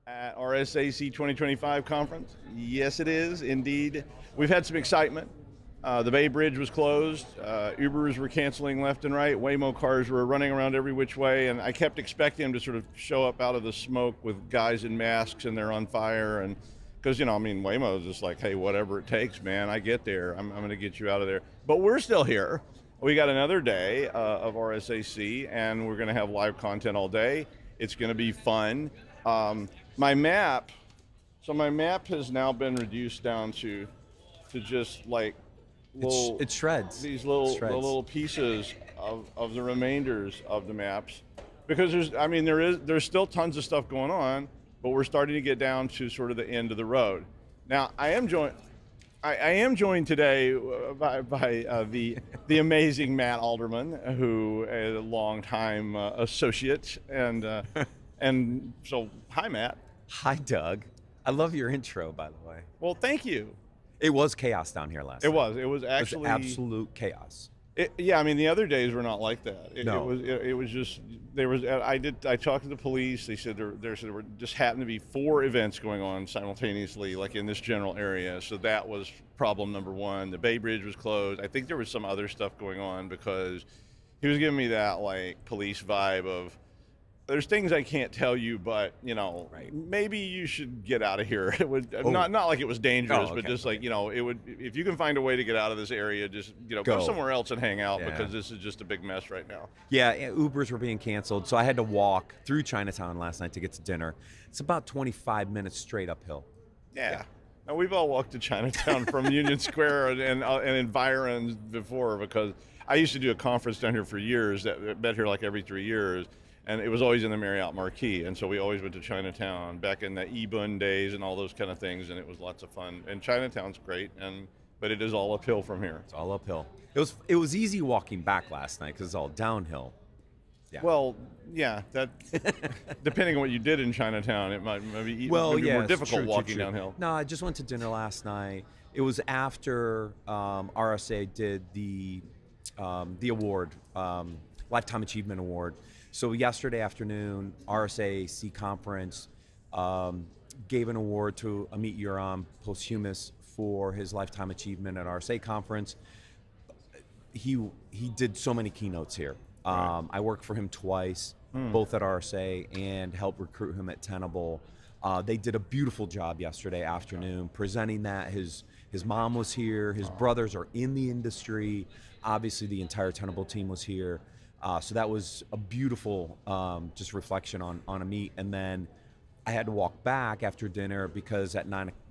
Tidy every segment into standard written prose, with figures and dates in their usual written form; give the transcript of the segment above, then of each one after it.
at RSAC 2025 conference. Yes, it is, indeed. We've had some excitement. The Bay Bridge was closed. Ubers were canceling left and right. Waymo cars were running around every which way, and I kept expecting them to sort of show up out of the smoke with guys in masks and they're on fire. And because, I mean, Waymo is just like, hey, whatever it takes, man, I get there. I'm going to get you out of there. But we're still here. We got another day of RSAC, and we're going to have live content all day. It's going to be fun. My map has now been reduced down to just like it shreds. These little pieces of the remainders of the maps, because there's still tons of stuff going on, but we're starting to get down to sort of the end of the road. Now I am joined today by the amazing Matt Alderman, who is a longtime associate, and so hi Matt. Hi Doug. I love your intro, by the way. Well, thank you. It was chaos down here last night. It was actually absolute chaos. Yeah, I mean the other days were not like that. No. It was just there was. I talked to the police. They said there were just happened to be 4 events going on simultaneously, like in this general area. So that was problem number 1. The Bay Bridge was closed. I think there was some other stuff going on because he was giving me that like police vibe of, there's things I can't tell you, but right. Maybe you should get out of here. It would not like it was dangerous, but just like it would. If you can find a way to get out of this area, just go somewhere else and hang out, because this is just a big mess right now. Yeah, Ubers were being canceled, so I had to walk through Chinatown last night to get to dinner. It's about 25 minutes straight uphill. Yeah. Now we've all walked to Chinatown from Union Square and environs before, because I used to do a conference down here for years that met here like every 3 years. And it was always in the Marriott Marquis, and so we always went to Chinatown back in the Ebun days and all those kind of things, and it was lots of fun. And Chinatown's great, but it is all uphill from here. It's all uphill. It was easy walking back last night because it's all downhill. Yeah. Well, yeah, that depending on what you did in Chinatown, it might be more difficult walking downhill. No, I just went to dinner last night. It was after RSA did the award, Lifetime Achievement Award. So yesterday afternoon, RSAC conference gave an award to Amit Yoram, posthumous, for his lifetime achievement at RSA conference. He did so many keynotes here. Right. I worked for him twice, both at RSA, and helped recruit him at Tenable. They did a beautiful job yesterday afternoon presenting that. His mom was here. His brothers are in the industry. Obviously, the entire Tenable team was here. So that was a beautiful just reflection on Amit. And then I had to walk back after dinner because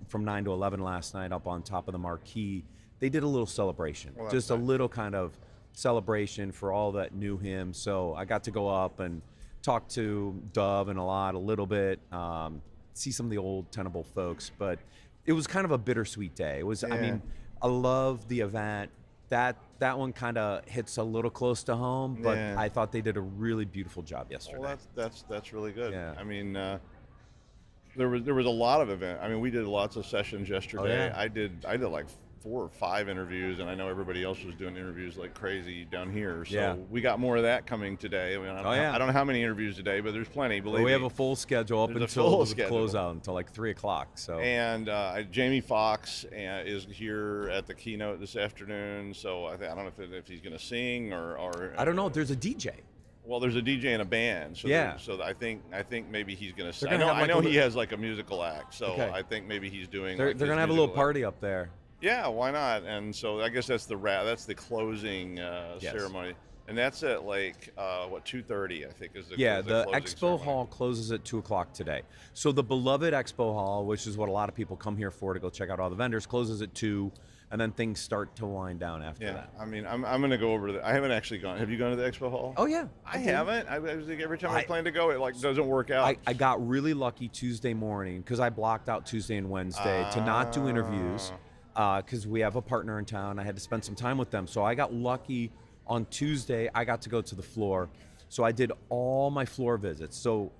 from 9 to 11 last night up on top of the marquee, they did a little celebration. Well, just a little kind of celebration for all that knew him. So I got to go up and talk to Dove and a little bit, see some of the old Tenable folks. But it was kind of a bittersweet day. It was, I mean, I love the event. That one kind of hits a little close to home, but I thought they did a really beautiful job yesterday. Well, that's really good. Yeah. I mean, there was a lot of events. I mean, we did lots of sessions yesterday. Oh, yeah. I did like 4 or 5 interviews, and I know everybody else was doing interviews like crazy down here. So we got more of that coming today. I mean, I don't know how many interviews today, but there's plenty. Believe me. We have a full schedule up until the closeout, until like 3 o'clock. So and Jamie Foxx is here at the keynote this afternoon. So I don't know if he's going to sing or I don't know. There's a DJ. Well, there's a DJ and a band, so I think maybe he's going to sing. I know he has like a musical act, so I think maybe he's doing. They're going to have a little party up there. Yeah, why not? And so I guess that's the closing ceremony, and that's at like 2:30, I think is the the closing expo ceremony. hall closes at 2 o'clock today. So the beloved expo hall, which is what a lot of people come here for to go check out all the vendors, closes at 2, and then things start to wind down after that. I mean, I'm going to go over I haven't actually gone. Have you gone to the expo hall? Oh yeah, I haven't. I was like, every time I plan to go, it like doesn't work out. I got really lucky Tuesday morning because I blocked out Tuesday and Wednesday to not do interviews. Because we have a partner in town. I had to spend some time with them. So I got lucky on Tuesday. I got to go to the floor. So I did all my floor visits. So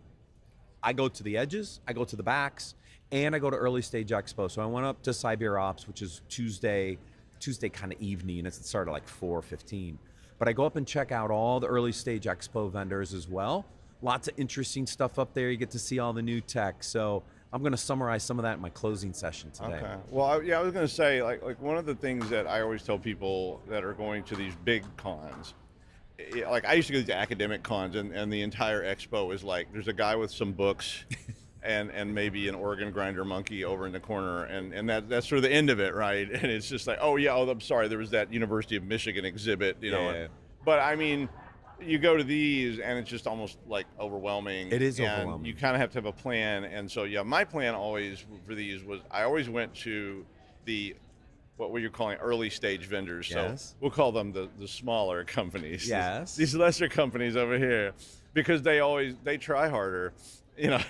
I go to the edges, I go to the backs, and I go to early stage expo. So I went up to CyberOps, which is Tuesday kind of evening. It started like 4:15. But I go up and check out all the early stage expo vendors as well. Lots of interesting stuff up there. You get to see all the new tech. So I'm going to summarize some of that in my closing session today. Okay. Well, I was going to say, like one of the things that I always tell people that are going to these big cons, like I used to go to these academic cons, and the entire expo is like, there's a guy with some books, and maybe an organ grinder monkey over in the corner, and that's sort of the end of it, right? And it's just like, oh yeah, I'm sorry, there was that University of Michigan exhibit, you know. Yeah. But I mean, you go to these and it's just almost like overwhelming. It is and overwhelming. You kind of have to have a plan. And so, yeah, my plan always for these was I always went to the, what were you calling early stage vendors. Yes. So we'll call them the smaller companies. Yes. These lesser companies over here, because they try harder, you know.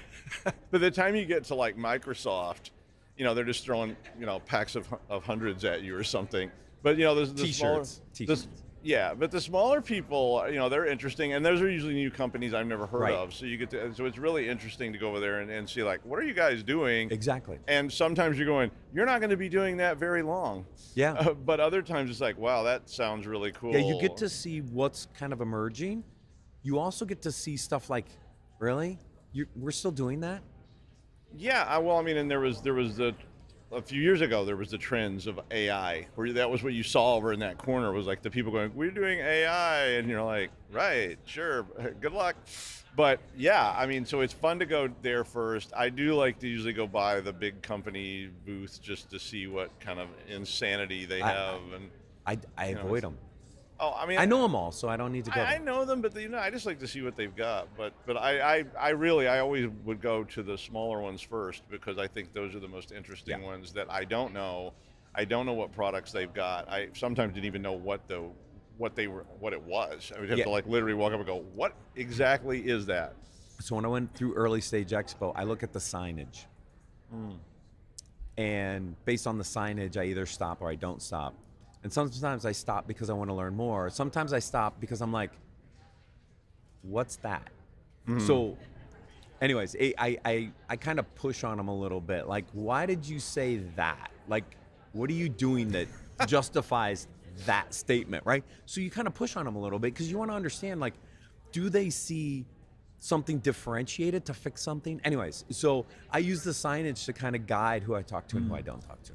By the time you get to like Microsoft, you know, they're just throwing, you know, packs of hundreds at you or something. But, you know, there's the smaller, T-shirts. yeah, but the smaller people, you know, they're interesting, and those are usually new companies I've never heard of. So you get to, so it's really interesting to go over there and see, like, what are you guys doing? Exactly. And sometimes you're going, you're not going to be doing that very long. Yeah. But other times it's like, wow, that sounds really cool. Yeah, you get to see what's kind of emerging. You also get to see stuff like, really? We're still doing that? Yeah, well, I mean, and there was a few years ago, there was the trends of AI, where that was what you saw over in that corner, was like the people going, we're doing AI, and you're like, right, sure, good luck. But yeah, I mean, so it's fun to go there first. I do like to usually go by the big company booth just to see what kind of insanity they have. And I avoid them. Oh, I mean, I know them all, so I don't need to go. I know them, but you know, I just like to see what they've got. But I always would go to the smaller ones first, because I think those are the most interesting ones that I don't know. I don't know what products they've got. I sometimes didn't even know what it was. I would have to like literally walk up and go, what exactly is that? So when I went through Early Stage Expo, I look at the signage. And based on the signage, I either stop or I don't stop. And sometimes I stop because I want to learn more. Sometimes I stop because I'm like, what's that? So anyways, I kind of push on them a little bit. Like, why did you say that? Like, what are you doing that justifies that statement, right? So you kind of push on them a little bit because you want to understand, like, do they see something differentiated to fix something? Anyways, so I use the signage to kind of guide who I talk to and who I don't talk to.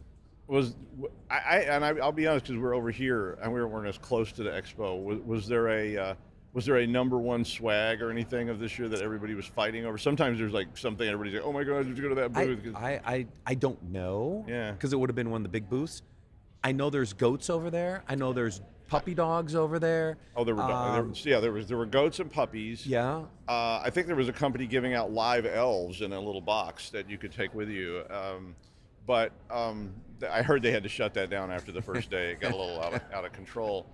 I'll be honest, because we're over here and we weren't as close to the expo. Was there a number one swag or anything of this year that everybody was fighting over? Sometimes there's like something everybody's like, oh my God, did you go to that booth? I don't know. Yeah. Because it would have been one of the big booths. I know there's goats over there. I know there's puppy dogs over there. Oh, there were goats and puppies. Yeah. I think there was a company giving out live elves in a little box that you could take with you. But I heard they had to shut that down after the first day. It got a little out of control.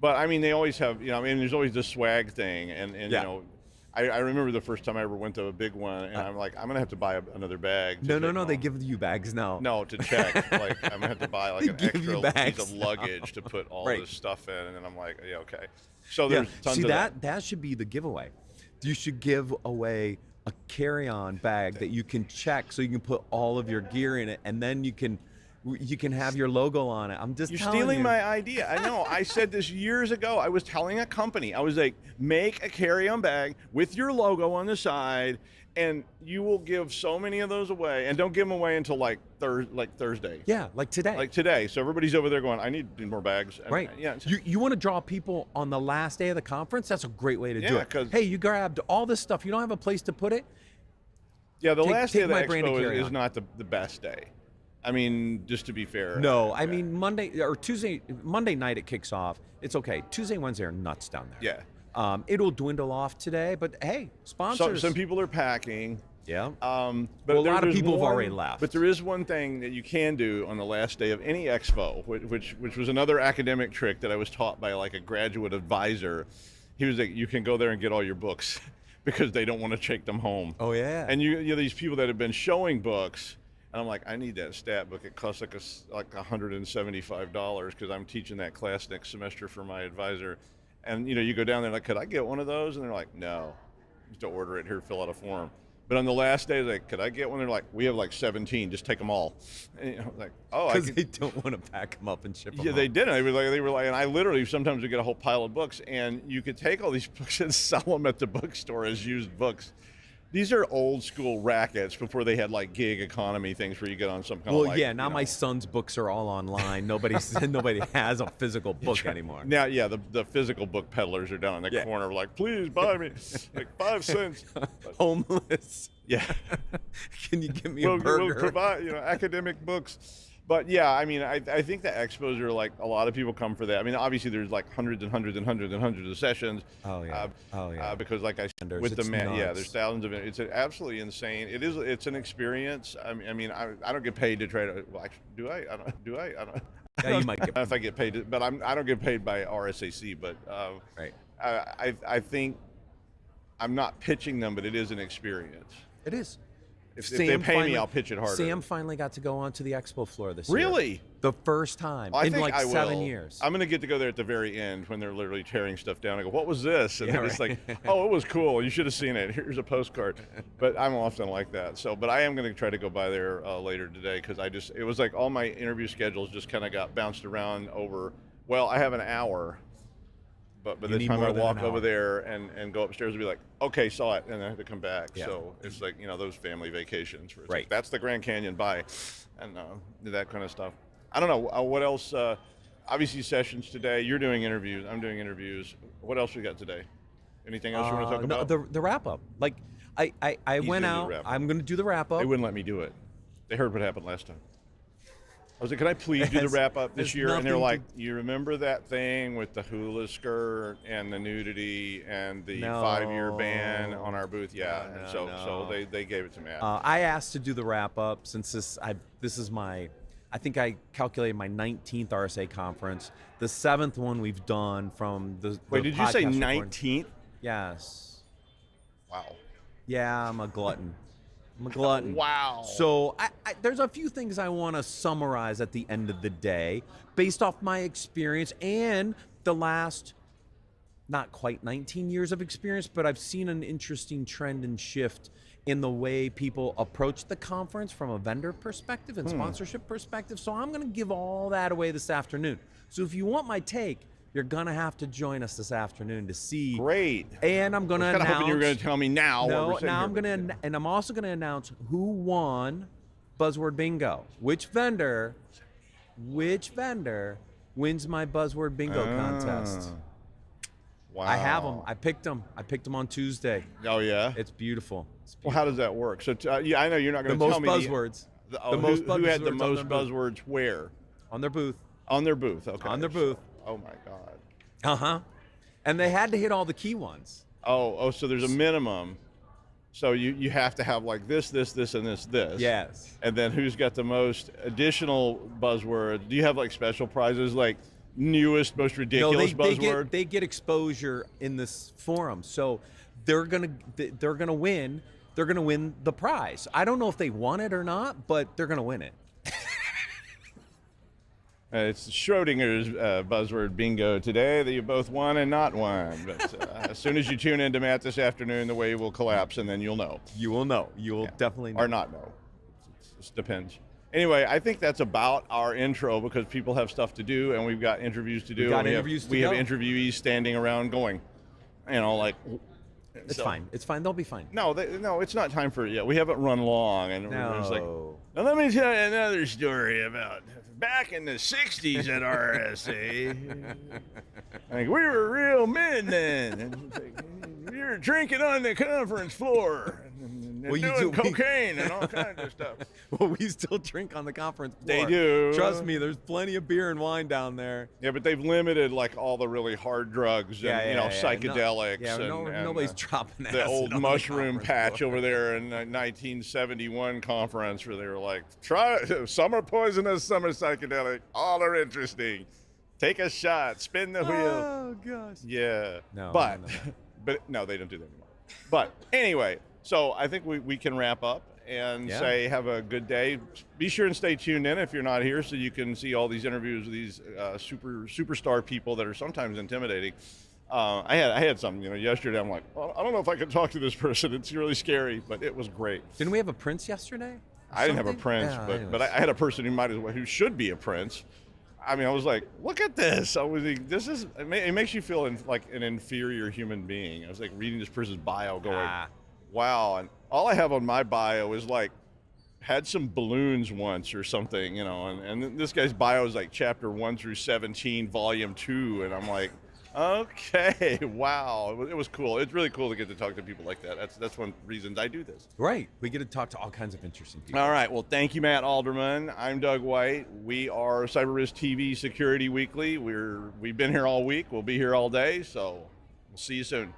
But I mean, they always have, you know, I mean, there's always this swag thing, and you know, I remember the first time I ever went to a big one, and I'm like, I'm gonna have to buy another bag. No, they give you bags now. No, to check. Like, I'm gonna have to buy like an extra piece of luggage to put all this stuff in, and then I'm like, yeah, okay. So there's tons of that. That should be the giveaway. You should give away a carry-on bag that you can check, so you can put all of your gear in it, and then you can have your logo on it. I'm just You're stealing my idea. I know. I said this years ago. I was telling a company, I was like, make a carry-on bag with your logo on the side, and you will give so many of those away. And don't give them away until like Thursday. Yeah, like today. Like today. So everybody's over there going, I need more bags. Right. Yeah. You want to draw people on the last day of the conference? That's a great way to do it. Hey, you grabbed all this stuff. You don't have a place to put it? Yeah, the last day of the expo is not the best day. I mean, just to be fair. No, I mean, Monday night it kicks off. It's okay. Tuesday, Wednesday are nuts down there. Yeah. It'll dwindle off today, but hey, sponsors. Some people are packing. Yeah. But a lot of people have already left. But there is one thing that you can do on the last day of any expo, which was another academic trick that I was taught by like a graduate advisor. He was like, you can go there and get all your books because they don't want to take them home. Oh yeah. And you know, these people that have been showing books. And I'm like, I need that stat book. It costs like $175 because I'm teaching that class next semester for my advisor. And you know, you go down there like, could I get one of those? And they're like, no, just to order it here, fill out a form. But on the last day, like, could I get one? They're like, we have like 17, just take them all. And, like, oh, I Because could. they don't want to pack them up and ship them. Yeah, they didn't. They were like, and I literally sometimes would get a whole pile of books, and you could take all these books and sell them at the bookstore as used books. These are old school rackets before they had like gig economy things where you get on some kind of like. Well, yeah. Now my son's books are all online. Nobody has a physical book anymore. Now, yeah, the physical book peddlers are down in the corner, like, please buy me, like 5 cents. Homeless. Yeah. Can you give me a burger? We'll provide, academic books. But yeah, I mean, I think the expos are like, a lot of people come for that. I mean, obviously there's like hundreds and hundreds and hundreds and hundreds of sessions. Oh yeah. Because like I said, with the there's thousands of it. It's absolutely insane. It's an experience. I mean, I don't get paid to try to. Well, actually, do I? I don't. Yeah, you might get. If I get paid, but I don't get paid by RSAC. But right. I think I'm not pitching them, but it is an experience. It is. If they pay me, I'll pitch it harder. Sam finally got to go onto the expo floor this year. Really? The first time in like 7 years. I'm going to get to go there at the very end when they're literally tearing stuff down. I go, what was this? And they're just like, oh, it was cool. You should have seen it. Here's a postcard. But I'm often like that. So, but I am going to try to go by there later today because it was like all my interview schedules just kind of got bounced around over, well, I have an hour. But by the time I walk over there and go upstairs, I'll be like, okay, saw it, and I have to come back. Yeah. So it's like, those family vacations. Where it's like, that's the Grand Canyon, bye, and that kind of stuff. I don't know, what else, obviously sessions today, you're doing interviews, I'm doing interviews. What else we got today? Anything else you want to talk about? The wrap-up. Like, I went out, I'm going to do the wrap-up. They wouldn't let me do it. They heard what happened last time. I was like, can I please do the wrap-up this year? And they're like, you remember that thing with the hula skirt and the nudity and the 5-year ban on our booth? Yeah, and so they gave it to me. I asked to do the wrap-up since this is my, I think I calculated my 19th RSA conference. The 7th one we've done from the Wait, did you say 19th? Yes. Wow. Yeah, I'm a glutton. I'm a glutton. Wow. So there's a few things I want to summarize at the end of the day based off my experience and the last, not quite 19 years of experience, but I've seen an interesting trend and shift in the way people approach the conference from a vendor perspective and sponsorship perspective. So I'm going to give all that away this afternoon. So if you want my take, you're going to have to join us this afternoon to see. Great. And I'm going to announce. I was kind of hoping you were going to tell me now. No, now I'm going to, and I'm also going to announce who won Buzzword Bingo. Which vendor wins my Buzzword Bingo contest. Wow. I have them. I picked them. On Tuesday. Oh, yeah? It's beautiful. Well, how does that work? So, yeah, I know you're not going to tell me. Buzzwords. Who had the most buzzwords where? On their booth. On their booth, okay. On their booth. Oh my God. Uh-huh. And they had to hit all the key ones. Oh, so there's a minimum. So you have to have like this, and this. Yes. And then who's got the most additional buzzwords? Do you have like special prizes, like newest, most ridiculous buzzword? They get exposure in this forum. So they're gonna win. They're gonna win the prize. I don't know if they won it or not, but they're gonna win it. It's Schrodinger's buzzword bingo today that you both won and not won. But as soon as you tune into Matt this afternoon, the wave will collapse, and then you'll know. You will know. You will definitely know. Or not know. It just depends. Anyway, I think that's about our intro because people have stuff to do, and we've got interviews to do. We have interviewees standing around going, like... It's fine. It's fine. They'll be fine. No, it's not time for it yet. We haven't run long, and we're just like, now let me tell you another story about back in the 60s at RSA. Like, we were real men then. And we were drinking on the conference floor and doing cocaine and all kinds of stuff. Well, we still drink on the conference floor. They do. Trust me, there's plenty of beer and wine down there. Yeah, but they've limited like all the really hard drugs and psychedelics. Nobody's dropping the old mushroom patch over there in the 1971 conference where they were like, try some are poisonous, some are psychedelic, all are interesting. Take a shot, spin the wheel. Oh gosh. Yeah. But no, they don't do that anymore. But anyway, so I think we can wrap up and say have a good day. Be sure and stay tuned in if you're not here so you can see all these interviews with these superstar people that are sometimes intimidating. I had something, yesterday. I'm like, well, I don't know if I can talk to this person. It's really scary, but it was great. Didn't we have a prince yesterday? I didn't have a prince, Yeah, but I had a person who should be a prince. I mean, I was like, look at this. It makes you feel like an inferior human being. I was like reading this person's bio going, wow. And all I have on my bio is like, had some balloons once or something, and this guy's bio is like chapter 1 through 17, volume 2. And I'm like, okay, wow. It was cool. It's really cool to get to talk to people like that. That's one of the reasons I do this. Right. We get to talk to all kinds of interesting people. All right. Well, thank you, Matt Alderman. I'm Doug White. We are CyberRiskTV Security Weekly. We've been here all week. We'll be here all day. So we'll see you soon.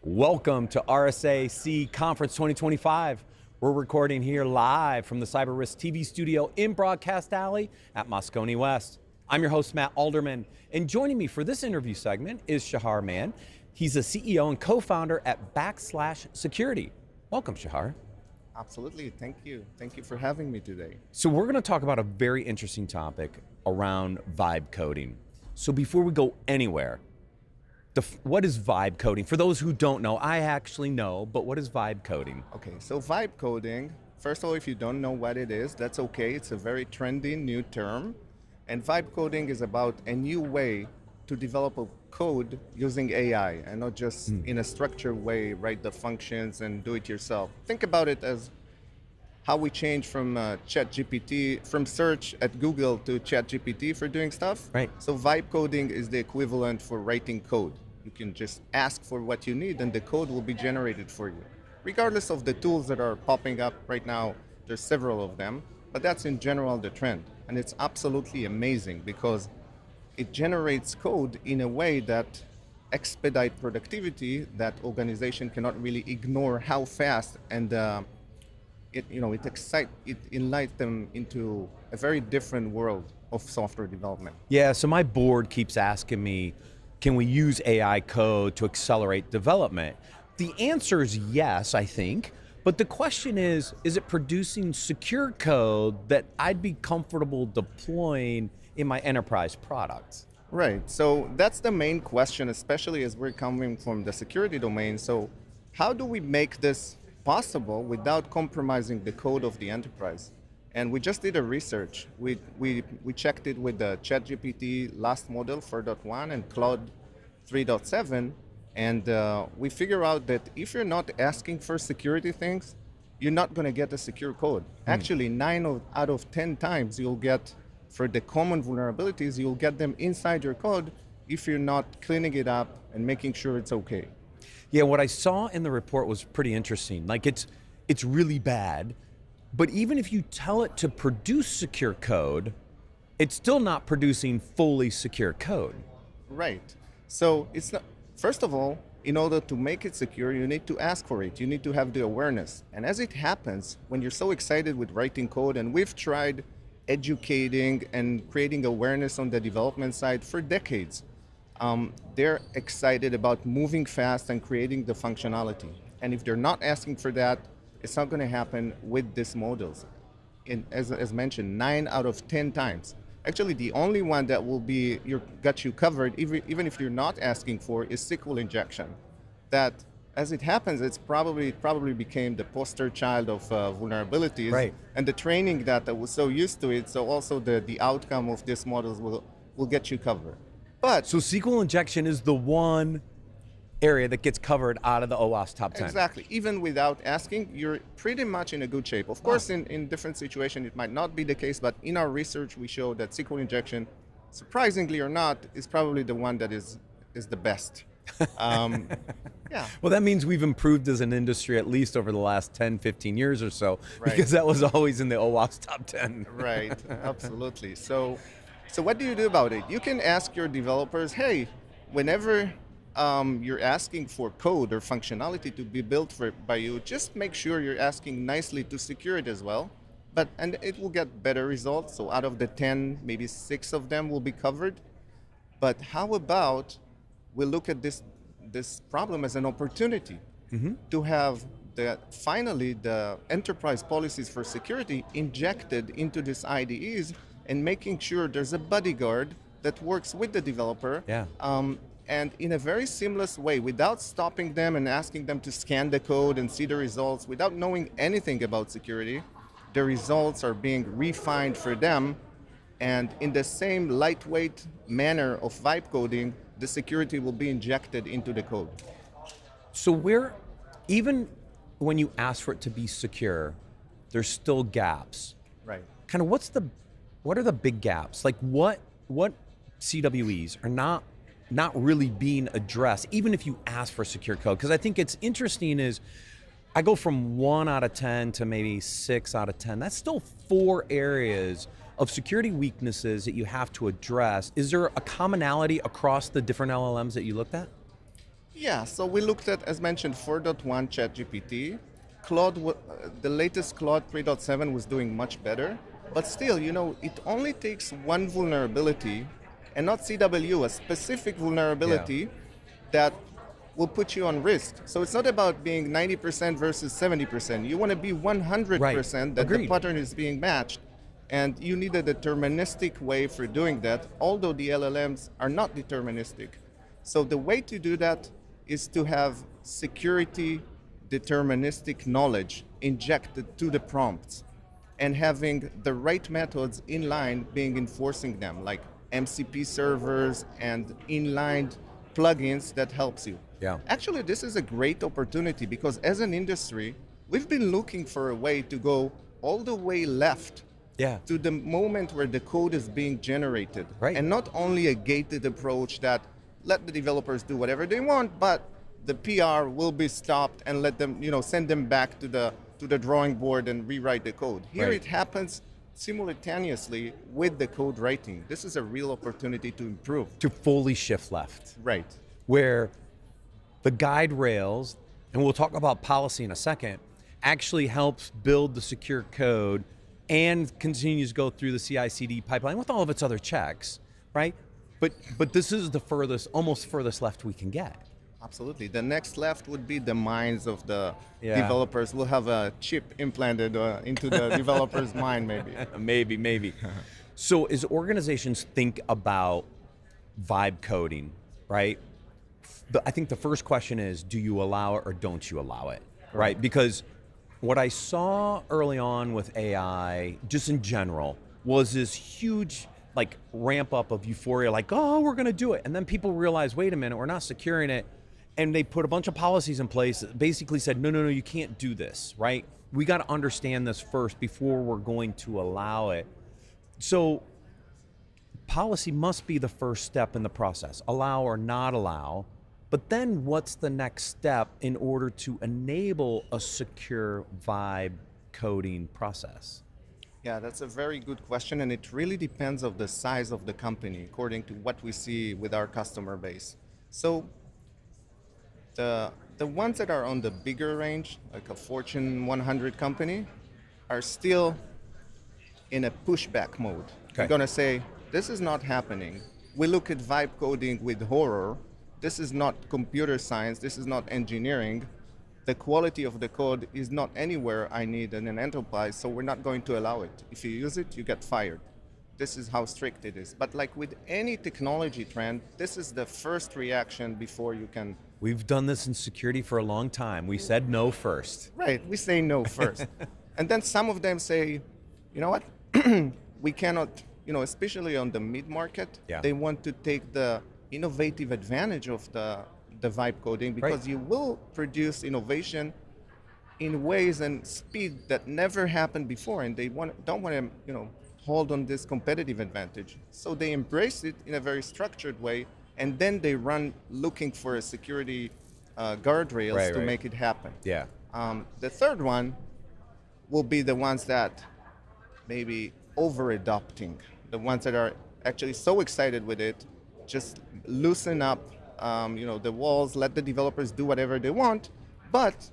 Welcome to RSAC Conference 2025. We're recording here live from the CyberRiskTV Studio in Broadcast Alley at Moscone West. I'm your host, Matt Alderman, and joining me for this interview segment is Shahar Man. He's a CEO and co-founder at Backslash Security. Welcome, Shahar. Absolutely, thank you. Thank you for having me today. So we're going to talk about a very interesting topic around vibe coding. So before we go anywhere, what is vibe coding? For those who don't know, I actually know, but what is vibe coding? Okay, so vibe coding, first of all, if you don't know what it is, that's okay. It's a very trendy new term. And vibe coding is about a new way to develop a code using AI and not just in a structured way, write the functions and do it yourself. Think about it as how we change from ChatGPT, from search at Google to ChatGPT for doing stuff. Right. So vibe coding is the equivalent for writing code. You can just ask for what you need and the code will be generated for you. Regardless of the tools that are popping up right now, there's several of them, but that's in general the trend. And it's absolutely amazing because it generates code in a way that expedite productivity that organization cannot really ignore how fast, and it enlightens them into a very different world of software development. Yeah, so my board keeps asking me, can we use AI code to accelerate development? The answer is yes, I think. But the question is it producing secure code that I'd be comfortable deploying in my enterprise products? Right, so that's the main question, especially as we're coming from the security domain. So how do we make this possible without compromising the code of the enterprise? And we just did a research. We checked it with the ChatGPT last model 4.1 and Claude 3.7. And we figure out that if you're not asking for security things, you're not going to get a secure code. Actually, 9 out of 10 times you'll get, for the common vulnerabilities, you'll get them inside your code if you're not cleaning it up and making sure it's okay. Yeah, what I saw in the report was pretty interesting. Like it's really bad, but even if you tell it to produce secure code, it's still not producing fully secure code. Right. So it's not. First of all, in order to make it secure, you need to ask for it. You need to have the awareness. And as it happens, when you're so excited with writing code, and we've tried educating and creating awareness on the development side for decades, they're excited about moving fast and creating the functionality. And if they're not asking for that, it's not going to happen with these models. As mentioned, 9 out of 10 times. Actually, the only one that will be got you covered, even if you're not asking for, is SQL injection. That, as it happens, it's probably became the poster child of vulnerabilities. Right. And the training that was so used to it, so also the outcome of these models will get you covered. But So SQL injection is the one area that gets covered out of the OWASP top 10. exactly. Even without asking, you're pretty much in a good shape. Of course, in different situations, it might not be the case, but in our research, we show that SQL injection, surprisingly or not, is probably the one that is the best. Yeah. Well, that means we've improved as an industry at least over the last 10, 15 years or so, Right. because that was always in the OWASP top 10. Right, absolutely. So what do you do about it? You can ask your developers, hey, whenever you're asking for code or functionality to be built by you, just make sure you're asking nicely to secure it as well. And it will get better results. So out of the 10, maybe 6 of them will be covered. But how about we look at this problem as an opportunity to have finally the enterprise policies for security injected into these IDEs and making sure there's a bodyguard that works with the developer. Yeah. And in a very seamless way, without stopping them and asking them to scan the code and see the results, without knowing anything about security, the results are being refined for them. And in the same lightweight manner of vibe coding, the security will be injected into the code. So even when you ask for it to be secure, there's still gaps. Right. Kind of what are the big gaps? Like what CWEs are not really being addressed, even if you ask for secure code? Because I think it's interesting is I go from 1 out of 10 to maybe 6 out of 10. That's still 4 areas of security weaknesses that you have to address. Is there a commonality across the different LLMs that you looked at? Yeah, so we looked at, as mentioned, 4.1 ChatGPT. The latest Claude 3.7 was doing much better, but still, it only takes one vulnerability, and not CW, a specific vulnerability that will put you on risk. So it's not about being 90% versus 70%. You want to be 100% that Agreed. the pattern is being matched. And you need a deterministic way for doing that, although the LLMs are not deterministic. So the way to do that is to have security deterministic knowledge injected to the prompts and having the right methods inline being enforcing them, like MCP servers and inline plugins that helps you. Yeah. Actually, this is a great opportunity because as an industry, we've been looking for a way to go all the way left to the moment where the code is being generated. Right. And not only a gated approach that let the developers do whatever they want, but the PR will be stopped and let them, send them back to the drawing board and rewrite the code. Here it happens simultaneously with the code writing. This is a real opportunity to improve. To fully shift left. Right. Where the guide rails, and we'll talk about policy in a second, actually helps build the secure code and continues to go through the CI/CD pipeline with all of its other checks, right? But this is the almost furthest left we can get. Absolutely. The next left would be the minds of the Yeah. developers. We'll have a chip implanted into the developer's mind, maybe. Maybe. So as organizations think about vibe coding, right? I think the first question is, do you allow it or don't you allow it, right? Because what I saw early on with AI, just in general, was this huge ramp up of euphoria, oh, we're gonna do it. And then people realize, wait a minute, we're not securing it. And they put a bunch of policies in place that basically said, no, you can't do this, right? We gotta understand this first before we're going to allow it. So policy must be the first step in the process, allow or not allow. But then what's the next step in order to enable a secure vibe coding process? Yeah, that's a very good question, and it really depends on the size of the company according to what we see with our customer base. So the ones that are on the bigger range, like a Fortune 100 company, are still in a pushback mode. Okay. They're gonna say, this is not happening. We look at vibe coding with horror. This is not computer science, this is not engineering. The quality of the code is not anywhere I need in an enterprise, so we're not going to allow it. If you use it, you get fired. This is how strict it is. But like with any technology trend, this is the first reaction before you can... We've done this in security for a long time. We said no first. Right, we say no first. And then some of them say, you know what, we cannot, especially on the mid-market, they want to take the innovative advantage of the vibe coding because you will produce innovation in ways and speed that never happened before, and they don't want to hold on this competitive advantage. So they embrace it in a very structured way, and then they run looking for a security guardrails to make it happen. Yeah. The third one will be the ones that maybe over-adopting, the ones that are actually so excited with it, just loosen up the walls, let the developers do whatever they want, but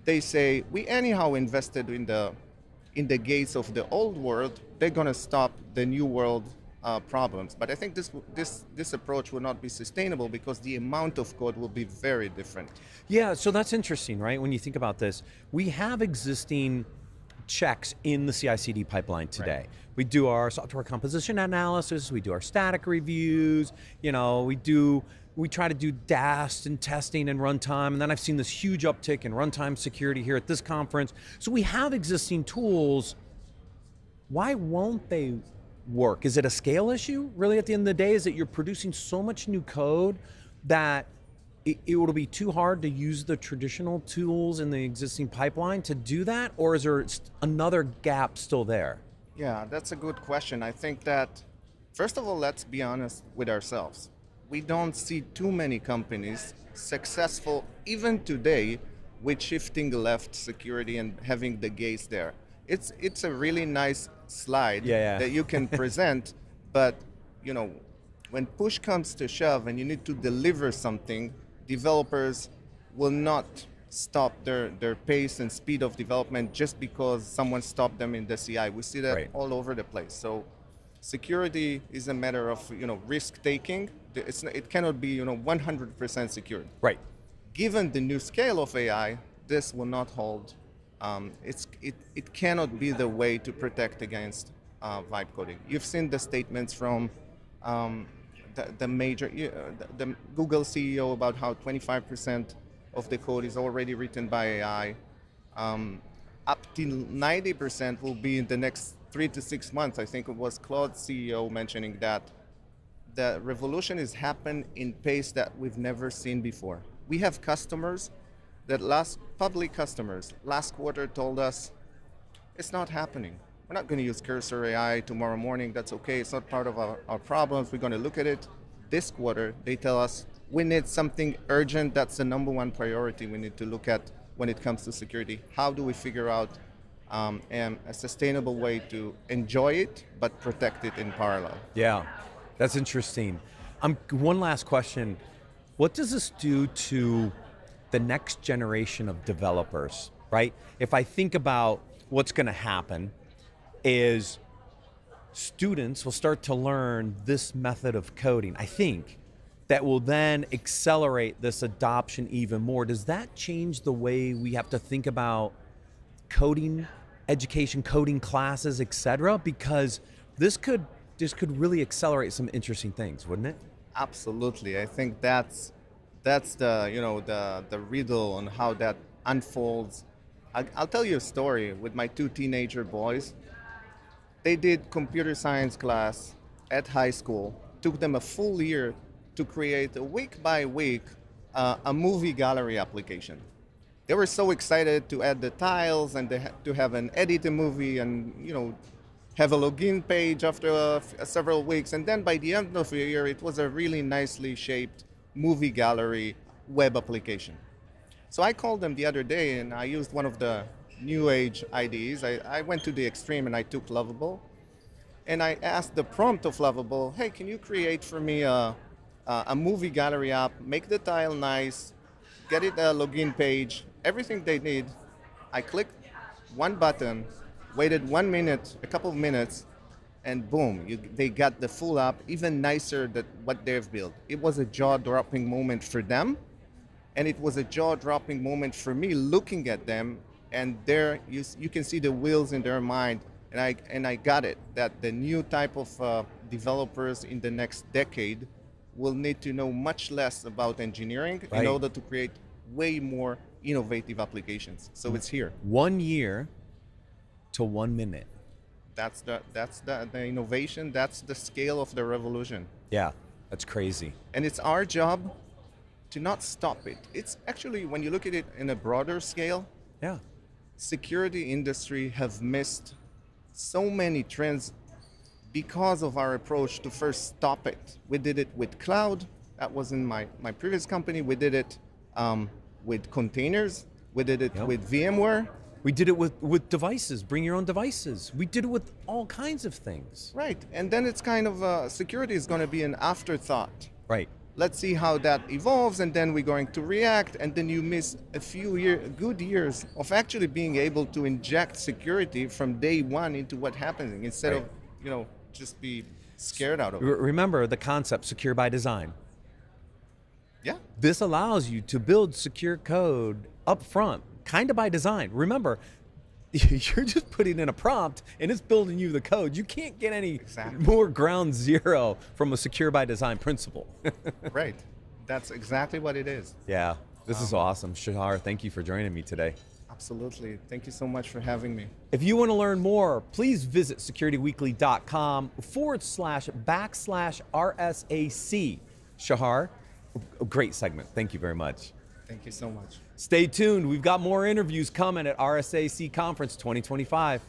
they say, we anyhow invested in the gates of the old world, they're gonna stop the new world problems. But I think this approach will not be sustainable because the amount of code will be very different. Yeah, so that's interesting, right? When you think about this, we have existing checks in the CI/CD pipeline today. Right. We do our software composition analysis, we do our static reviews, we try to do DAST and testing and runtime, and then I've seen this huge uptick in runtime security here at this conference. So we have existing tools. Why won't they work? Is it a scale issue? Really, at the end of the day, is that you're producing so much new code that it will be too hard to use the traditional tools in the existing pipeline to do that? Or is there another gap still there? Yeah, that's a good question. I think that, first of all, let's be honest with ourselves. We don't see too many companies successful, even today, with shifting left security and having the gates there. It's a really nice slide that you can present, but when push comes to shove and you need to deliver something, developers will not stop their pace and speed of development just because someone stopped them in the CI. We see that Right. all over the place. So security is a matter of risk taking. It cannot be 100% secured. Right. Given the new scale of AI, this will not hold. It cannot be the way to protect against vibe coding. You've seen the statements from the major, the Google CEO about how 25% of the code is already written by AI. Up to 90% will be in the next 3 to 6 months. I think it was Claude's CEO mentioning that the revolution is happening in pace that we've never seen before. We have customers that public customers last quarter told us it's not happening. We're not going to use Cursor AI tomorrow morning. That's okay. It's not part of our problems. We're going to look at it. This quarter, they tell us we need something urgent. That's the number one priority we need to look at when it comes to security. How do we figure out a sustainable way to enjoy it, but protect it in parallel? Yeah, that's interesting. One last question. What does this do to the next generation of developers, right? If I think about what's going to happen is students will start to learn this method of coding, I think, that will then accelerate this adoption even more. Does that change the way we have to think about coding, education, coding classes, etc.? Because this could really accelerate some interesting things, wouldn't it? Absolutely. I think that's the riddle on how that unfolds. I'll tell you a story with my 2 teenager boys. They did computer science class at high school. Took them a full year to create a week by week a movie gallery application. They were so excited to add the tiles and to have an edit a movie and have a login page after several weeks. And then by the end of the year, it was a really nicely shaped movie gallery web application. So I called them the other day and I used one of the new age IDEs. I went to the extreme and I took Lovable. And I asked the prompt of Lovable, hey, can you create for me a movie gallery app, make the tile nice, get it a login page, everything they need. I clicked one button, waited 1 minute, a couple of minutes, and boom, they got the full app, even nicer than what they've built. It was a jaw-dropping moment for them, and it was a jaw-dropping moment for me looking at them, and there you can see the wheels in their mind, and I got it, that the new type of developers in the next decade will need to know much less about engineering in order to create way more innovative applications. So it's here. 1 year to 1 minute. That's the innovation. That's the scale of the revolution. Yeah, that's crazy. And it's our job to not stop it. It's actually, when you look at it in a broader scale, Yeah. security industry have missed so many trends because of our approach to first stop it. We did it with cloud. That was in my previous company. We did it with containers. We did it with VMware. We did it with devices, bring your own devices. We did it with all kinds of things. Right, and then it's kind of, security is going to be an afterthought. Right. Let's see how that evolves, and then we're going to react, and then you miss a few good years of actually being able to inject security from day one into what happens, instead of, just be scared out of it. Remember the concept, secure by design. Yeah. This allows you to build secure code up front, kind of by design. Remember, you're just putting in a prompt and it's building you the code. You can't get any more ground zero from a secure by design principle. Right. That's exactly what it is. Yeah, this is awesome. Shahar, thank you for joining me today. Absolutely. Thank you so much for having me. If you want to learn more, please visit securityweekly.com/RSAC. Shahar, a great segment. Thank you very much. Thank you so much. Stay tuned. We've got more interviews coming at RSAC Conference 2025.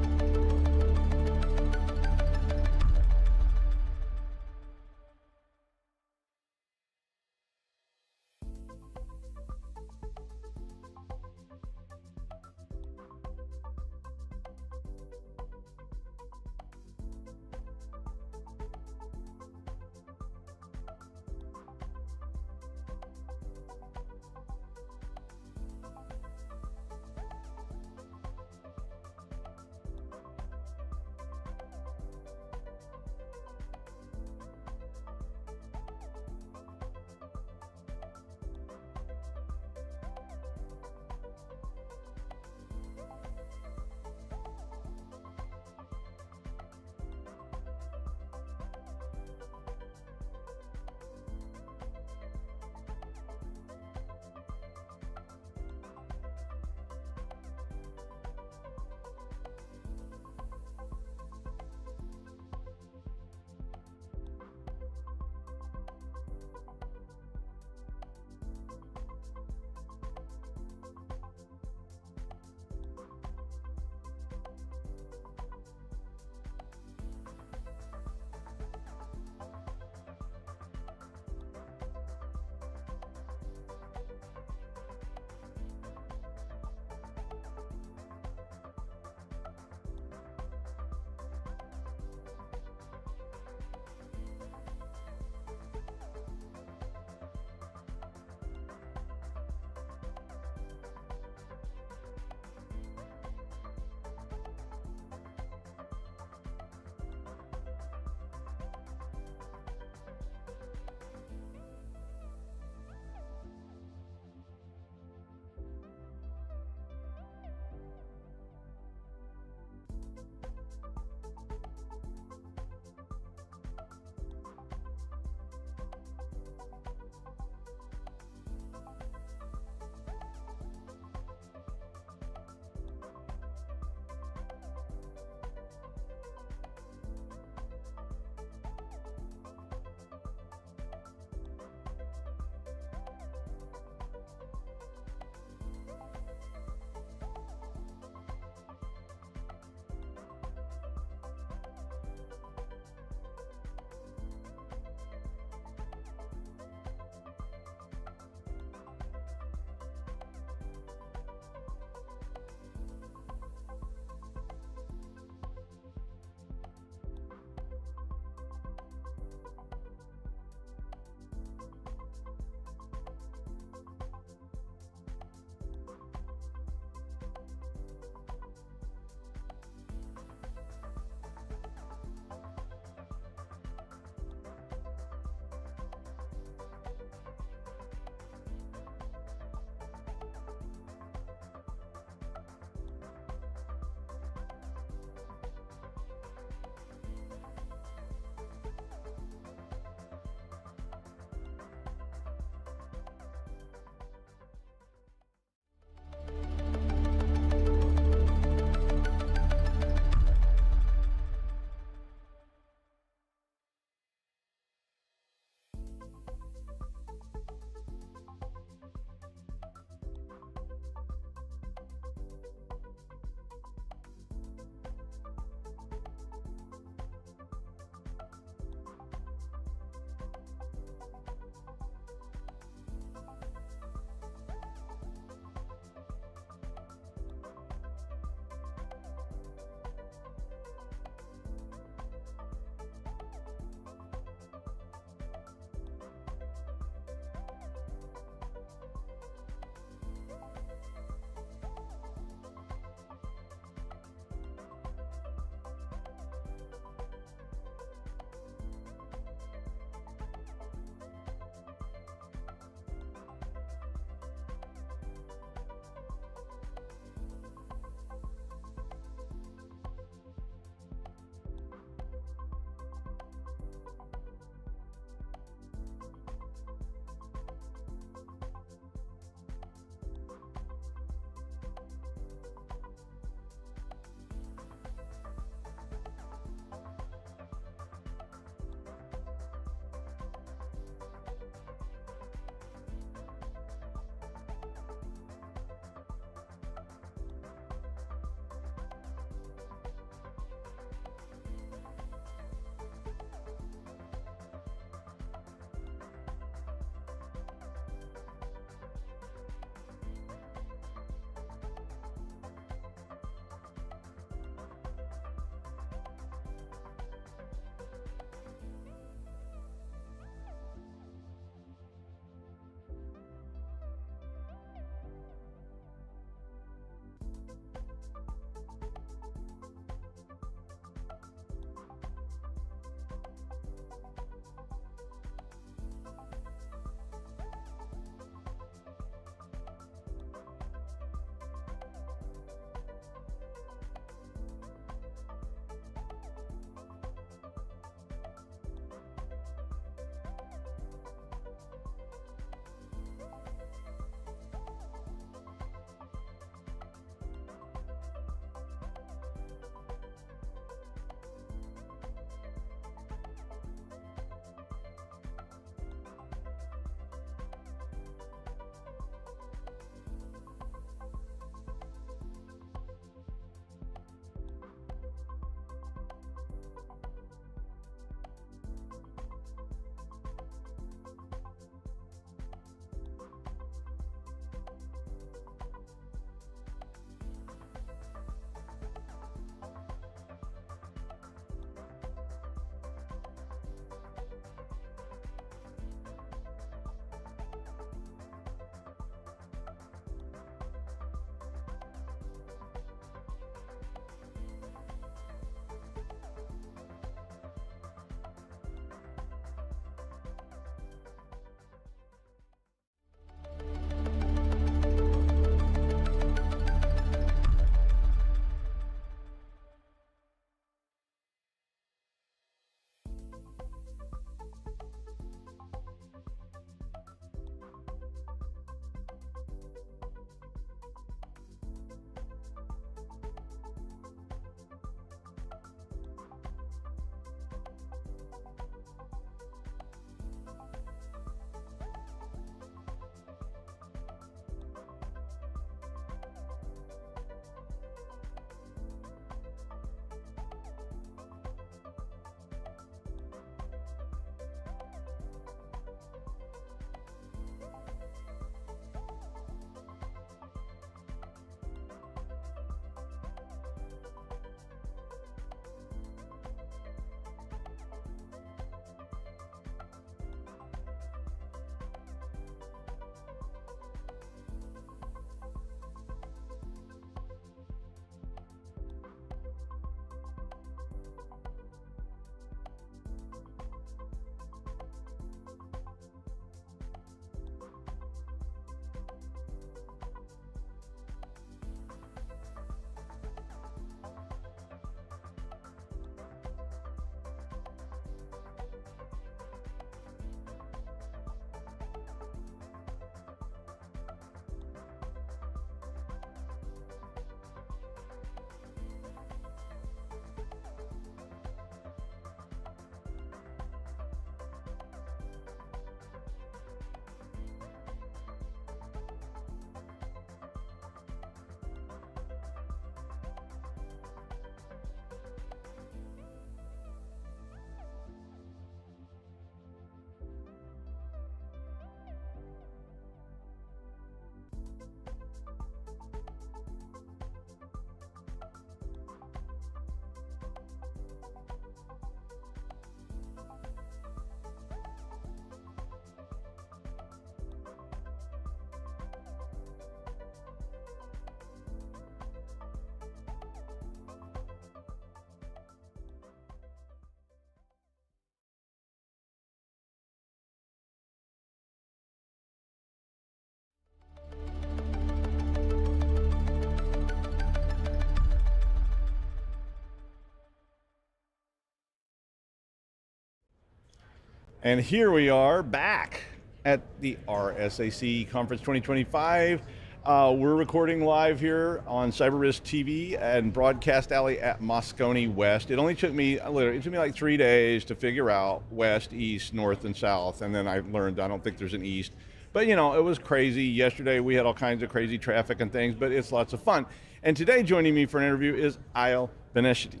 And here we are back at the RSAC Conference 2025. We're recording live here on CyberRiskTV and Broadcast Alley at Moscone West. It only took me, like 3 days to figure out west, east, north, and south. And then I learned I don't think there's an east. But you know, it was crazy. Yesterday we had all kinds of crazy traffic and things, but it's lots of fun. And today joining me for an interview is Eyal Benishti,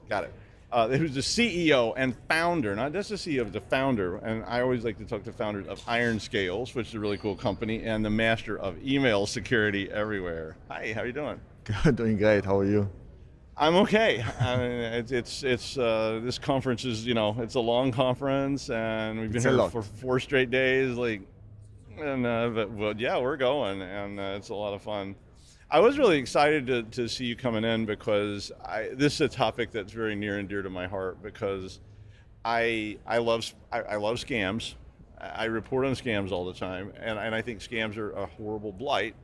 got it. Who's the CEO and founder, not just the CEO, but the founder, and I always like to talk to founders of IRONSCALES, which is a really cool company, and the master of email security everywhere. Hi, how are you doing? Doing great. How are you? I'm okay. I mean, it's this conference is, it's a long conference, and we've been here for 4 straight days, but yeah, we're going, and it's a lot of fun. I was really excited to see you coming in because this is a topic that's very near and dear to my heart because I love scams. I report on scams all the time, and I think scams are a horrible blight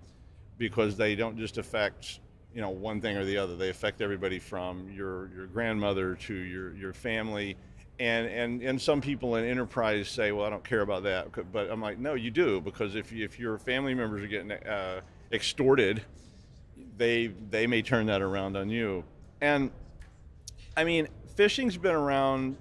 because they don't just affect one thing or the other. They affect everybody from your grandmother to your family, and some people in enterprise say, well, I don't care about that, but I'm like, no, you do, because if your family members are getting extorted, they may turn that around on you. And I mean, phishing's been around.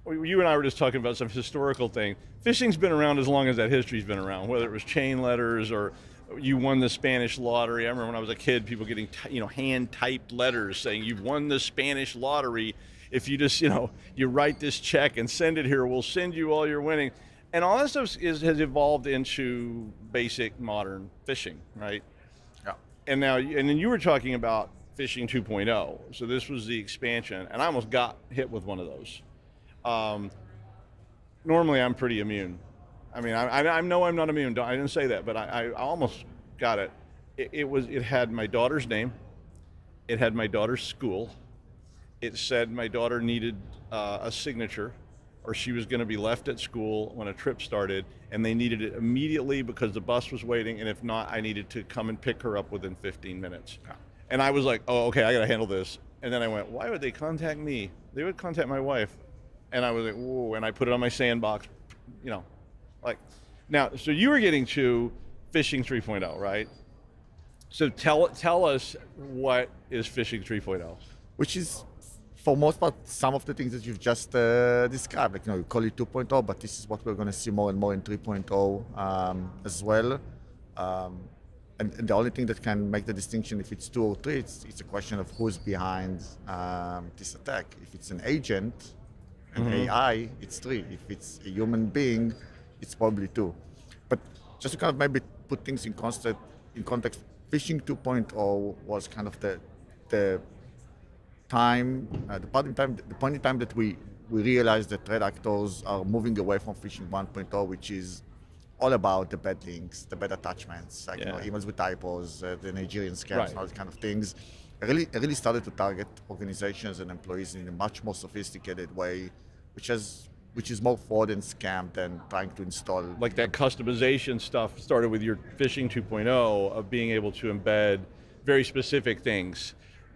You and I were just talking about some historical thing. Phishing's been around as long as that history's been around, whether it was chain letters or you won the Spanish lottery. I remember when I was a kid, people getting hand typed letters saying you've won the Spanish lottery. If you just you write this check and send it here, we'll send you all your winning. And all that stuff has evolved into basic modern phishing, right? And then you were talking about Phishing 2.0. So this was the expansion, and I almost got hit with one of those. Normally, I'm pretty immune. I mean, I know I'm not immune. I didn't say that, but I almost got it. It had my daughter's name. It had my daughter's school. It said my daughter needed a signature, or she was going to be left at school when a trip started, and they needed it immediately because the bus was waiting, and if not, I needed to come and pick her up within 15 minutes. Yeah. And I was like, oh, okay, I got to handle this. And then I went, why would they contact me? They would contact my wife. And I was like, whoa, and I put it on my sandbox, Now, so you were getting to Phishing 3.0, right? So tell us, what is Phishing 3.0? Which is, for most part, some of the things that you've just described. Like, you call it 2.0, but this is what we're going to see more and more in 3.0 as well. And the only thing that can make the distinction if it's 2 or 3, it's a question of who's behind this attack. If it's an agent, an AI, it's 3. If it's a human being, it's probably 2. But just to kind of maybe put things in context, Phishing 2.0 was kind of the point in time that we realized that threat actors are moving away from Phishing 1.0, which is all about the bad links, the bad attachments, like emails with typos, the Nigerian scams, right, and all these kind of things. I really started to target organizations and employees in a much more sophisticated way, which is more fraud and scam than trying to install. Like that customization stuff started with your Phishing 2.0 of being able to embed very specific things,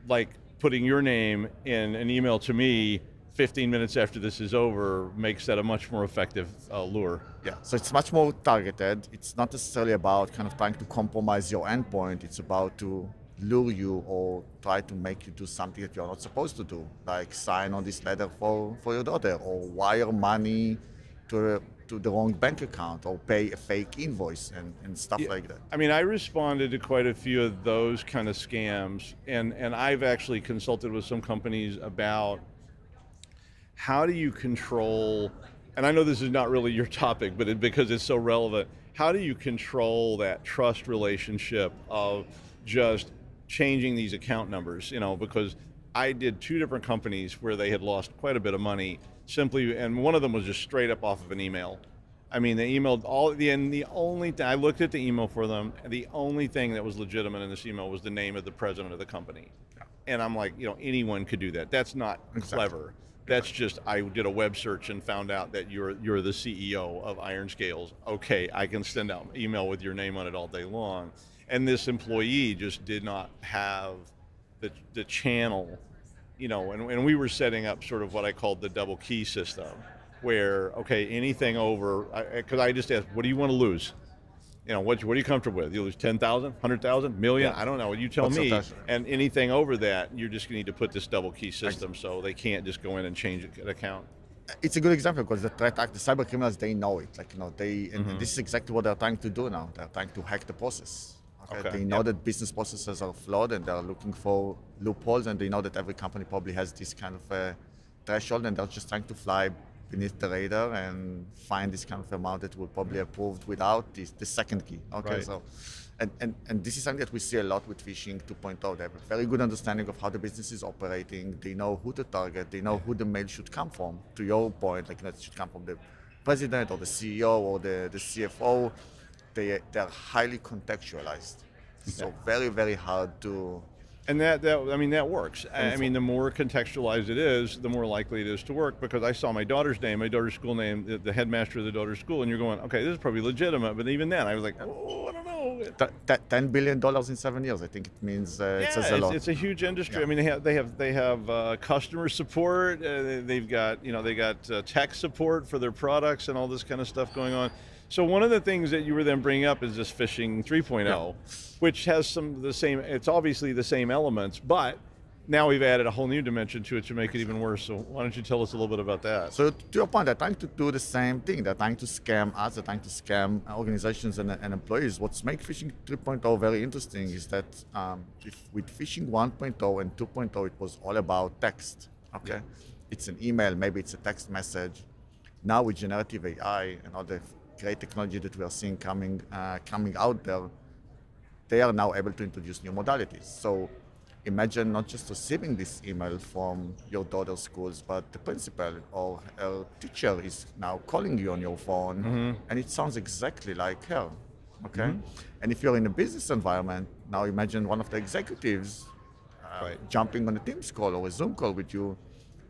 like putting your name in an email to me 15 minutes after this is over makes that a much more effective lure. Yeah, so it's much more targeted. It's not necessarily about kind of trying to compromise your endpoint. It's about to lure you or try to make you do something that you're not supposed to do, like sign on this letter for your daughter, or wire money to the wrong bank account, or pay a fake invoice and stuff like that. I mean, I responded to quite a few of those kind of scams, and I've actually consulted with some companies about how do you control, and I know this is not really your topic, but because it's so relevant, how do you control that trust relationship of just changing these account numbers, because I did 2 different companies where they had lost quite a bit of money simply, and one of them was just straight up off of an email. I mean, they emailed the only thing, I looked at the email for them, and the only thing that was legitimate in this email was the name of the president of the company. And I'm like, anyone could do that. That's not clever. That's just, I did a web search and found out that you're the CEO of IRONSCALES. Okay, I can send out an email with your name on it all day long. And this employee just did not have the channel, and we were setting up sort of what I called the double key system. where, okay, anything over, because I just asked, what do you want to lose? You know, what are you comfortable with? You lose 10,000, 100,000, million? Yeah. I don't know. You tell What's your me. threshold? And anything over that, you're just going to need to put this double key system so they can't just go in and change an account. It's a good example because the threat act, the cyber criminals, they know it. Like, you know, and this is exactly what they're trying to do now. They're trying to hack the process. Okay. They know that business processes are flawed and they're looking for loopholes, and they know that every company probably has this kind of threshold, and they're just trying to fly beneath the radar and find this kind of amount that will probably approved without the second key. Okay, Right. so and this is something that we see a lot with Phishing 2.0. They have a very good understanding of how the business is operating. They know who to target. They know who the mail should come from. To your point, like, it should come from the president or the CEO or the CFO. They are highly contextualized. So very, very hard to. And that works. I mean, the more contextualized it is, the more likely it is to work, because I saw my daughter's school name, the headmaster of the daughter's school, and you're going, okay, this is probably legitimate. But even then, I was like, oh, I don't know. $10 billion in 7 years. I think it means it says a lot. It's a huge industry. Yeah. I mean, they have customer support. They've got tech support for their products and all this kind of stuff going on. So one of the things that you were then bringing up is this Phishing 3.0, which has some of the same. It's obviously the same elements, but now we've added a whole new dimension to it to make it even worse. So why don't you tell us a little bit about that? So to your point, they're trying to do the same thing. They're trying to scam us. They're trying to scam organizations and employees. What's make Phishing 3.0 very interesting is that with Phishing 1.0 and 2.0, it was all about text. Okay, it's an email, maybe it's a text message. Now with generative AI and all the great technology that we are seeing coming out there, they are now able to introduce new modalities. So imagine not just receiving this email from your daughter's schools, but the principal or her teacher is now calling you on your phone, and it sounds exactly like her. Okay, and if you're in a business environment, now imagine one of the executives jumping on a Teams call or a Zoom call with you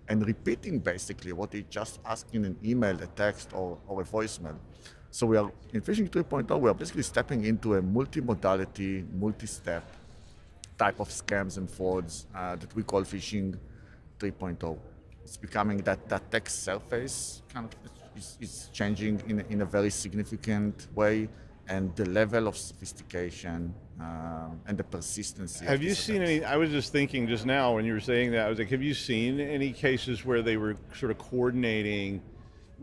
and repeating basically what they just asked in an email, a text, or a voicemail. So we are in Phishing 3.0, we are basically stepping into a multi-modality, multi-step type of scams and frauds that we call Phishing 3.0. It's becoming that text surface kind of is changing in a very significant way, and the level of sophistication and the persistency. Have you seen any? I was just thinking just now when you were saying that, I was like, have you seen any cases where they were sort of coordinating?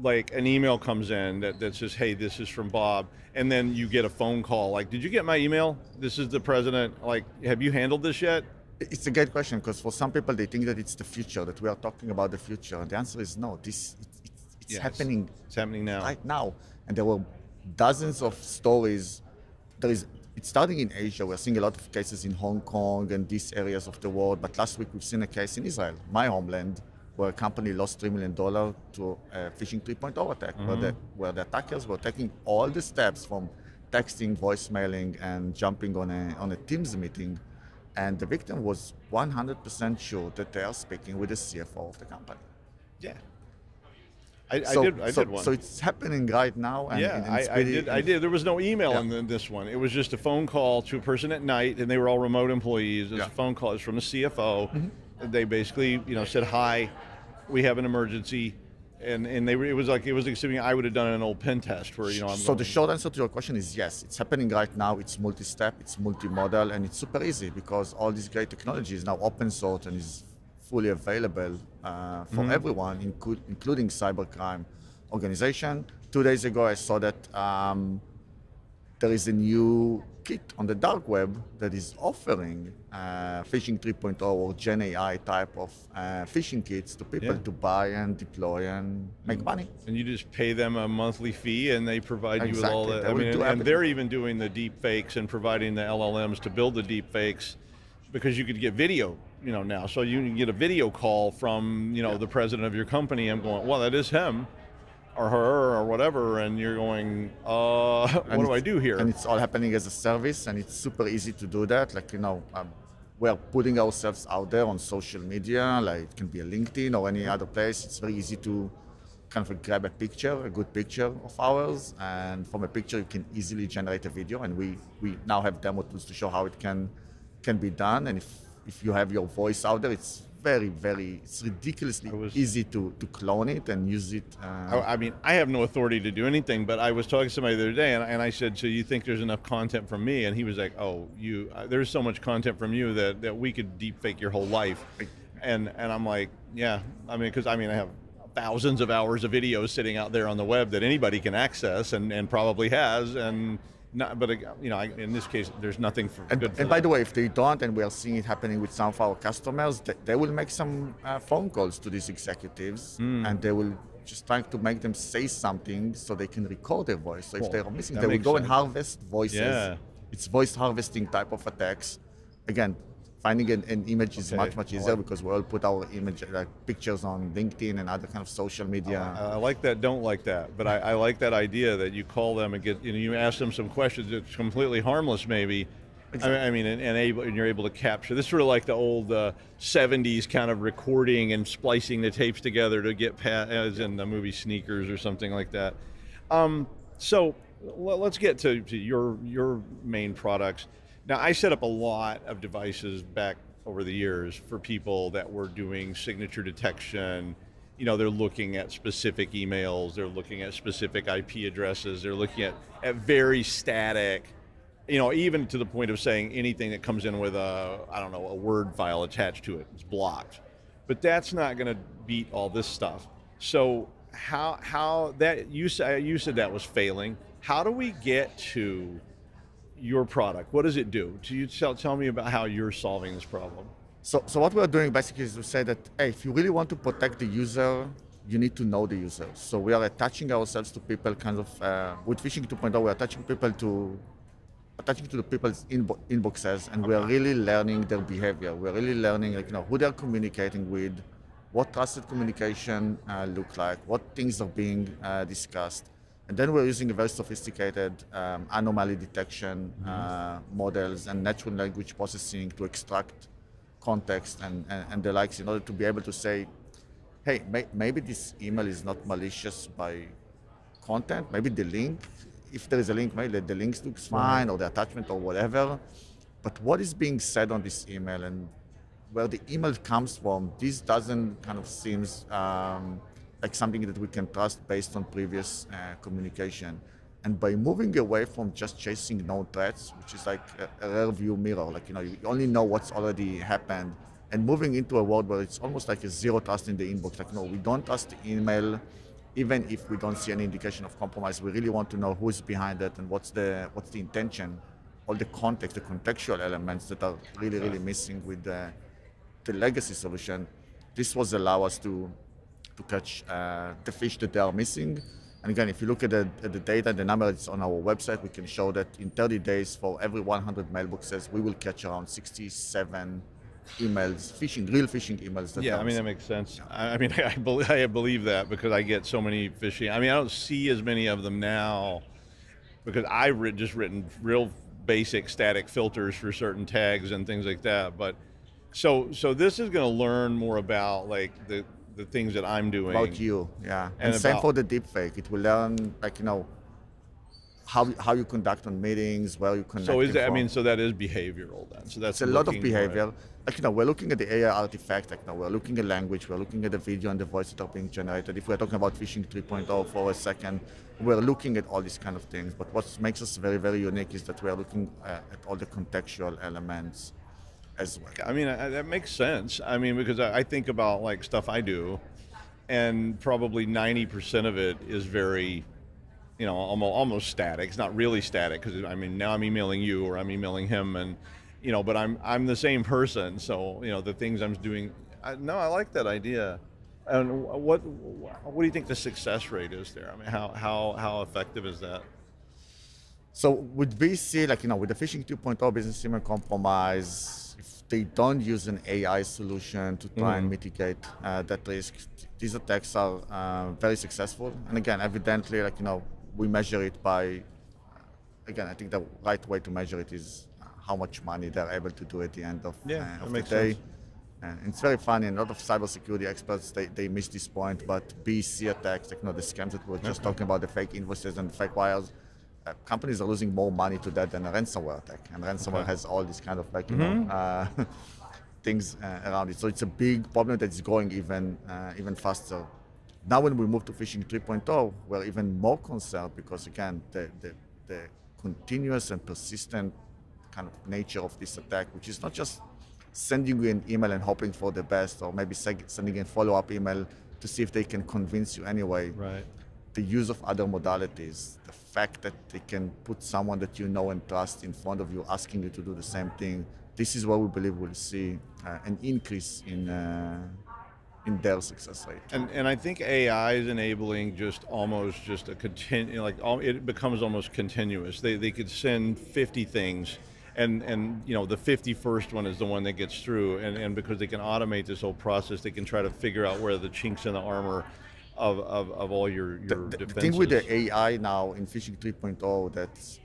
Like an email comes in that says, hey, this is from Bob, and then you get a phone call like, did you get my email? This is the president. Like, have you handled this yet? It's a great question, because for some people they think that it's the future, that we are talking about the future, and the answer is no. It's happening. It's happening now. Right now, and there were dozens of stories. It's starting in Asia. We're seeing a lot of cases in Hong Kong and these areas of the world. But last week we've seen a case in Israel, my homeland, where a company lost $3 million to a Phishing 3.0 attack, where the attackers were taking all the steps from texting, voicemailing, and jumping on a Teams meeting, and the victim was 100% sure that they are speaking with the CFO of the company. Yeah. I did one. So it's happening right now. And I did. There was no email in this one. It was just a phone call to a person at night, and they were all remote employees. It was a phone call. It was from the CFO. They basically, said, hi, we have an emergency. And it was assuming I would have done an old pen test where, the short answer to your question is yes. It's happening right now. It's multi-step, it's multi-modal, and it's super easy because all this great technology is now open source and is fully available for everyone, including cybercrime organization. 2 days ago, I saw that there is a new kit on the dark web that is offering Phishing 3.0 or Gen AI type of phishing kits to people to buy and deploy and make money. And you just pay them a monthly fee, and they provide you with all that. And they're even doing the deep fakes and providing the LLMs to build the deep fakes, because you could get video, now. So you can get a video call from, the president of your company. I'm going, well, that is him or her or whatever, and you're going, what do I do here? And it's all happening as a service, and it's super easy to do that. Like, we're putting ourselves out there on social media, like it can be a LinkedIn or any other place. It's very easy to kind of grab a good picture of ours, and from a picture you can easily generate a video, and we now have demo tools to show how it can be done. And if you have your voice out there, it's it's ridiculously easy to clone it and use it. I mean, I have no authority to do anything, but I was talking to somebody the other day, and I said, so you think there's enough content from me? And he was like, oh, there's so much content from you that we could deepfake your whole life. And I'm like, yeah, I mean, because I have thousands of hours of videos sitting out there on the web that anybody can access and probably has, and not, but in this case, there's nothing for good. And by the way, if they don't, and we are seeing it happening with some of our customers, they will make some phone calls to these executives, and they will just try to make them say something so they can record their voice. So if they are missing, they will go and harvest voices. Yeah. It's voice harvesting type of attacks. Again, finding an image is much easier because we all put our image, like pictures on LinkedIn and other kind of social media. I like that, don't like that, but I like that idea that you call them and you ask them some questions that's completely harmless maybe. Exactly. I mean, and you're able to capture. This is sort of like the old 70s kind of recording and splicing the tapes together to get as in the movie Sneakers or something like that. So let's get to your main products. Now, I set up a lot of devices back over the years for people that were doing signature detection. They're looking at specific emails, they're looking at specific IP addresses, they're looking at very static, even to the point of saying anything that comes in with a Word file attached to it, it's blocked. But that's not going to beat all this stuff. So how that, you said that was failing. How do we get to your product? What does it do? Do you tell me about how you're solving this problem? So what we're doing basically is to say that, hey, if you really want to protect the user, you need to know the user. So we are attaching ourselves to people kind of, with Phishing 2.0, we're attaching to the people's inboxes, and we are really learning their behavior. We're really learning who they're communicating with, what trusted communication look like, what things are being discussed. And then we're using a very sophisticated anomaly detection models and natural language processing to extract context and the likes in order to be able to say, hey, maybe this email is not malicious by content, maybe the link, if there is a link, maybe the link looks fine, or the attachment or whatever, but what is being said on this email and where the email comes from, this doesn't kind of seems like something that we can trust based on previous communication. And by moving away from just chasing known threats, which is like a rear view mirror, you only know what's already happened, and moving into a world where it's almost like a zero trust in the inbox. We don't trust the email, even if we don't see any indication of compromise. We really want to know who's behind it and what's the intention, all the context, the contextual elements that are really missing with the legacy solution. This was allow us to catch the fish that they are missing. And again, if you look at the data, the number is on our website, we can show that in 30 days, for every 100 mailboxes, we will catch around 67 emails, real phishing emails. That makes sense. I believe that because I get so many phishing. I don't see as many of them now because I've just written real basic static filters for certain tags and things like that. But so this is going to learn more about the things that I'm doing. About you, yeah. And same for the deepfake. It will learn, how you conduct on meetings, where you connect. So so that is behavioral then. So that's a lot of behavior. We're looking at the AI artifact. We're looking at language. We're looking at the video and the voice that are being generated. If we're talking about Phishing 3.0 for a second, we're looking at all these kind of things. But what makes us very, very unique is that we're looking at all the contextual elements as well. That makes sense. Because I think about stuff I do, and probably 90% of it is very, almost static. It's not really static because now I'm emailing you or I'm emailing him, and but I'm the same person. So the things I'm doing. I like that idea. And what do you think the success rate is there? How effective is that? So with BC, with the Phishing 2.0 business email compromise, if they don't use an AI solution to try and mitigate that risk, these attacks are very successful. And again, evidently, we measure it by, I think the right way to measure it is how much money they're able to do at the end of the day. Sense. And it's very funny, and a lot of cybersecurity experts, they miss this point, but BC attacks, the scams that we were just talking about, the fake invoices and fake wires, companies are losing more money to that than a ransomware attack. And ransomware has all this kind of things around it. So it's a big problem that's growing even faster. Now when we move to phishing 3.0, we're even more concerned because again, the continuous and persistent kind of nature of this attack, which is not just sending you an email and hoping for the best, or maybe sending a follow-up email to see if they can convince you anyway. Right. The use of other modalities, the fact that they can put someone that you know and trust in front of you asking you to do the same thing, this is where we believe we'll see an increase in their success rate. And I think AI is enabling almost a it becomes almost continuous. They could send 50 things, and the 51st one is the one that gets through, and because they can automate this whole process, they can try to figure out where the chinks in the armor of all your defenses. The thing with the AI now in phishing 3.0 that's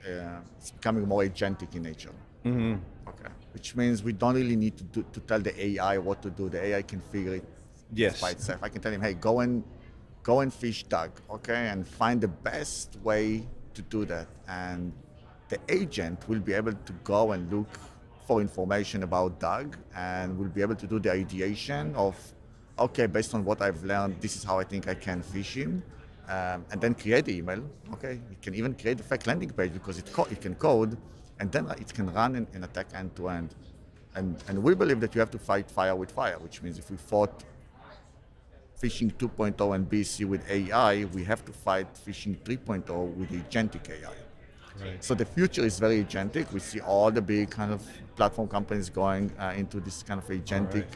it's becoming more agentic in nature. Mm-hmm. Okay, which means we don't really need to tell the AI what to do. The AI can figure it by itself. I can tell him, hey, go and fish Doug, okay, and find the best way to do that. And the agent will be able to go and look for information about Doug, and will be able to do the ideation of, okay, based on what I've learned, this is how I think I can fish him, and then create the email. Okay, you can even create a fake landing page because it can code, and then it can run an attack end to end. And we believe that you have to fight fire with fire, which means if we fought phishing 2.0 and BC with AI, we have to fight phishing 3.0 with agentic AI. Right. So the future is very agentic. We see all the big kind of platform companies going into this kind of agentic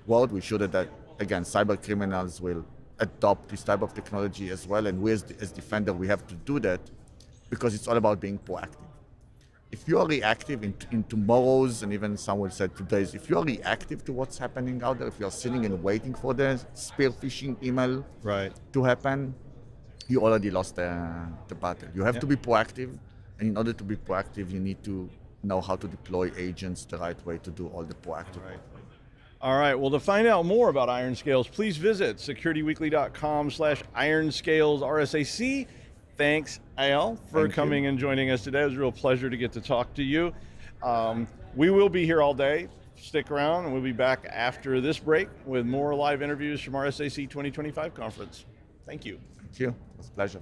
world. We show that again, cyber criminals will adopt this type of technology as well. And we as Defender, we have to do that because it's all about being proactive. If you are reactive in tomorrow's, and even someone said today's, if you are reactive to what's happening out there, if you are sitting and waiting for the spear phishing email to happen, you already lost the battle. You have to be proactive, and in order to be proactive, you need to know how to deploy agents the right way to do all the proactive work. All right, well, to find out more about IronScales, please visit securityweekly.com/IronScales RSAC. Thanks, Eyal, for coming and joining us today. It was a real pleasure to get to talk to you. We will be here all day. Stick around, and we'll be back after this break with more live interviews from RSAC 2025 conference. Thank you. Thank you. It was a pleasure.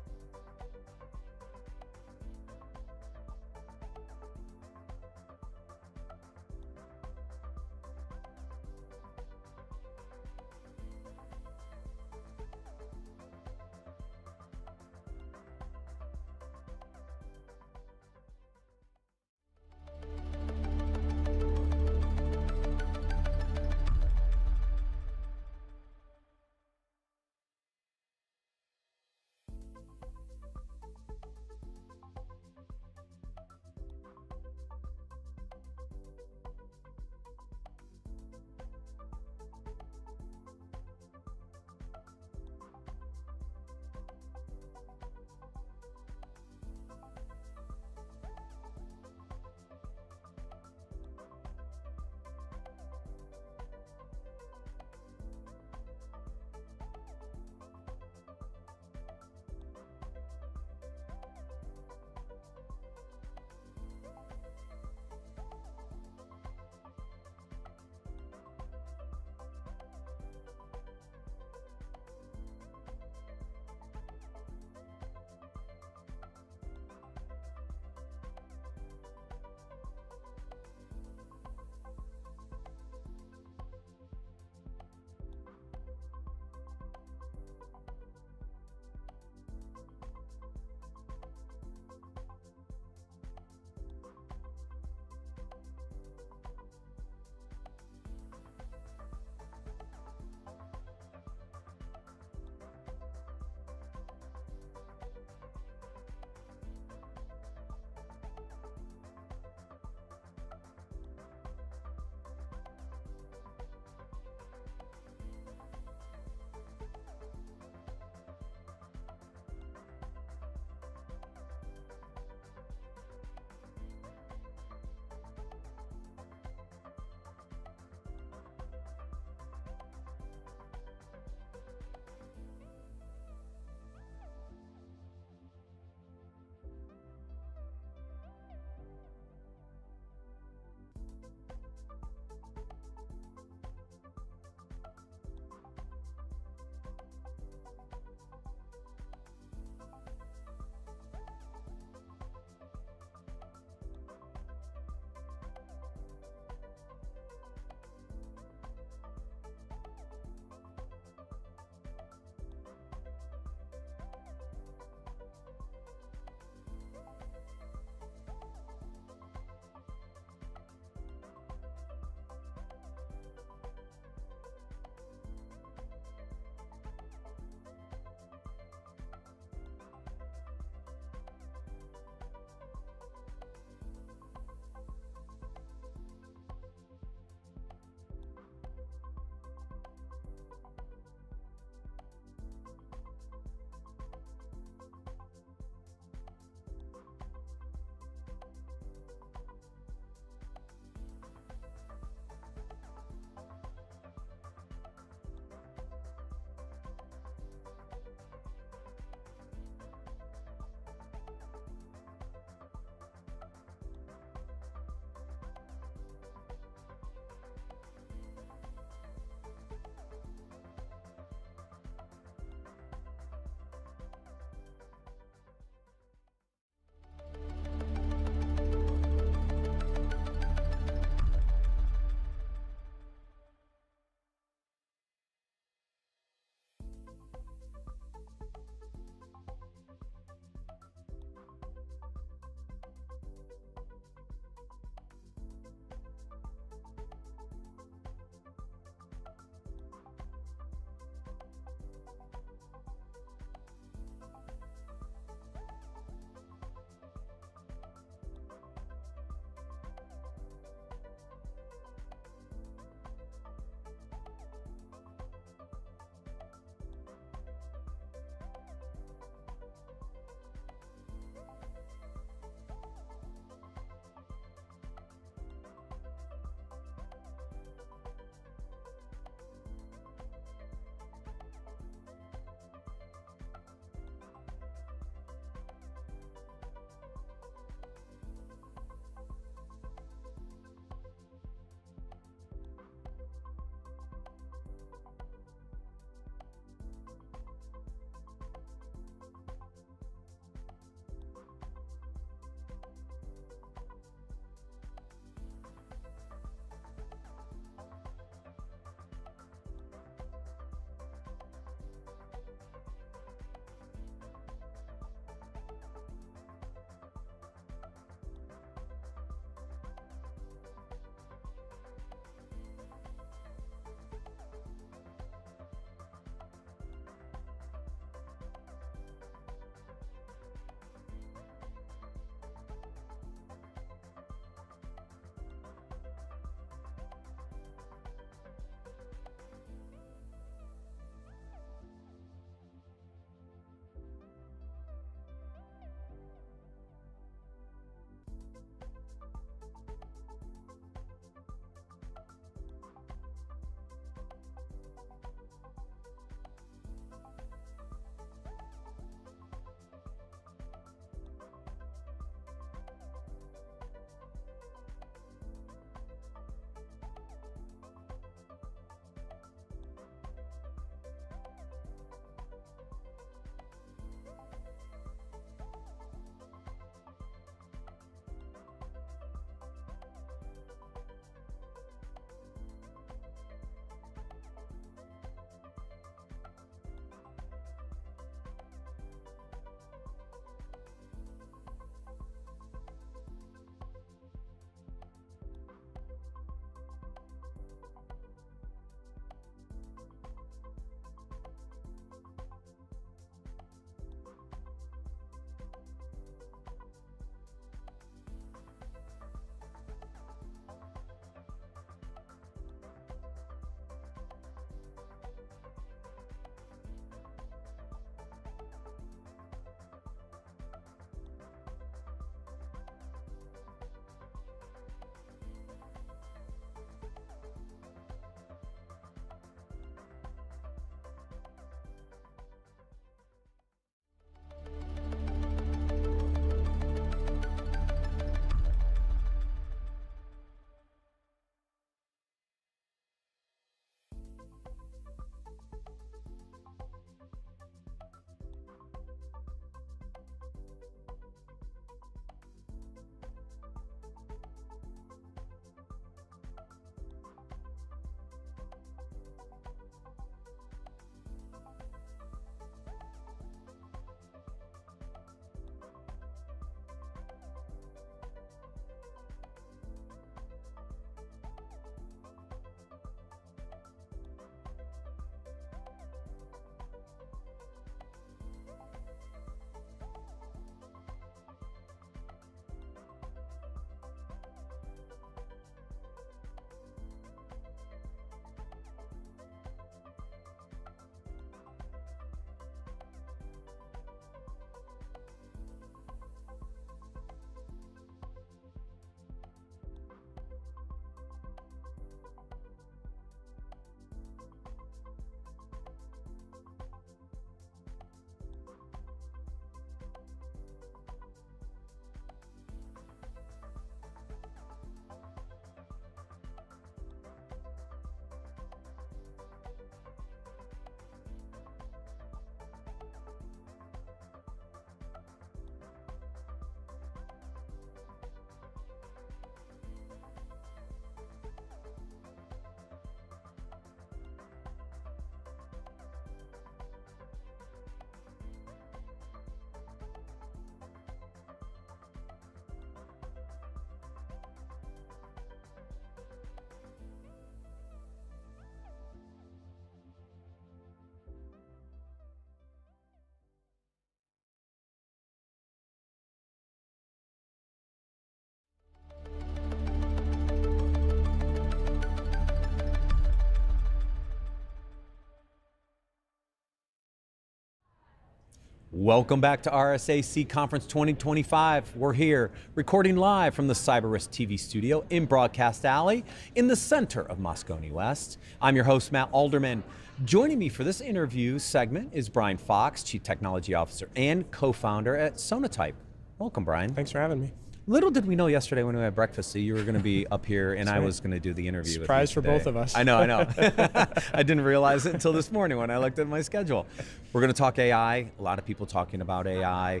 Welcome back to RSAC Conference 2025. We're here recording live from the CyberRiskTV Studio in Broadcast Alley in the center of Moscone West. I'm your host, Matt Alderman. Joining me for this interview segment is Brian Fox, Chief Technology Officer and co-founder at Sonatype. Welcome, Brian. Thanks for having me. Little did we know yesterday when we had breakfast that you were going to be up here and I was going to do the interview. Surprise for both of us. I know. I didn't realize it until this morning when I looked at my schedule. We're going to talk AI, a lot of people talking about AI,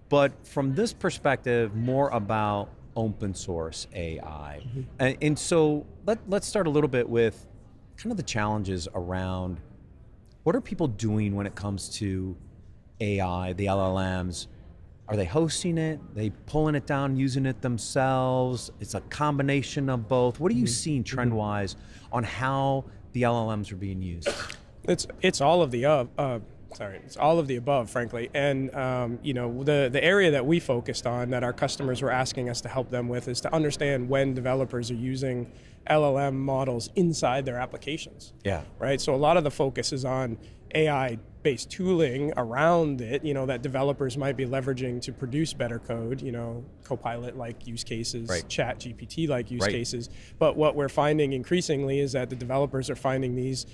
but from this perspective, more about open source AI. And so let's start a little bit with kind of the challenges around what are people doing when it comes to AI, the LLMs. Are they hosting it? Are they pulling it down, using it themselves? It's a combination of both. What are you seeing trend-wise on how the LLMs are being used? It's all of the it's all of the above, frankly. And the area that we focused on, that our customers were asking us to help them with, is to understand when developers are using LLM models inside their applications. Yeah. Right. So a lot of the focus is on AI-based tooling around it, that developers might be leveraging to produce better code, Copilot-like use cases, right. Chat GPT-like use right. cases. But what we're finding increasingly is that the developers are finding these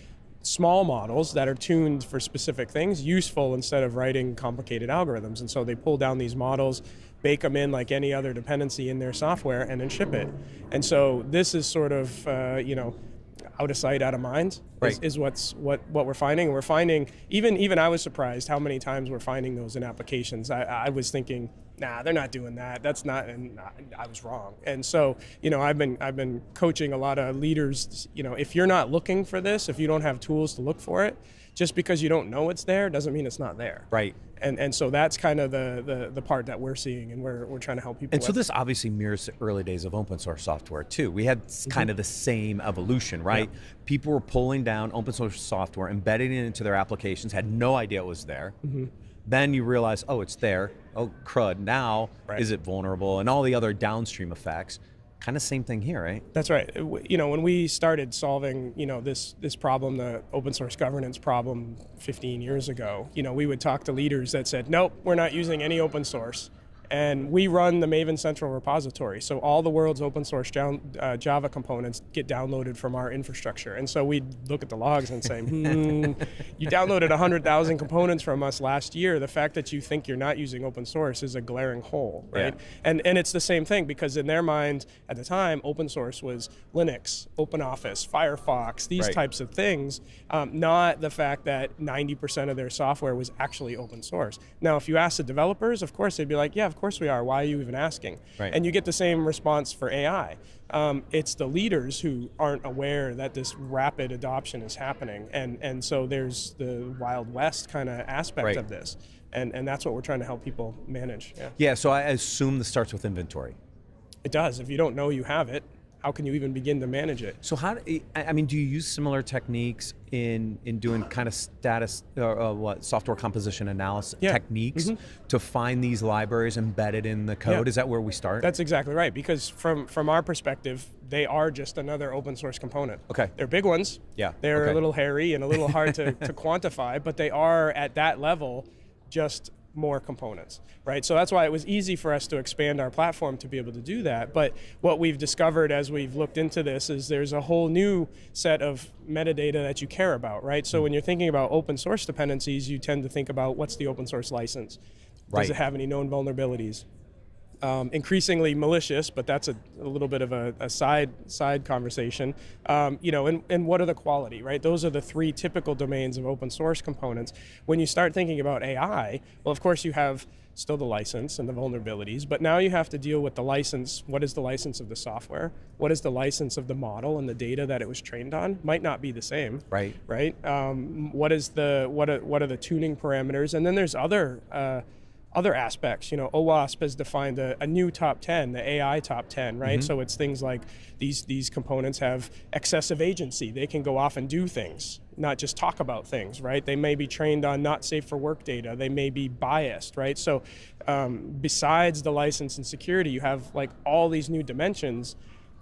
small models that are tuned for specific things useful instead of writing complicated algorithms. And so they pull down these models, bake them in like any other dependency in their software, and then ship it. And so this is sort of, out of sight, out of mind, right. is what we're finding. And we're finding, even I was surprised how many times we're finding those in applications. I was thinking, nah, they're not doing that. That's not, and I was wrong. And so, I've been coaching a lot of leaders. If you're not looking for this, if you don't have tools to look for it, just because you don't know it's there doesn't mean it's not there. Right. And so that's kind of the part that we're seeing, and we're trying to help people. And with. so this obviously mirrors the early days of open source software too. We had kind of the same evolution, right? Yeah. People were pulling down open source software, embedding it into their applications, had no idea it was there. Then you realize, oh, it's there. Oh, crud. Now, is it vulnerable? And all the other downstream effects. Kind of same thing here, right? That's right. When we started solving, this problem, the open source governance problem 15 years ago, we would talk to leaders that said, nope, we're not using any open source. And we run the Maven Central repository. So all the world's open source Java components get downloaded from our infrastructure. And so we'd look at the logs and say, you downloaded 100,000 components from us last year. The fact that you think you're not using open source is a glaring hole, right? Yeah. And it's the same thing, because in their mind at the time, open source was Linux, OpenOffice, Firefox, these types of things, not the fact that 90% of their software was actually open source. Now, if you ask the developers, of course, they'd be like, yeah, of course we are. Why are you even asking? Right. And you get the same response for AI. It's the leaders who aren't aware that this rapid adoption is happening. And so there's the Wild West kind of aspect of this. And that's what we're trying to help people manage. Yeah, so I assume this starts with inventory. It does. If you don't know you have it, how can you even begin to manage it? So do you use similar techniques in doing kind of software composition analysis techniques to find these libraries embedded in the code? Is that where we start? That's exactly right, because from our perspective, they are just another open source component. Okay. They're big ones. Yeah. They're a little hairy and a little hard to quantify, but they are at that level just more components, right? So that's why it was easy for us to expand our platform to be able to do that. But what we've discovered as we've looked into this is there's a whole new set of metadata that you care about, right? So when you're thinking about open source dependencies, you tend to think about what's the open source license? Does it have any known vulnerabilities? Increasingly malicious, but that's a little bit of a side conversation. And what are the quality, right? Those are the three typical domains of open source components. When you start thinking about AI, well, of course you have still the license and the vulnerabilities, but now you have to deal with the license. What is the license of the software? What is the license of the model and the data that it was trained on? Might not be the same. Right. What are the tuning parameters? And then there's other aspects. OWASP has defined a new top 10, the AI top 10, right? So it's things like these components have excessive agency. They can go off and do things, not just talk about things, right? They may be trained on not safe for work data. They may be biased, right? So besides the license and security, you have like all these new dimensions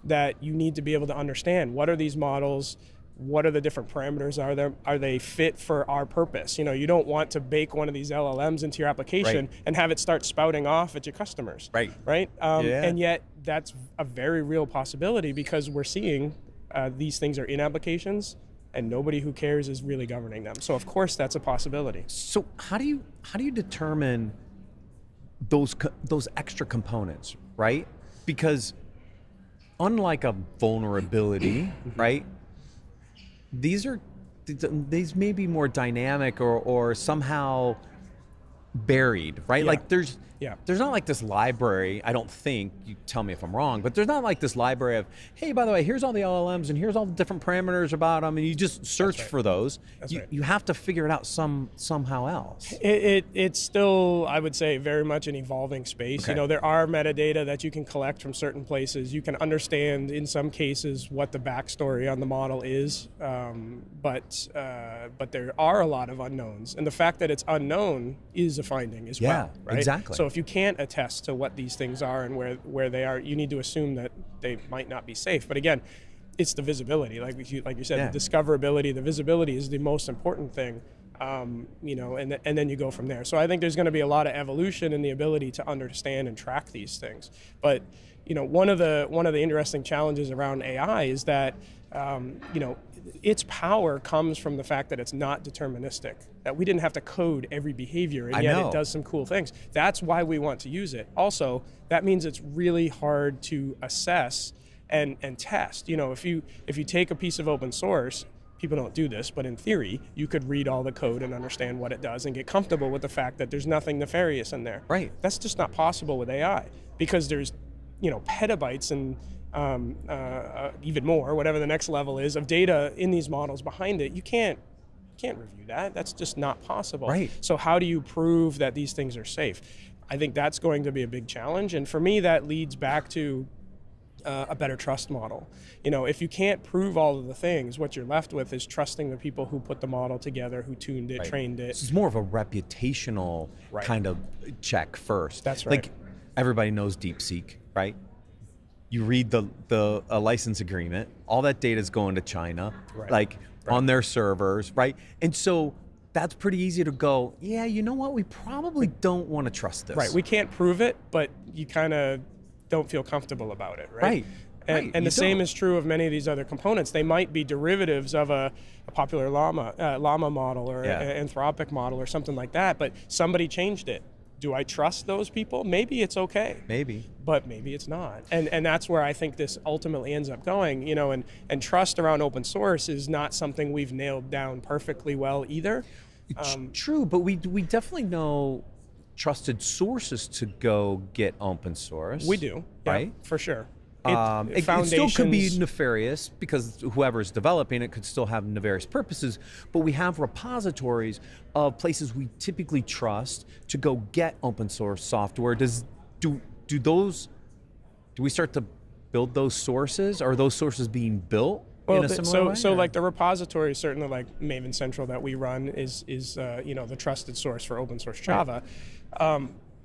that you need to be able to understand. What are these models? what are the different parameters? Are they fit for our purpose? You don't want to bake one of these LLMs into your application and have it start spouting off at your customers. Right. And yet that's a very real possibility, because we're seeing these things are in applications and nobody who cares is really governing them. So of course that's a possibility. So how do you determine those extra components, right? Because unlike a vulnerability, right? These may be more dynamic or somehow buried, right? Like there's not like this library, I don't think, you tell me if I'm wrong, but there's not like this library of, hey, by the way, here's all the LLMs and here's all the different parameters about them, and you just search for those. You have to figure it out somehow else. It's still, I would say, very much an evolving space. Okay. There are metadata that you can collect from certain places. You can understand, in some cases, what the backstory on the model is, but there are a lot of unknowns. And the fact that it's unknown is a finding as well, right? Exactly. So if you can't attest to what these things are and where they are, you need to assume that they might not be safe. But again, it's the visibility, like you said, the discoverability, the visibility is the most important thing, and then you go from there. So I think there's going to be a lot of evolution in the ability to understand and track these things. But one of the interesting challenges around AI is that its power comes from the fact that it's not deterministic, that we didn't have to code every behavior, and yet it does some cool things. That's why we want to use it. Also, that means it's really hard to assess and test. If you take a piece of open source, people don't do this, but in theory, you could read all the code and understand what it does and get comfortable with the fact that there's nothing nefarious in there. Right. That's just not possible with AI, because there's petabytes and even more, whatever the next level is, of data in these models behind it. You can't review that. That's just not possible. Right. So how do you prove that these things are safe? I think that's going to be a big challenge. And for me, that leads back to a better trust model. If you can't prove all of the things, what you're left with is trusting the people who put the model together, who tuned it, trained it. This is more of a reputational kind of check first. That's right. Like everybody knows DeepSeek, right? You read the license agreement, all that data is going to China, on their servers, right? And so that's pretty easy to go, yeah, you know what? We probably don't want to trust this. Right, we can't prove it, but you kind of don't feel comfortable about it, right? And the same is true of many of these other components. They might be derivatives of a popular llama model or an Anthropic model or something like that, but somebody changed it. Do I trust those people? Maybe it's okay. Maybe. But maybe it's not. And that's where I think this ultimately ends up going, and trust around open source is not something we've nailed down perfectly well either. True, but we definitely know trusted sources to go get open source. We do, right? For sure. It still could be nefarious because whoever's developing it could still have nefarious purposes, but we have repositories of places we typically trust to go get open source software. Do we start to build those sources? Are those sources being built in a similar way? So like the repository, certainly like Maven Central that we run is the trusted source for open source Java.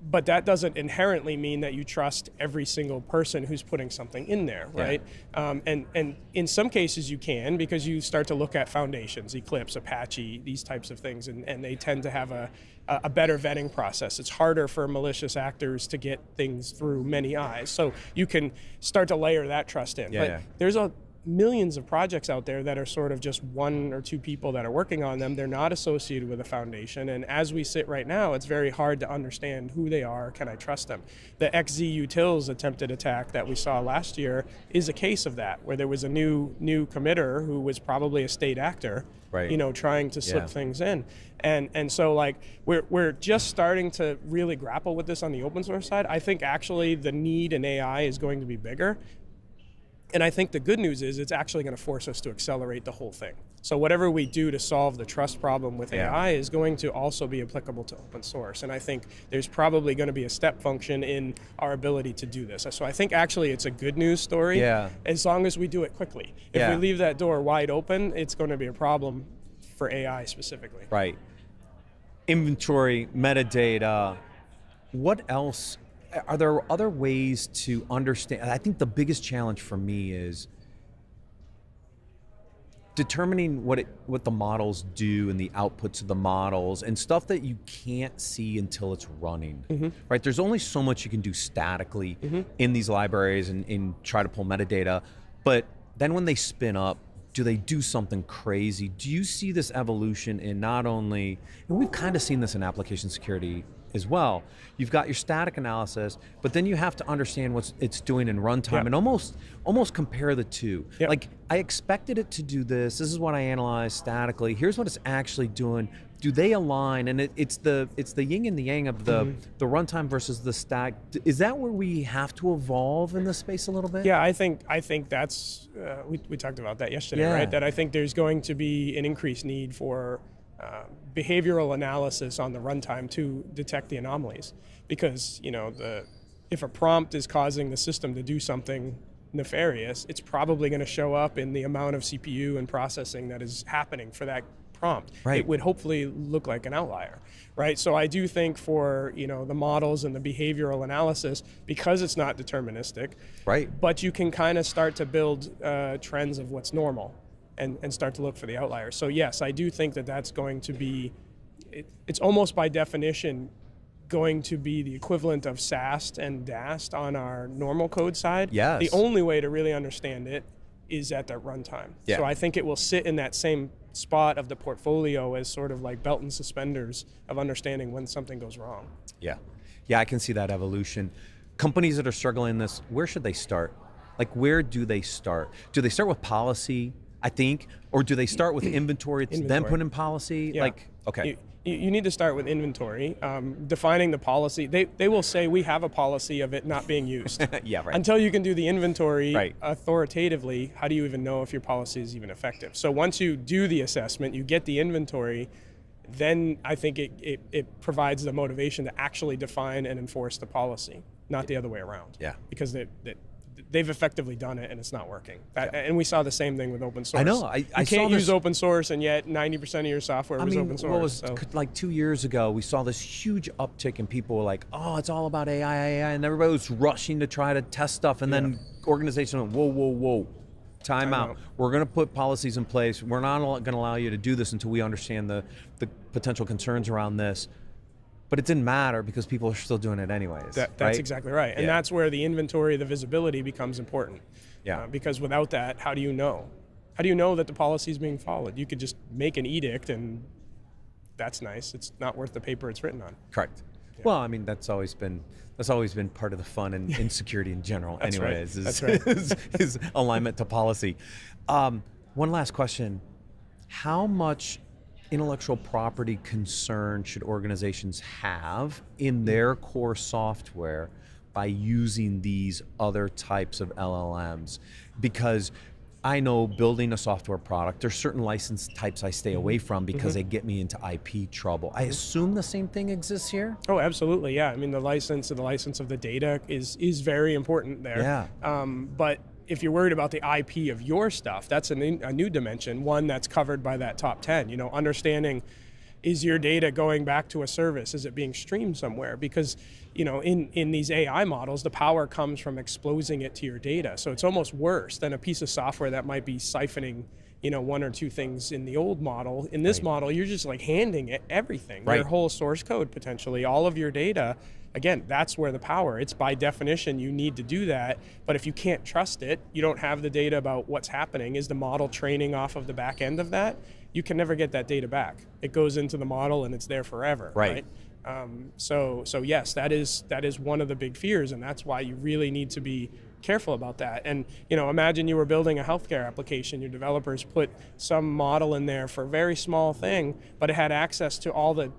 But that doesn't inherently mean that you trust every single person who's putting something in there, right? And in some cases you can, because you start to look at foundations, Eclipse, Apache, these types of things, and they tend to have a better vetting process. It's harder for malicious actors to get things through many eyes. So you can start to layer that trust in. But there's millions of projects out there that are sort of just one or two people that are working on them. They're not associated with a foundation. And as we sit right now, it's very hard to understand who they are. Can I trust them? The XZUtils attempted attack that we saw last year is a case of that, where there was a new committer who was probably a state actor, trying to slip things in. And so like we're just starting to really grapple with this on the open source side. I think actually the need in AI is going to be bigger. And I think the good news is it's actually going to force us to accelerate the whole thing. So whatever we do to solve the trust problem with AI is going to also be applicable to open source. And I think there's probably going to be a step function in our ability to do this. So I think actually it's a good news story as long as we do it quickly. If we leave that door wide open, it's going to be a problem for AI specifically. Right. Inventory, metadata, what else? Are there other ways to understand? I think the biggest challenge for me is determining what the models do and the outputs of the models and stuff that you can't see until it's running, right? There's only so much you can do statically in these libraries and try to pull metadata, but then when they spin up, do they do something crazy? Do you see this evolution in not only, and we've kind of seen this in application security as well, you've got your static analysis, but then you have to understand what it's doing in runtime and almost compare the two. Like, I expected it to do this is what I analyzed statically, here's what it's actually doing. Do they align? And it's the yin and the yang of the runtime versus the stack. Is that where we have to evolve in this space a little bit? Yeah, I think that's, we talked about that yesterday, right? That I think there's going to be an increased need for behavioral analysis on the runtime to detect the anomalies, because if a prompt is causing the system to do something nefarious, it's probably going to show up in the amount of CPU and processing that is happening for that prompt. Right. It would hopefully look like an outlier, right? So I do think for the models and the behavioral analysis, because it's not deterministic, right? But you can kind of start to build trends of what's normal. And start to look for the outliers. So yes, I do think that that's going to be, it's almost by definition going to be the equivalent of SAST and DAST on our normal code side. Yes. The only way to really understand it is at that runtime. Yeah. So I think it will sit in that same spot of the portfolio as sort of like belt and suspenders of understanding when something goes wrong. Yeah, I can see that evolution. Companies that are struggling this, where should they start? Like, where do they start? Do they start with policy, I think, or do they start with inventory, then put in policy? Yeah. Like, okay. You need to start with inventory, defining the policy. They will say we have a policy of it not being used. Yeah, right. Until you can do the inventory right. authoritatively, how do you even know if your policy is even effective? So once you do the assessment, you get the inventory, then I think it provides the motivation to actually define and enforce the policy, not the other way around. Yeah. Because they've effectively done it and it's not working. And we saw the same thing with open source. I know. I can't saw use open source, and yet 90% of your software was open source. Like 2 years ago, we saw this huge uptick and people were like, oh, it's all about AI, and everybody was rushing to try to test stuff, and then organizations went, whoa, time out. We're going to put policies in place. We're not going to allow you to do this until we understand the potential concerns around this. But it didn't matter because people are still doing it anyways. That's exactly right. And that's where the inventory, the visibility becomes important. Yeah. Because without that, how do you know? How do you know that the policy is being followed? You could just make an edict and that's nice. It's not worth the paper it's written on. Correct. Yeah. Well, I mean, that's always been part of the fun in security in general. That's anyways, right. is alignment to policy. One last question. How much intellectual property concern should organizations have in their core software by using these other types of LLMs? Because I know building a software product, there's certain license types I stay away from because they get me into IP trouble. I assume the same thing exists here? Oh, absolutely, yeah. I mean, the license of the data is very important there. Yeah. But if you're worried about the IP of your stuff, that's a new dimension, one that's covered by that top 10. Understanding, is your data going back to a service? Is it being streamed somewhere? Because in these AI models, the power comes from exposing it to your data. So it's almost worse than a piece of software that might be siphoning one or two things in the old model. In this model, you're just like handing it everything, your whole source code potentially, all of your data. Again, that's where the power, it's by definition, you need to do that. But if you can't trust it, you don't have the data about what's happening. Is the model training off of the back end of that? You can never get that data back. It goes into the model and it's there forever, right? So yes, that is one of the big fears, and that's why you really need to be careful about that. And imagine you were building a healthcare application, your developers put some model in there for a very small thing, but it had access to all the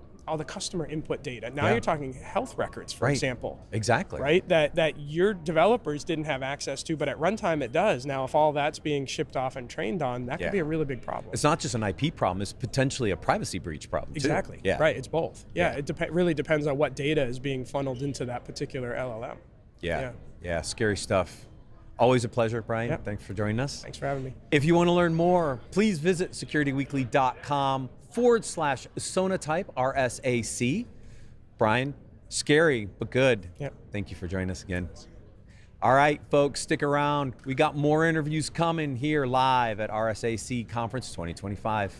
customer input data. Now you're talking health records, for example. Exactly. Right? That your developers didn't have access to, but at runtime it does. Now, if all that's being shipped off and trained on, that could be a really big problem. It's not just an IP problem, it's potentially a privacy breach problem, exactly. too. Yeah. Right, it's both. Yeah, it really depends on what data is being funneled into that particular LLM. Yeah, scary stuff. Always a pleasure, Brian. Yep. Thanks for joining us. Thanks for having me. If you want to learn more, please visit securityweekly.com/Sonatype, RSAC. Brian, scary but good. Yep. Thank you for joining us again. All right, folks, stick around. We got more interviews coming here live at RSAC Conference 2025.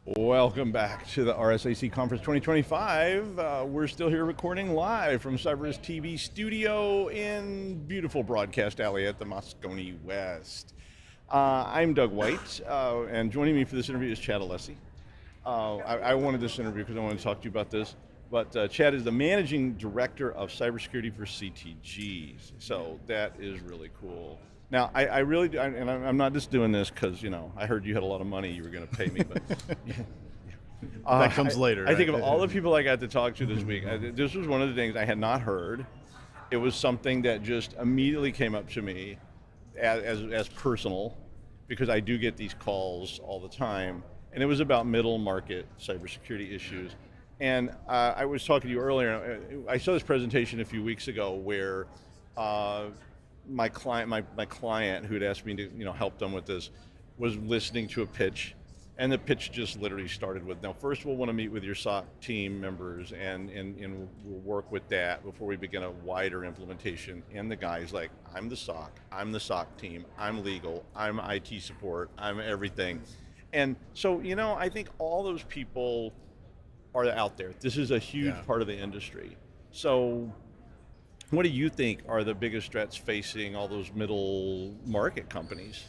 Welcome back to the RSAC Conference 2025. We're still here recording live from CyberRiskTV Studio in beautiful Broadcast Alley at the Moscone West. I'm Doug White, and joining me for this interview is Chad Alessi. I wanted this interview because I wanted to talk to you about this, but Chad is the Managing Director of Cybersecurity for CTG, so that is really cool. Now, I really do, and I'm not just doing this because, I heard you had a lot of money you were going to pay me, but that comes later. I think of all the people I got to talk to this week, this was one of the things I had not heard. It was something that just immediately came up to me as personal, because I do get these calls all the time, and it was about middle market cybersecurity issues. And I was talking to you earlier, I saw this presentation a few weeks ago where my client who had asked me to help them with this was listening to a pitch, and the pitch just literally started with, now first we'll want to meet with your SOC team members and we'll work with that before we begin a wider implementation. And the guy's like, I'm the SOC team, I'm legal, I'm IT support, I'm everything. And so I think all those people are out there. This is a huge part of the industry. So what do you think are the biggest threats facing all those middle market companies?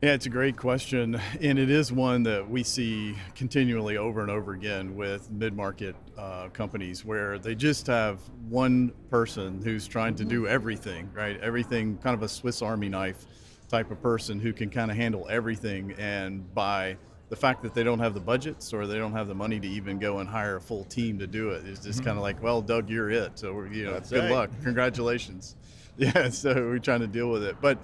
Yeah, it's a great question, and it is one that we see continually over and over again with mid-market companies, where they just have one person who's trying to do everything, right? Everything, kind of a Swiss Army knife type of person who can kind of handle everything, and by the fact that they don't have the budgets or they don't have the money to even go and hire a full team to do it is just kind of like, well, Doug, you're it. So good luck, congratulations. Yeah, so we're trying to deal with it. But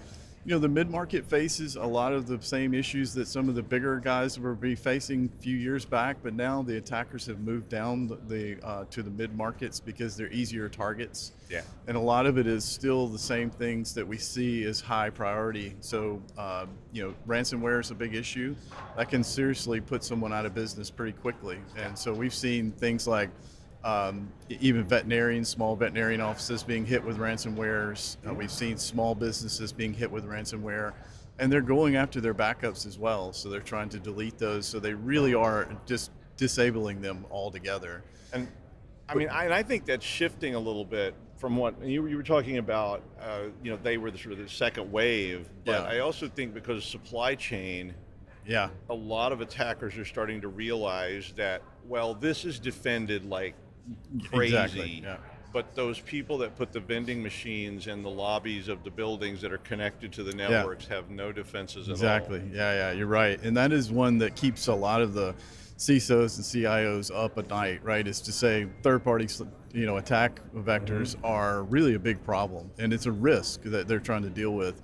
the mid-market faces a lot of the same issues that some of the bigger guys were facing a few years back, but now the attackers have moved down to the mid-markets because they're easier targets. Yeah. And a lot of it is still the same things that we see as high priority. So, ransomware is a big issue. That can seriously put someone out of business pretty quickly. And so we've seen things like even small veterinarian offices being hit with ransomwares. We've seen small businesses being hit with ransomware, and they're going after their backups as well. So they're trying to delete those. So they really are just disabling them altogether. And I think that's shifting a little bit from what you were talking about. They were the sort of the second wave, but I also think because supply chain, a lot of attackers are starting to realize that, well, this is defended like crazy. Exactly. Yeah. But those people that put the vending machines in the lobbies of the buildings that are connected to the networks have no defenses at all. Exactly. Yeah, you're right. And that is one that keeps a lot of the CISOs and CIOs up at night, right? Is to say third-party, attack vectors are really a big problem, and it's a risk that they're trying to deal with.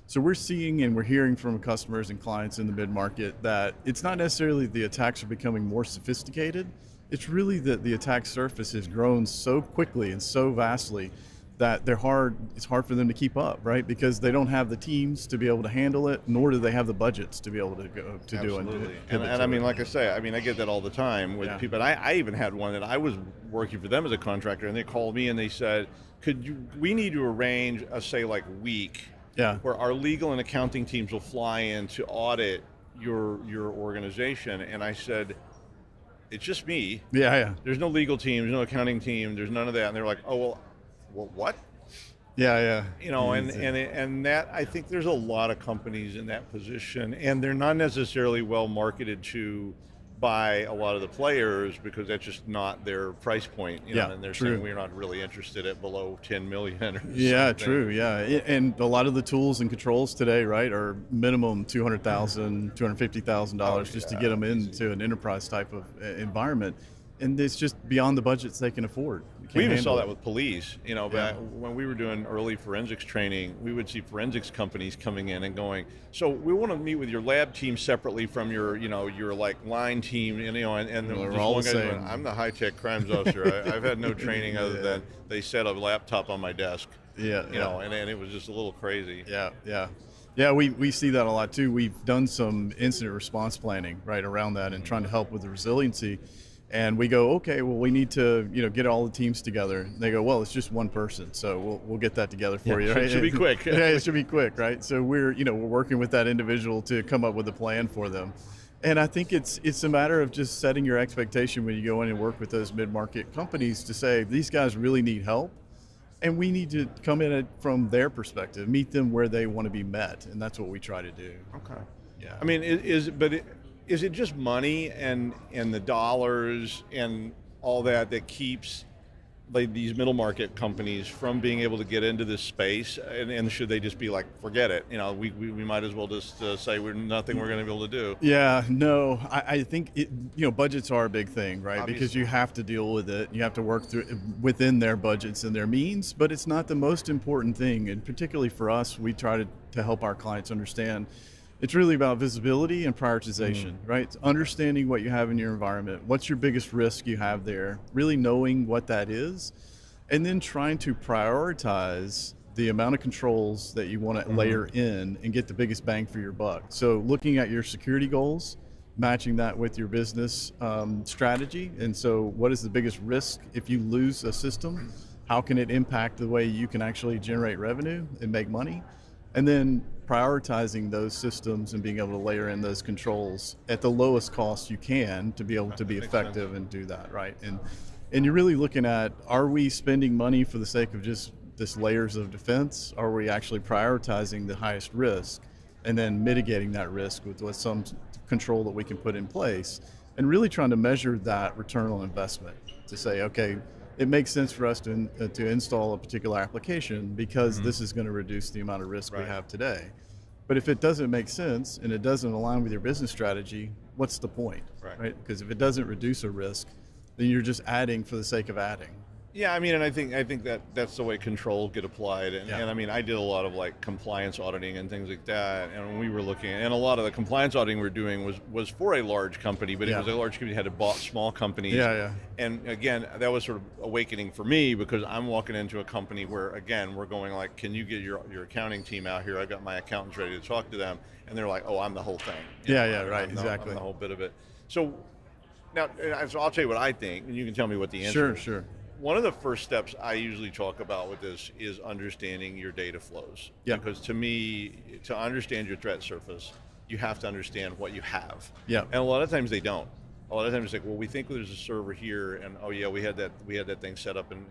So we're seeing and we're hearing from customers and clients in the mid-market that it's not necessarily the attacks are becoming more sophisticated. It's really that the attack surface has grown so quickly and so vastly that it's hard for them to keep up, right? Because they don't have the teams to be able to handle it, nor do they have the budgets to be able to go to do it. And like I say, I get that all the time with people. And I even had one that I was working for them as a contractor, and they called me and they said, we need to arrange a, say, like week where our legal and accounting teams will fly in to audit your organization. And I said, it's just me. Yeah. There's no legal team, there's no accounting team, there's none of that. And they're like, oh, well, what? Yeah. And that, I think there's a lot of companies in that position, and they're not necessarily well marketed to by a lot of the players because that's just not their price point. And they're saying we're not really interested at below 10 million or something. True. And a lot of the tools and controls today, right, are minimum $200,000, $250,000 just to get them into an enterprise type of environment. And it's just beyond the budgets they can afford. We even saw that with police. Back when we were doing early forensics training, we would see forensics companies coming in and going, so we want to meet with your lab team separately from your like line team, and we're all the same. Going, I'm the high-tech crimes officer. I've had no training other than they set a laptop on my desk. And it was just a little crazy. Yeah, we see that a lot too. We've done some incident response planning right around that and trying to help with the resiliency. And we go, okay, well, we need to, get all the teams together. And they go, well, it's just one person, so we'll get that together for you. Right? It should be quick. It should be quick, right? So we're working with that individual to come up with a plan for them. And I think it's a matter of just setting your expectation when you go in and work with those mid-market companies to say, these guys really need help, and we need to come in from their perspective, meet them where they want to be met, and that's what we try to do. Okay. Yeah. I mean, is it just money and the dollars and all that keeps like these middle market companies from being able to get into this space, and should they just be like, forget it, we might as well just say we're nothing we're going to be able to do? Yeah, no, I think budgets are a big thing, right? Obviously. Because you have to deal with it, you have to work through within their budgets and their means, but it's not the most important thing. And particularly for us, we try to help our clients understand it's really about visibility and prioritization, right? It's understanding what you have in your environment, what's your biggest risk you have there, really knowing what that is, and then trying to prioritize the amount of controls that you want to layer in and get the biggest bang for your buck. So looking at your security goals, matching that with your business strategy, and so what is the biggest risk if you lose a system? How can it impact the way you can actually generate revenue and make money? And then prioritizing those systems and being able to layer in those controls at the lowest cost you can to be able to be effective and do that, right? And you're really looking at, are we spending money for the sake of just this layers of defense? Are we actually prioritizing the highest risk and then mitigating that risk with some control that we can put in place, and really trying to measure that return on investment to say, okay, it makes sense for us to install a particular application because this is going to reduce the amount of risk we have today. But if it doesn't make sense and it doesn't align with your business strategy, what's the point, right? Because if it doesn't reduce a risk, then you're just adding for the sake of adding. Yeah, I mean, and I think that's the way controls get applied, and I mean, I did a lot of like compliance auditing and things like that, and when we were looking, and a lot of the compliance auditing we were doing was for a large company, but it was a large company that had to bought small companies. And again, that was sort of awakening for me, because I'm walking into a company where, again, we're going like, can you get your accounting team out here? I got my accountants ready to talk to them, and they're like, oh, I'm the whole thing. Exactly. I'm the whole bit of it. So now, so I'll tell you what I think, and you can tell me what the answer is. Sure. One of the first steps I usually talk about with this is understanding your data flows. Because to me, to understand your threat surface, you have to understand what you have. And a lot of times they don't. A lot of times it's like, well, we think there's a server here, and oh yeah, we had that thing set up in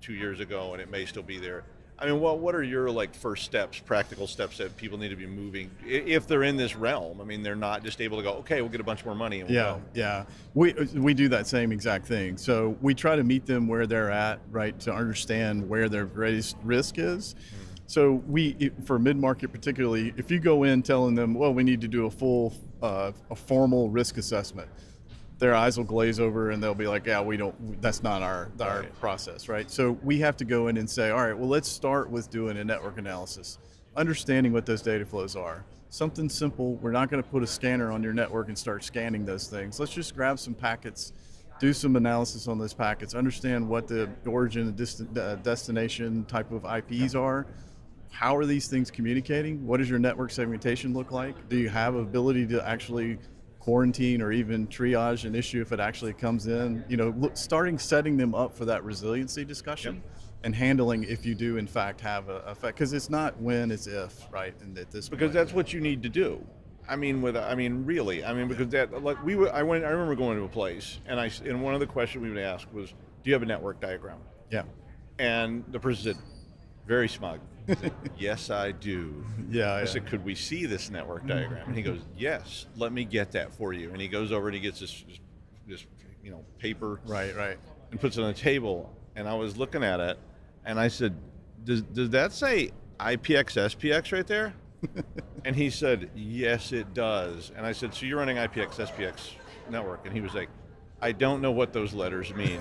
2 years ago, and it may still be there. I mean, what are your like first steps, practical steps that people need to be moving if they're in this realm? I mean, they're not just able to go, okay, we'll get a bunch more money and we'll go. We do that same exact thing. So we try to meet them where they're at, right, to understand where their greatest risk is. So for mid-market particularly, if you go in telling them, well, we need to do a full, a formal risk assessment, their eyes will glaze over and they'll be like, yeah, that's not our process, right? So we have to go in and say, all right, well, let's start with doing a network analysis, understanding what those data flows are. Something simple. We're not going to put a scanner on your network and start scanning those things. Let's just grab some packets, do some analysis on those packets, understand what the origin and destination type of IPs are. How are these things communicating? What does your network segmentation look like? Do you have ability to actually quarantine or even triage an issue if it actually comes in? Setting them up for that resiliency discussion and handling if you do in fact have a effect, because it's not when, it's if, right? And at this because point, that's what you need to do. I mean, really, because that, like, I remember going to a place, and one of the questions we would ask was, do you have a network diagram? And the person said, very smug, said, yes, I do. I said, could we see this network diagram? And he goes, yes, let me get that for you. And he goes over and he gets this paper, and puts it on the table. And I was looking at it, and I said, does that say IPX SPX right there? And he said, yes, it does. And I said, so you're running IPX SPX network? And he was like, I don't know what those letters mean.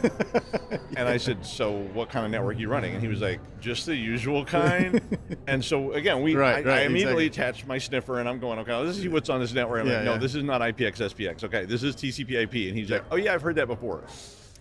And I said, so what kind of network are you running? And he was like, just the usual kind. And so again, I immediately attached my sniffer, and I'm going, okay, let's see what's on this network. I'm like, no, this is not IPX SPX. Okay, this is TCP IP. And he's like, oh yeah, I've heard that before.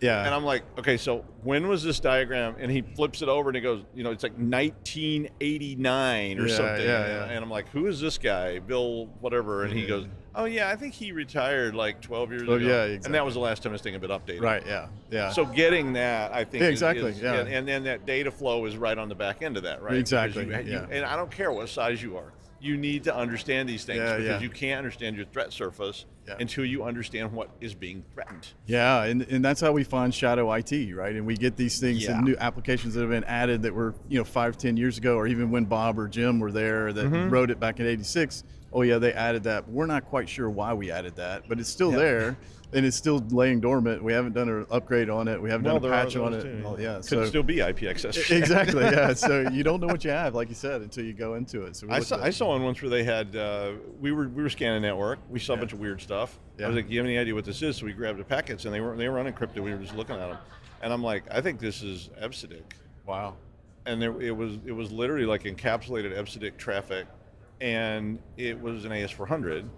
And I'm like, okay, so when was this diagram? And he flips it over and he goes, it's like 1989 or something. And I'm like, who is this guy? Bill whatever. And he goes, oh yeah, I think he retired like 12 years ago. And that was the last time this thing had been updated. So getting that, I think, is, and then that data flow is right on the back end of that, right? Exactly. And I don't care what size you are. You need to understand these things Yeah, because yeah. you can't understand your threat surface until you understand what is being threatened. Yeah, and that's how we find shadow IT, right? And we get these things and new applications that have been added that were 5-10 years ago, or even when Bob or Jim were there that wrote it back in '86. Oh yeah, they added that. But we're not quite sure why we added that, but it's still there. And it's still laying dormant. We haven't done an upgrade on it. We haven't done a patch on it. Could still be IP access. Exactly, yeah. So you don't know what you have, like you said, until you go into it. So I saw one once where they had, we were scanning network. We saw a bunch of weird stuff. I was like, do you have any idea what this is? So we grabbed the packets, and they were unencrypted. We were just looking at them. And I'm like, I think this is EBCDIC. Wow. And it was literally like encapsulated EBCDIC traffic, and it was an AS400.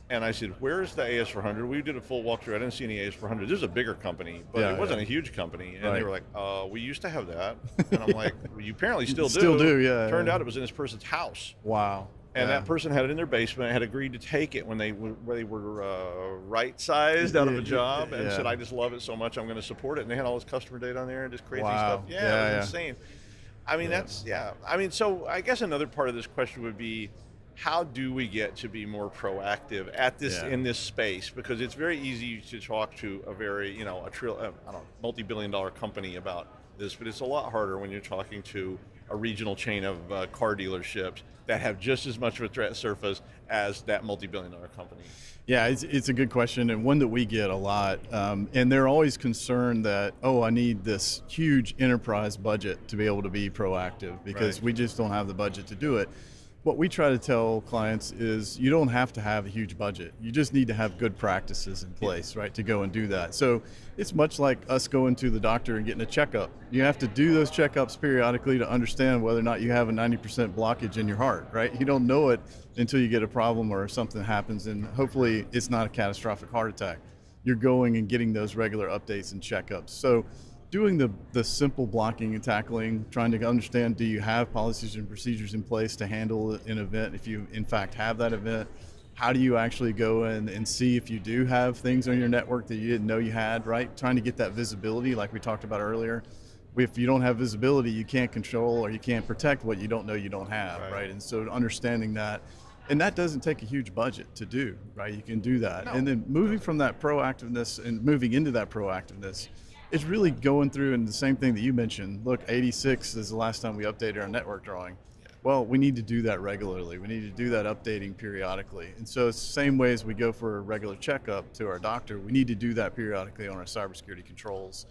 And I said, where's the AS400? We did a full walkthrough. I didn't see any AS400. This is a bigger company, but it wasn't a huge company. And they were like, we used to have that. And I'm like, well, you apparently still do. Still do, yeah. Turned out it was in this person's house. Wow. And that person had it in their basement, had agreed to take it when they were right-sized out of a job, and said, I just love it so much, I'm going to support it. And they had all this customer data on there and just crazy stuff. It was insane. I mean, I mean, so I guess another part of this question would be, how do we get to be more proactive at this in this space? Because it's very easy to talk to a very, multi-billion-dollar company about this, but it's a lot harder when you're talking to a regional chain of car dealerships that have just as much of a threat surface as that multi-billion-dollar company. Yeah, it's a good question, and one that we get a lot. And they're always concerned that, I need this huge enterprise budget to be able to be proactive because we just don't have the budget to do it. What we try to tell clients is you don't have to have a huge budget. You just need to have good practices in place, right, to go and do that. So it's much like us going to the doctor and getting a checkup. You have to do those checkups periodically to understand whether or not you have a 90% blockage in your heart, right? You don't know it until you get a problem or something happens, and hopefully it's not a catastrophic heart attack. You're going and getting those regular updates and checkups. So doing the simple blocking and tackling, trying to understand, do you have policies and procedures in place to handle an event if you in fact have that event? How do you actually go in and see if you do have things on your network that you didn't know you had, right? Trying to get that visibility like we talked about earlier. If you don't have visibility, you can't control or you can't protect what you don't know you don't have, right? And so understanding that, and that doesn't take a huge budget to do, right? You can do that. And then moving from that proactiveness and moving into that proactiveness, it's really going through, and the same thing that you mentioned. Look, 86 is the last time we updated our network drawing. Well, we need to do that regularly. We need to do that updating periodically. And so it's the same way as we go for a regular checkup to our doctor, we need to do that periodically on our cybersecurity controls,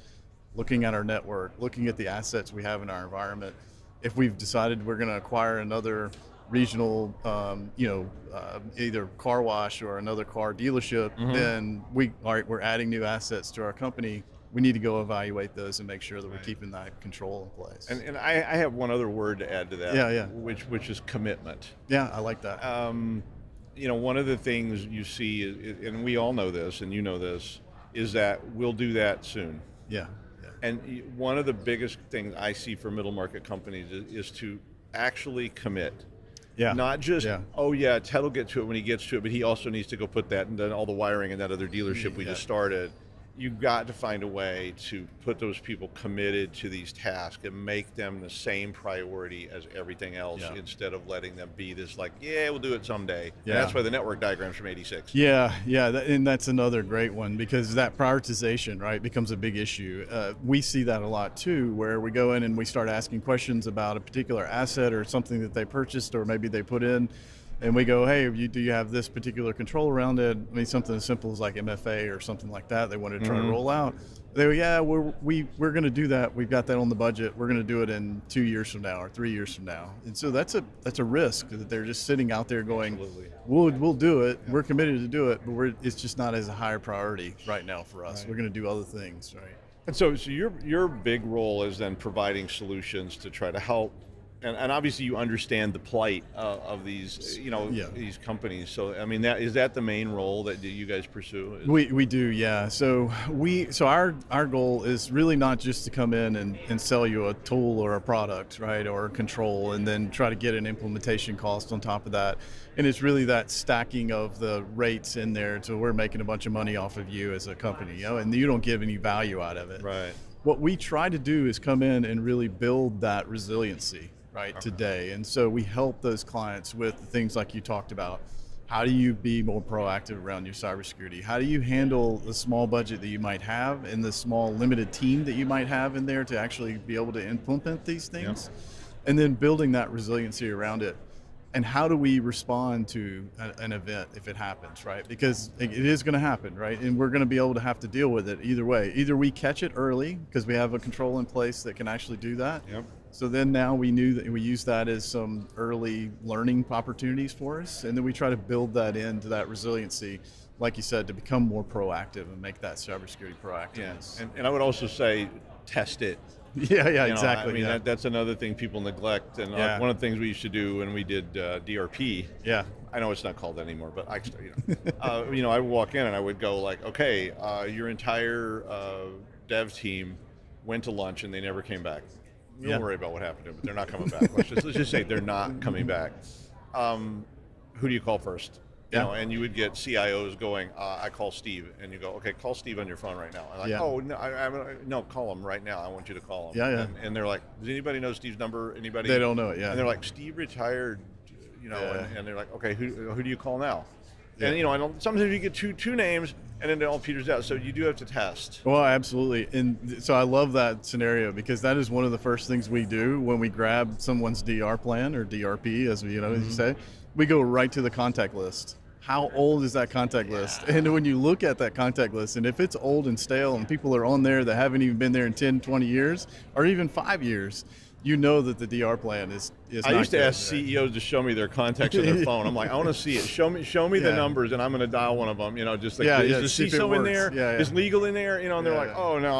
looking at our network, looking at the assets we have in our environment. If we've decided we're going to acquire another regional, either car wash or another car dealership, then we're adding new assets to our company. We need to go evaluate those and make sure that we're keeping that control in place. And I have one other word to add to that, which is commitment. Yeah, I like that. One of the things you see, and we all know this, and you know this, is that we'll do that soon. Yeah. And one of the biggest things I see for middle market companies is to actually commit. Yeah. Not just, Ted will get to it when he gets to it, but he also needs to go put that and then all the wiring in that other dealership we just started. You've got to find a way to put those people committed to these tasks and make them the same priority as everything else instead of letting them be this like, we'll do it someday. Yeah. And that's why the network diagram's from 86. And that's another great one because that prioritization, right, becomes a big issue. We see that a lot too, where we go in and we start asking questions about a particular asset or something that they purchased or maybe they put in. And we go, hey, do you have this particular control around it? I mean, something as simple as like MFA or something like that they wanted to try to roll out. They go, we're going to do that. We've got that on the budget. We're going to do it in 2 years from now or 3 years from now. And so that's a risk that they're just sitting out there going, we'll do it. We're committed to do it, but it's just not as a higher priority right now for us. We're going to do other things, right? And so your big role is then providing solutions to try to help. And obviously you understand the plight of these, these companies. So I mean, is that the main role that you guys pursue? We do, yeah. So our goal is really not just to come in and sell you a tool or a product, right, or a control, and then try to get an implementation cost on top of that. And it's really that stacking of the rates in there, so we're making a bunch of money off of you as a company, and you don't give any value out of it. Right. What we try to do is come in and really build that resiliency. right, today. And so we help those clients with things like you talked about. How do you be more proactive around your cybersecurity? How do you handle the small budget that you might have and the small limited team that you might have in there to actually be able to implement these things? And then building that resiliency around it. And how do we respond to an event if it happens, right? Because it is going to happen, right? And we're going to be able to have to deal with it either way. Either we catch it early because we have a control in place that can actually do that. Yep. So then now we knew that we use that as some early learning opportunities for us. And then we try to build that into that resiliency, like you said, to become more proactive and make that cybersecurity proactive. Yeah. And I would also say test it. Yeah, You know, exactly. I mean, that's another thing people neglect. And one of the things we used to do when we did DRP. Yeah. I know it's not called that anymore, but I would walk in and I would go like, okay, your entire dev team went to lunch and they never came back. Don't worry about what happened to them, but they're not coming back. Let's just say they're not coming back. Who do you call first? You know, and you would get CIOs going, I call Steve, and you go, okay, call Steve on your phone right now. And like, oh, no, no, call him right now. I want you to call him. And they're like, does anybody know Steve's number? Anybody? They don't know it, And they're like, Steve retired, and they're like, okay, who do you call now? And sometimes you get two names, and then it all peters out. So you do have to test. Well, absolutely. And so I love that scenario because that is one of the first things we do when we grab someone's DR plan or DRP, as we, as you say. We go right to the contact list. How old is that contact list? And when you look at that contact list, and if it's old and stale and people are on there that haven't even been there in 10, 20 years, or even 5 years, you know that the DR plan is I not used to good, ask CEOs to show me their contacts on their phone. I'm like, I want to see it. Show me the numbers, and I'm going to dial one of them. Just like, is the CISO in there? Is legal in there? And they're like, oh no,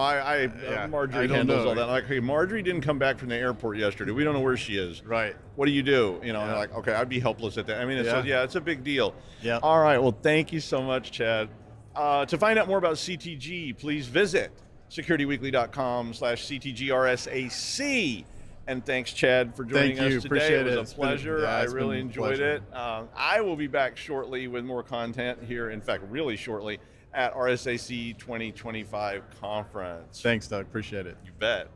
Marjorie handles all that. I'm like, hey, Marjorie didn't come back from the airport yesterday. We don't know where she is. Right. What do you do? And they're like, okay, I'd be helpless at that. I mean, it's a big deal. Yeah. All right. Well, thank you so much, Chad. To find out more about CTG, please visit securityweekly.com/CTGRSAC. And thanks, Chad, for joining us today. Appreciate it was a pleasure. I really enjoyed it. pleasure. I will be back shortly with more content here, in fact, really shortly, at RSAC 2025 conference. Thanks, Doug. Appreciate it. You bet.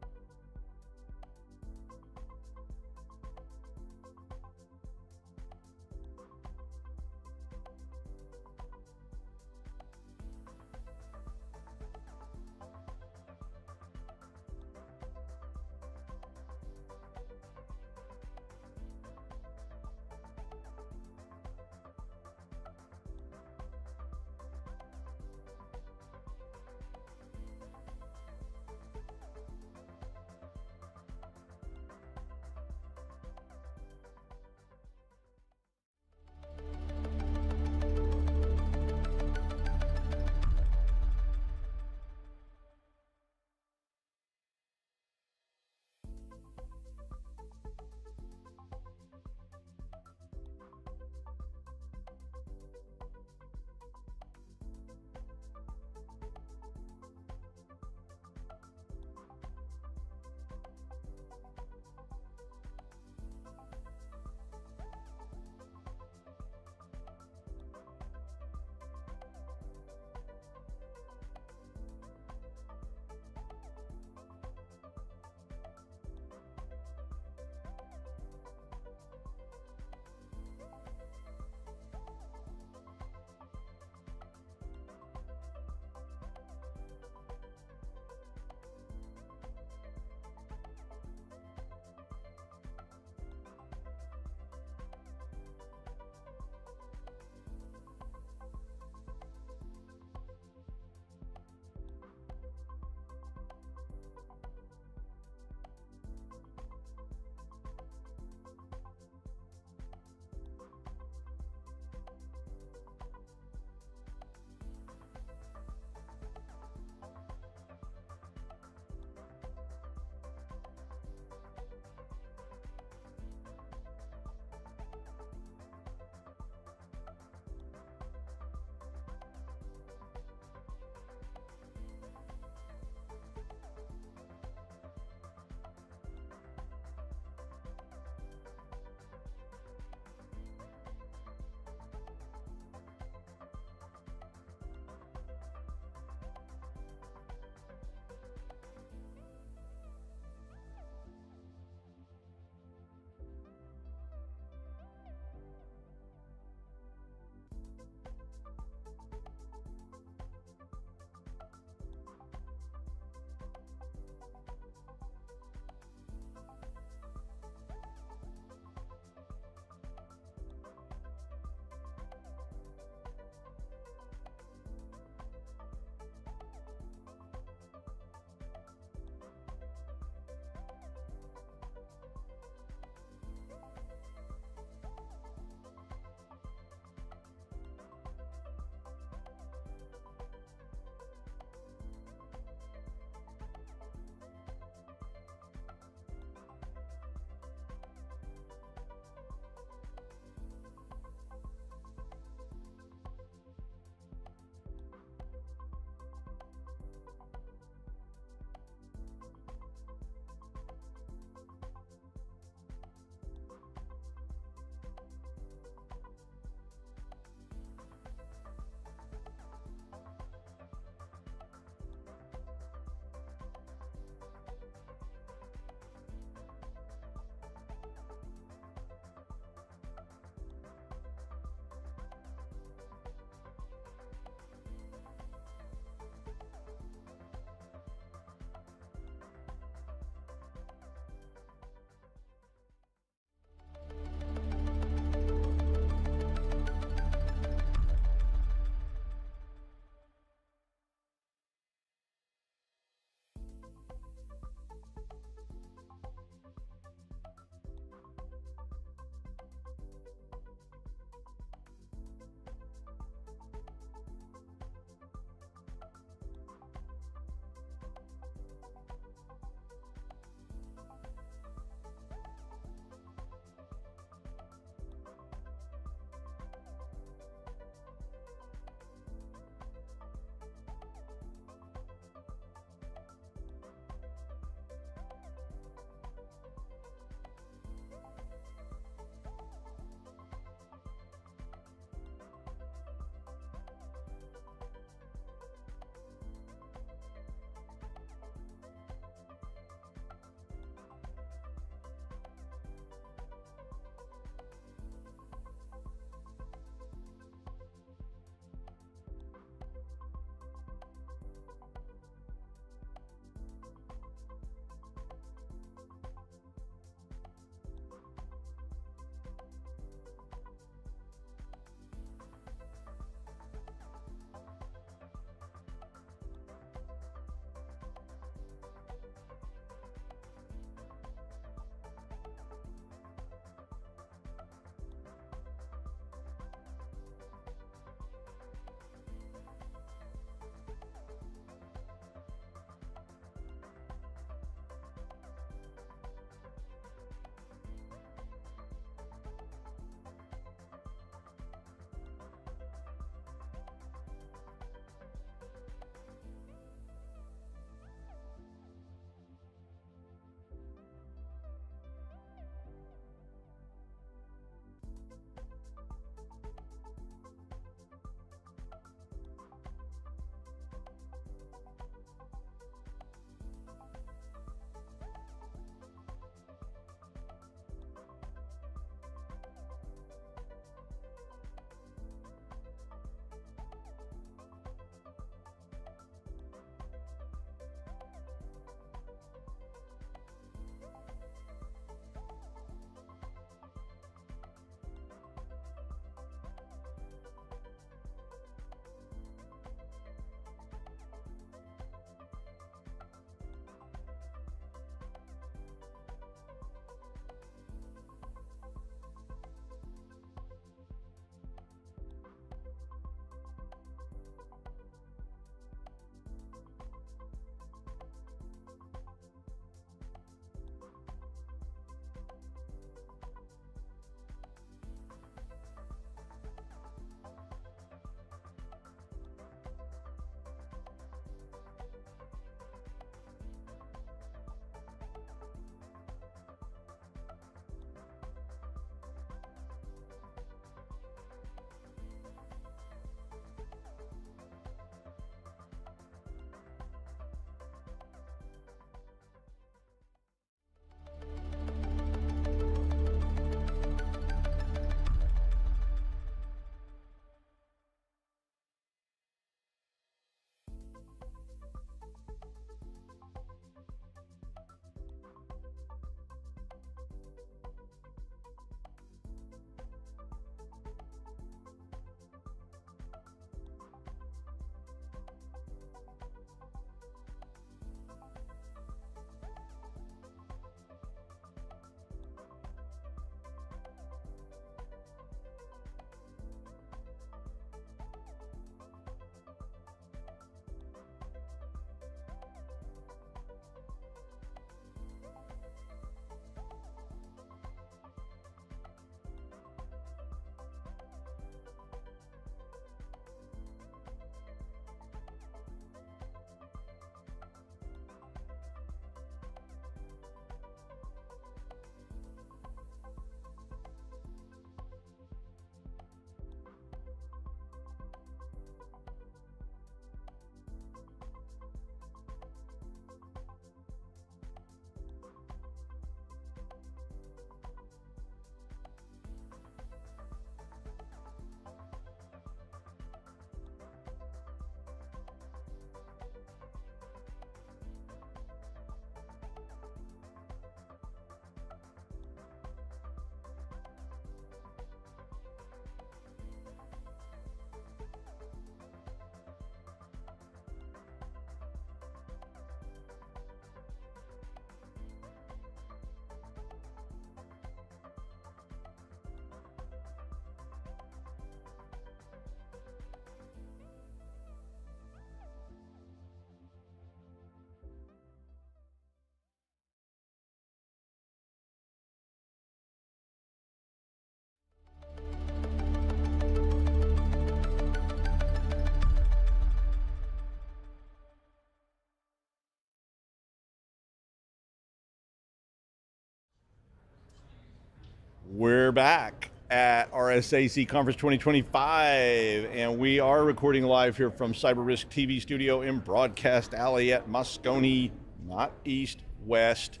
We're back at RSAC Conference 2025, and we are recording live here from CyberRiskTV Studio in Broadcast Alley at Moscone, not East, West.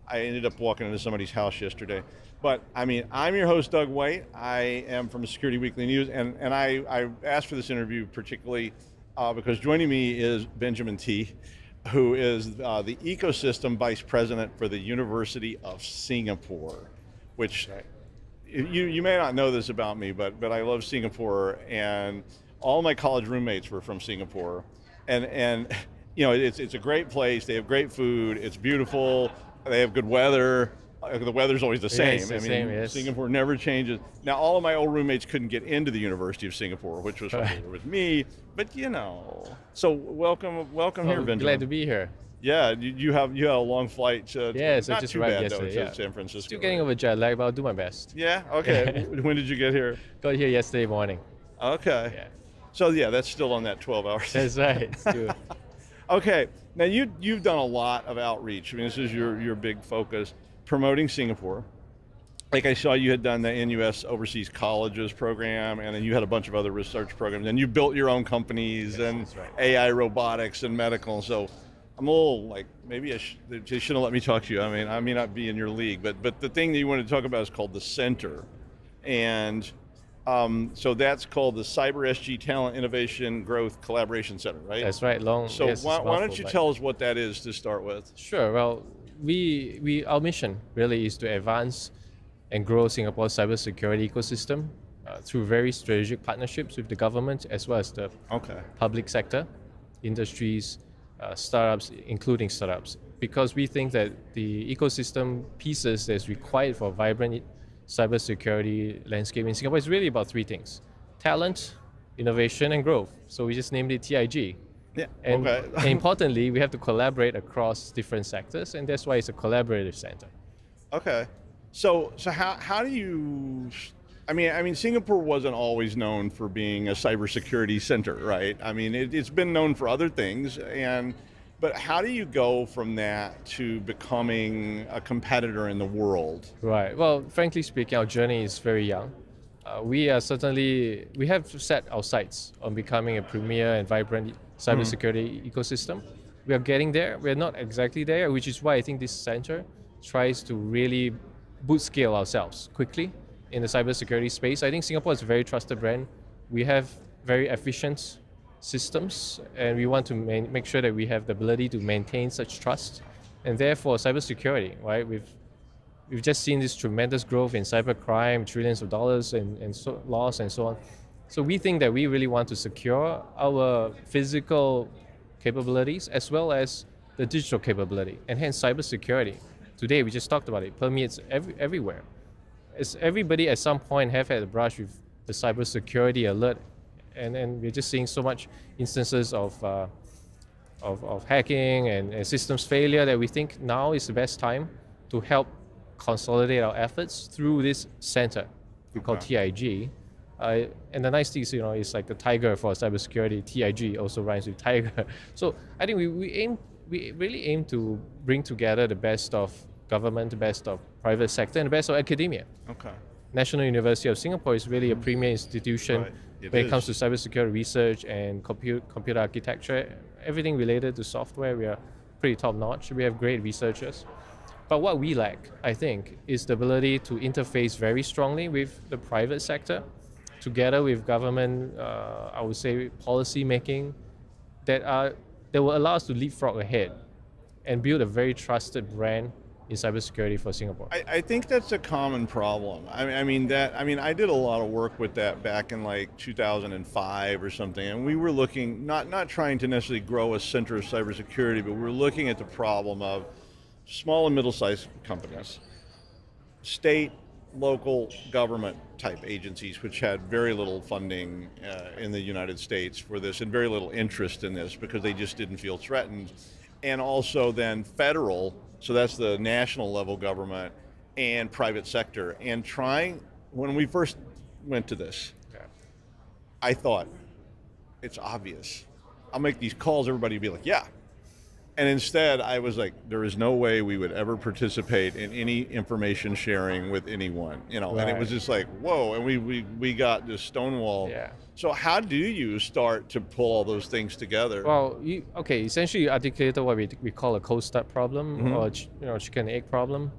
I ended up walking into somebody's house yesterday. But I mean, I'm your host, Doug White. I am from Security Weekly News, and I asked for this interview particularly because joining me is Benjamin T., who is the Ecosystem Vice President for the University of Singapore, which you may not know this about me, but I love Singapore, and all my college roommates were from Singapore, and you know, it's a great place. They have great food. It's beautiful. They have good weather. The weather's always the same. Yes, the same, yes. Singapore never changes. Now, all of my old roommates couldn't get into the University of Singapore, which was familiar with me. But you know, so welcome here, Benjamin. Glad to be here. Yeah, you had a long flight. Yes, I not just too arrived bad though, yesterday. to San Francisco. Still getting over jet lag, but I'll do my best. Yeah. Okay. When did you get here? Got here yesterday morning. Okay. Yeah. So yeah, that's still on that 12 hours. That's right. Still. Okay. Now you've done a lot of outreach. I mean, this is your big focus, promoting Singapore. Like I saw you had done the NUS Overseas Colleges program, and then you had a bunch of other research programs, and you built your own companies, and that's right. AI robotics and medical. So I'm a little like, maybe they shouldn't let me talk to you. I mean, I may not be in your league, but the thing that you want to talk about is called the Center. And so that's called the CyberSG Talent Innovation Growth Collaboration Center, right? That's right. So yes, why don't you tell us what that is to start with? Sure. Well, our mission really is to advance and grow Singapore's cybersecurity ecosystem through very strategic partnerships with the government as well as the public sector, industries, startups, including startups, because we think that the ecosystem pieces that's required for a vibrant cybersecurity landscape in Singapore is really about three things: talent, innovation, and growth. So we just named it TIG. Yeah. And importantly, we have to collaborate across different sectors, and that's why it's a collaborative center. Okay. So how do you? I mean, Singapore wasn't always known for being a cybersecurity center, right? I mean, it's been known for other things, but how do you go from that to becoming a competitor in the world? Right. Well, frankly speaking, our journey is very young. We have set our sights on becoming a premier and vibrant cybersecurity ecosystem. We are getting there. We're not exactly there, which is why I think this center tries to really boot scale ourselves quickly in the cybersecurity space. I think Singapore is a very trusted brand. We have very efficient systems, and we want to make sure that we have the ability to maintain such trust. And therefore, cybersecurity, right? We've just seen this tremendous growth in cybercrime, trillions of dollars and loss and so on. So we think that we really want to secure our physical capabilities as well as the digital capability, and hence cybersecurity. Today, we just talked about it, permeates everywhere. Everybody at some point have had a brush with the cybersecurity alert, and we're just seeing so much instances of hacking and systems failure that we think now is the best time to help consolidate our efforts through this center we call TIG. And the nice thing is, it's like the tiger for cybersecurity. TIG also rhymes with tiger. So I think we really aim to bring together the best of government, the best of private sector, and the best of academia. Okay. National University of Singapore is really a premier institution when it comes to cybersecurity research and computer architecture. Everything related to software, we are pretty top notch. We have great researchers. But what we lack, I think, is the ability to interface very strongly with the private sector, together with government, I would say, policy making that will allow us to leapfrog ahead and build a very trusted brand in cybersecurity for Singapore. I think that's a common problem. I mean, I did a lot of work with that back in like 2005 or something, and we were looking, not trying to necessarily grow a center of cybersecurity, but we were looking at the problem of small and middle-sized companies, state, local government type agencies, which had very little funding in the United States for this and very little interest in this because they just didn't feel threatened. And also then federal, so that's the national level government, and private sector. And when we first went to this, I thought, it's obvious. I'll make these calls, everybody will be like, yeah. And instead, I was like, there is no way we would ever participate in any information sharing with anyone, and it was just like, whoa, and we got this stonewall. Yeah. So how do you start to pull all those things together? Well, essentially you articulated what we call a cold start problem, or chicken and egg problem.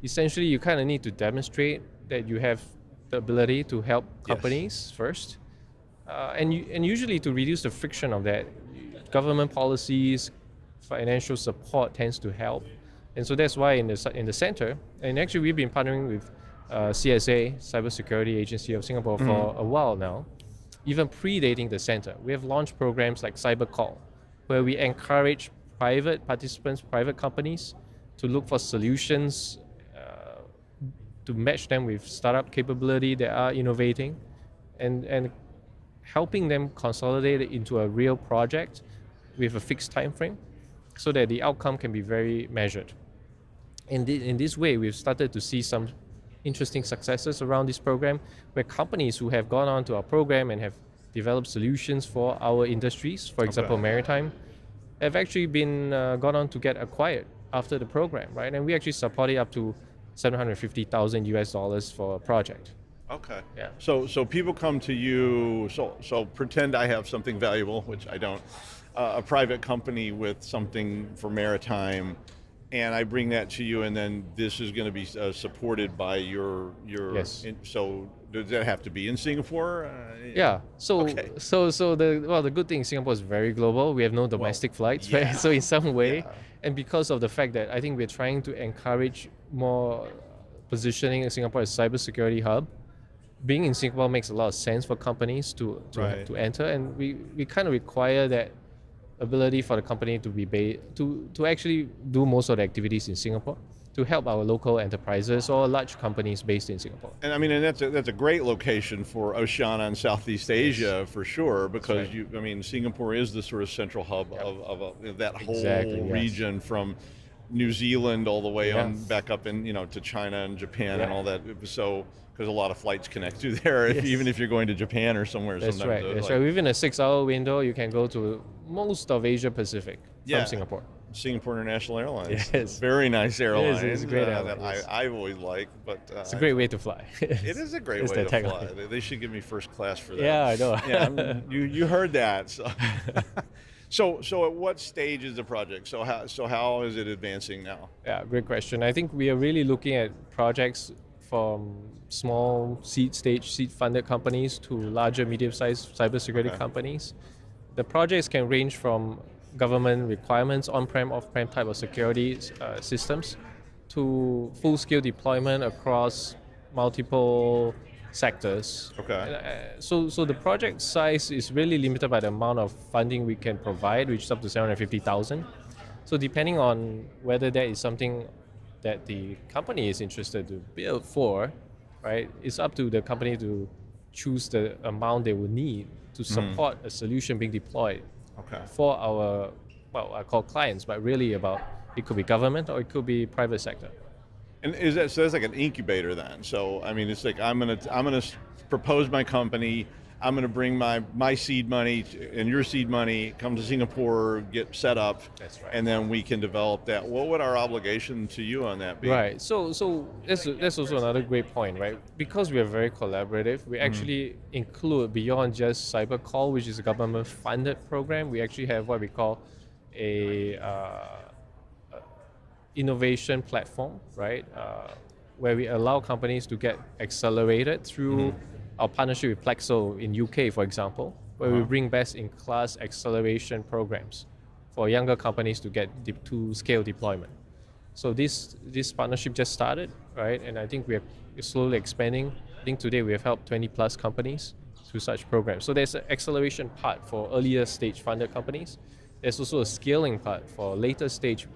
Essentially, you kind of need to demonstrate that you have the ability to help companies first, and usually to reduce the friction of that, government policies, financial support tends to help, and so that's why in the center, and actually we've been partnering with CSA, Cybersecurity Agency of Singapore, for a while now, even predating the center. We have launched programs like CyberCall, where we encourage private participants, private companies, to look for solutions to match them with startup capability that are innovating, and helping them consolidate it into a real project with a fixed time frame, so that the outcome can be very measured. In this way, we've started to see some interesting successes around this program, where companies who have gone on to our program and have developed solutions for our industries, for example, maritime, have actually been gone on to get acquired after the program, right? And we actually support it up to $750,000 for a project. Okay. Yeah. So people come to you. So pretend I have something valuable, which I don't. A private company with something for maritime, and I bring that to you, and then this is going to be supported by your. Yes. So does that have to be in Singapore? Yeah. So Okay. the good thing, Singapore is very global. We have no domestic flights, right? So in some way, and because of the fact that I think we're trying to encourage more positioning in Singapore as a cybersecurity hub, being in Singapore makes a lot of sense for companies to enter, and we kind of require that ability for the company to be to actually do most of the activities in Singapore, to help our local enterprises or large companies based in Singapore. And I mean, and that's a great location for Oceania and Southeast Asia for sure, because Singapore is the sort of central hub of that whole region, from New Zealand all the way on back up in to China and Japan and all that. So because a lot of flights connect through there, even if you're going to Japan or somewhere. That's right. That's right. Within a 6-hour window, you can go to most of Asia Pacific from Singapore. Singapore International Airlines. Yes. Very nice airline. It's a great airline. That I've always liked, but it's a great way to fly. It is a great way to fly. They should give me first class for that. Yeah, I know. Yeah, you heard that. So at what stage is the project? So how is it advancing now? Yeah, great question. I think we are really looking at projects from small seed-funded companies to larger, medium-sized cybersecurity companies. The projects can range from government requirements, on-prem, off-prem type of security systems, to full-scale deployment across multiple sectors. Okay. So the project size is really limited by the amount of funding we can provide, which is up to 750,000. So depending on whether that is something that the company is interested to build for, right, it's up to the company to choose the amount they will need to support a solution being deployed for our, I call clients, but really it could be government or it could be private sector. And that's like an incubator then? So I mean, it's like I'm gonna propose my company. I'm going to bring my seed money and your seed money, come to Singapore, get set up, and then we can develop that. What would our obligation to you on that be? Right. So that's also another great point, right? Because we are very collaborative, we actually include, beyond just CyberCall, which is a government-funded program, we actually have what we call a innovation platform, right? Where we allow companies to get accelerated through our partnership with Plexo in UK, for example, where we bring best-in-class acceleration programs for younger companies to get to scale deployment. So this partnership just started, right? And I think we're slowly expanding. I think today we have helped 20 plus companies through such programs. So there's an acceleration part for earlier stage funded companies. There's also a scaling part for later stage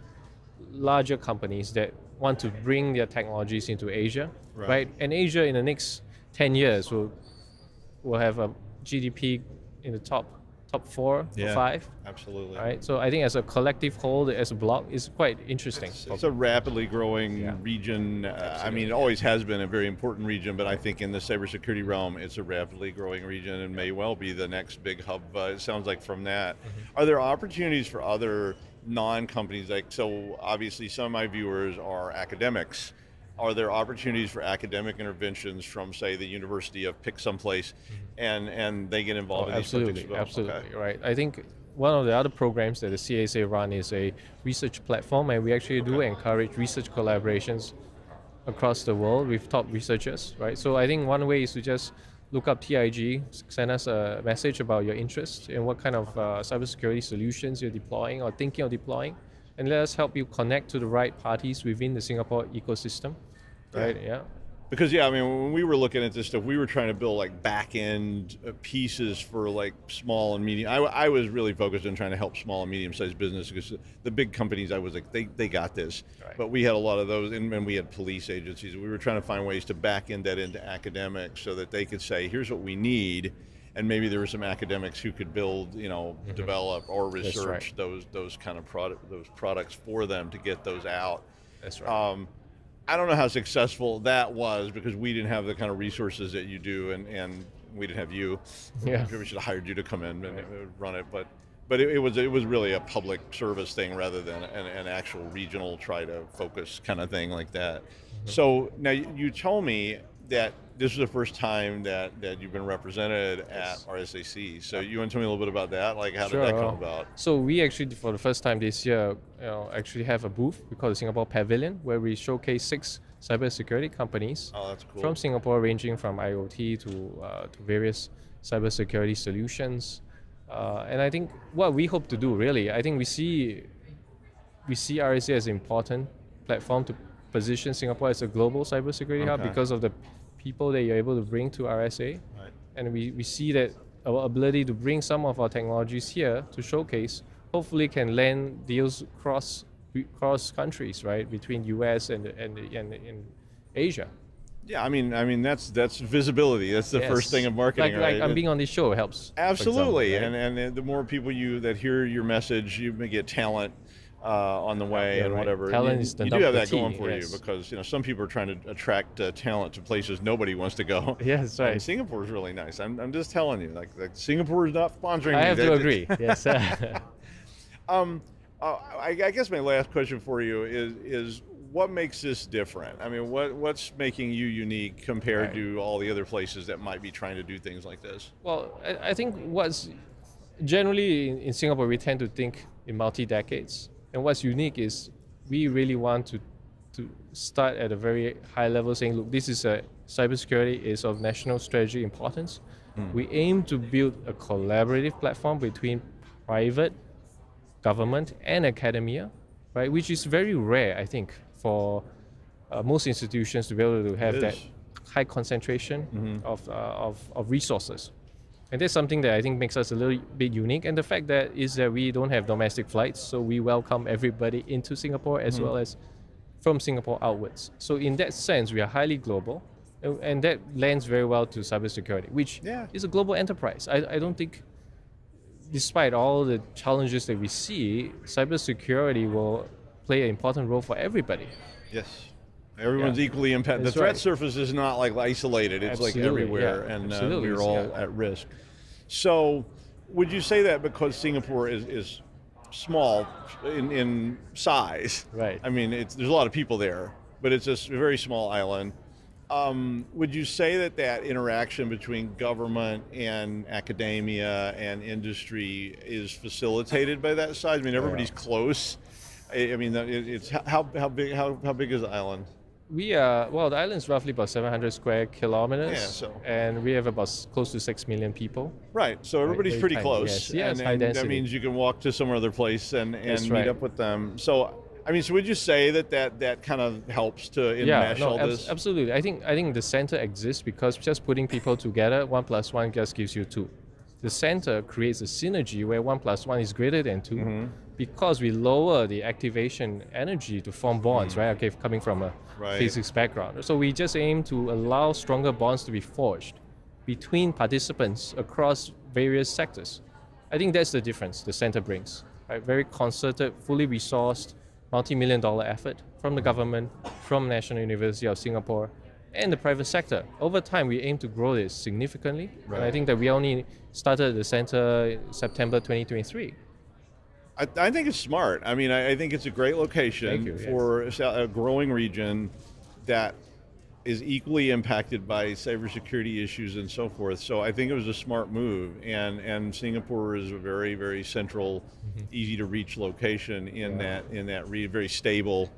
larger companies that want to bring their technologies into Asia, right? And Asia in the next 10 years will have a GDP in the top 4 or 5. Absolutely. Right. So I think as a collective whole, as a block, it's quite interesting. It's a rapidly growing region. I mean, it always has been a very important region, but I think in the cybersecurity realm, it's a rapidly growing region and may well be the next big hub. It sounds like from that. Are there opportunities for other non-companies, like, so obviously some of my viewers are academics. Are there opportunities for academic interventions from, say, the university of pick someplace, and they get involved in these projects as well? Absolutely, right. I think one of the other programs that the CASA run is a research platform, and we actually do encourage research collaborations across the world with top researchers, right? So I think one way is to just look up TIG, send us a message about your interest and what kind of cybersecurity solutions you're deploying or thinking of deploying, and let us help you connect to the right parties within the Singapore ecosystem, right? Yeah. Because I mean, when we were looking at this stuff, we were trying to build like back-end pieces for like small and medium. I was really focused on trying to help small and medium-sized business, because the big companies, I was like, they got this. Right. But we had a lot of those, and we had police agencies. We were trying to find ways to back-end that into academics so that they could say, here's what we need, and maybe there were some academics who could build, develop or research those kind of those products for them to get those out. That's right. I don't know how successful that was, because we didn't have the kind of resources that you do, and we didn't have you. Yeah. We should have hired you to come in and run it, but it was really a public service thing rather than an actual regional try to focus kind of thing like that. So now you told me that this is the first time that you've been represented at RSAC. So you want to tell me a little bit about that? Like, how did that come about? So we actually, for the first time this year, actually have a booth we call the Singapore Pavilion, where we showcase 6 cybersecurity companies from Singapore, ranging from IoT to various cybersecurity solutions. And I think what we hope to do, really, I think we see RSA as an important platform to position Singapore as a global cybersecurity hub because of the people that you're able to bring to RSA. Right. And we see that our ability to bring some of our technologies here to showcase hopefully can land deals cross countries, right, between US and Asia. Yeah, I mean that's visibility. That's the first thing of marketing, right? Like I'm being on this show helps. Absolutely, example, right? and the more people that hear your message, you may get talent on the way and whatever. Talent is the you do have that key, going for you, because some people are trying to attract talent to places nobody wants to go. Yes, right. And Singapore is really nice. I'm just telling you, like Singapore is not sponsoring me. I have to agree. Yes. I guess my last question for you is what makes this different? I mean, what's making you unique compared to all the other places that might be trying to do things like this? Well, I think what's generally in Singapore, we tend to think in multi-decades. And what's unique is we really want to start at a very high level, saying, look, this is cybersecurity is of national strategic importance. We aim to build a collaborative platform between private, government, and academia, right? Which is very rare, I think, for most institutions to be able to have that high concentration of resources. And that's something that I think makes us a little bit unique. And the fact that we don't have domestic flights, so we welcome everybody into Singapore as well as from Singapore outwards. So in that sense, we are highly global, and that lends very well to cybersecurity, which is a global enterprise. I don't think, despite all the challenges that we see, cybersecurity will play an important role for everybody. Yes. Everyone's equally impacted. The threat surface is not like isolated. It's like everywhere, and we're all at risk. So would you say that because Singapore is small in size? Right. I mean, there's a lot of people there, but it's a very small island. Would you say that interaction between government and academia and industry is facilitated by that size? I mean, everybody's close. I mean, it's how big is the island? The island is roughly about 700 square kilometers, and we have about close to 6 million people. Right, so everybody's pretty close. Yes, and high density. That means you can walk to some other place and meet up with them. So, I mean, so would you say that kind of helps to enmesh all this? Absolutely. I think the center exists because just putting people together, 1 + 1 just gives you 2. The center creates a synergy where 1 + 1 is greater than 2 because we lower the activation energy to form bonds, right? Okay, coming from a physics background. So we just aim to allow stronger bonds to be forged between participants across various sectors. I think that's the difference the center brings, right? Very concerted, fully resourced, multi-million-dollar effort from the government, from National University of Singapore, and the private sector. Over time, we aim to grow this significantly. And I think that we only started the center in September 2023. I think it's smart. I mean, I think it's a great location Thank you, yes. for a growing region that is equally impacted by cybersecurity issues and so forth. So I think it was a smart move, and Singapore is a very, very central, easy to reach location in that very stable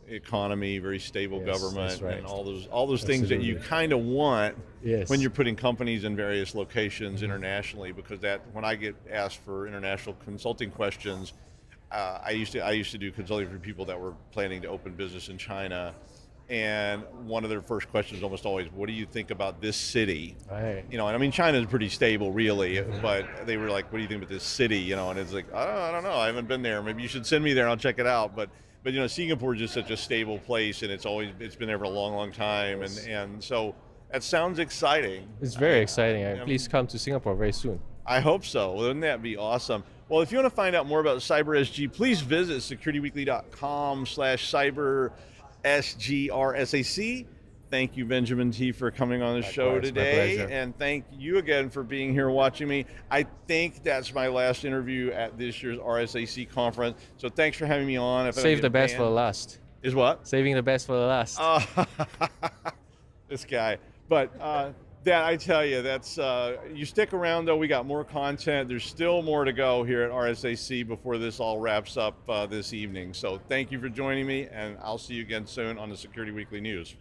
economy, very stable Yes, government, that's right. and all those things that you Absolutely. kind of want Yes. when you're putting companies in various locations internationally. Because that when I get asked for international consulting questions, I used to do consulting for people that were planning to open business in China. And one of their first questions almost always, what do you think about this city? Right. You know, and I mean, China is pretty stable, really, but they were like, what do you think about this city? You know, and it's like, I don't know, I haven't been there. Maybe you should send me there and I'll check it out. But you know, Singapore is just such a stable place, and it's been there for a long, long time. And so that sounds exciting. It's very exciting. Please come to Singapore very soon. I hope so. Wouldn't that be awesome? Well, if you want to find out more about CyberSG, please visit securityweekly.com/CyberSGRSAC. Thank you, Benjamin T, for coming on the show Likewise, my today. pleasure. And thank you again for being here watching me. I think that's my last interview at this year's RSAC conference. So thanks for having me on. If I don't Save get the best for the banned- last. Is what? Saving the best for the last. This guy. But that, I tell you, that's you stick around though. We got more content. There's still more to go here at RSAC before this all wraps up this evening. So thank you for joining me, and I'll see you again soon on the Security Weekly News.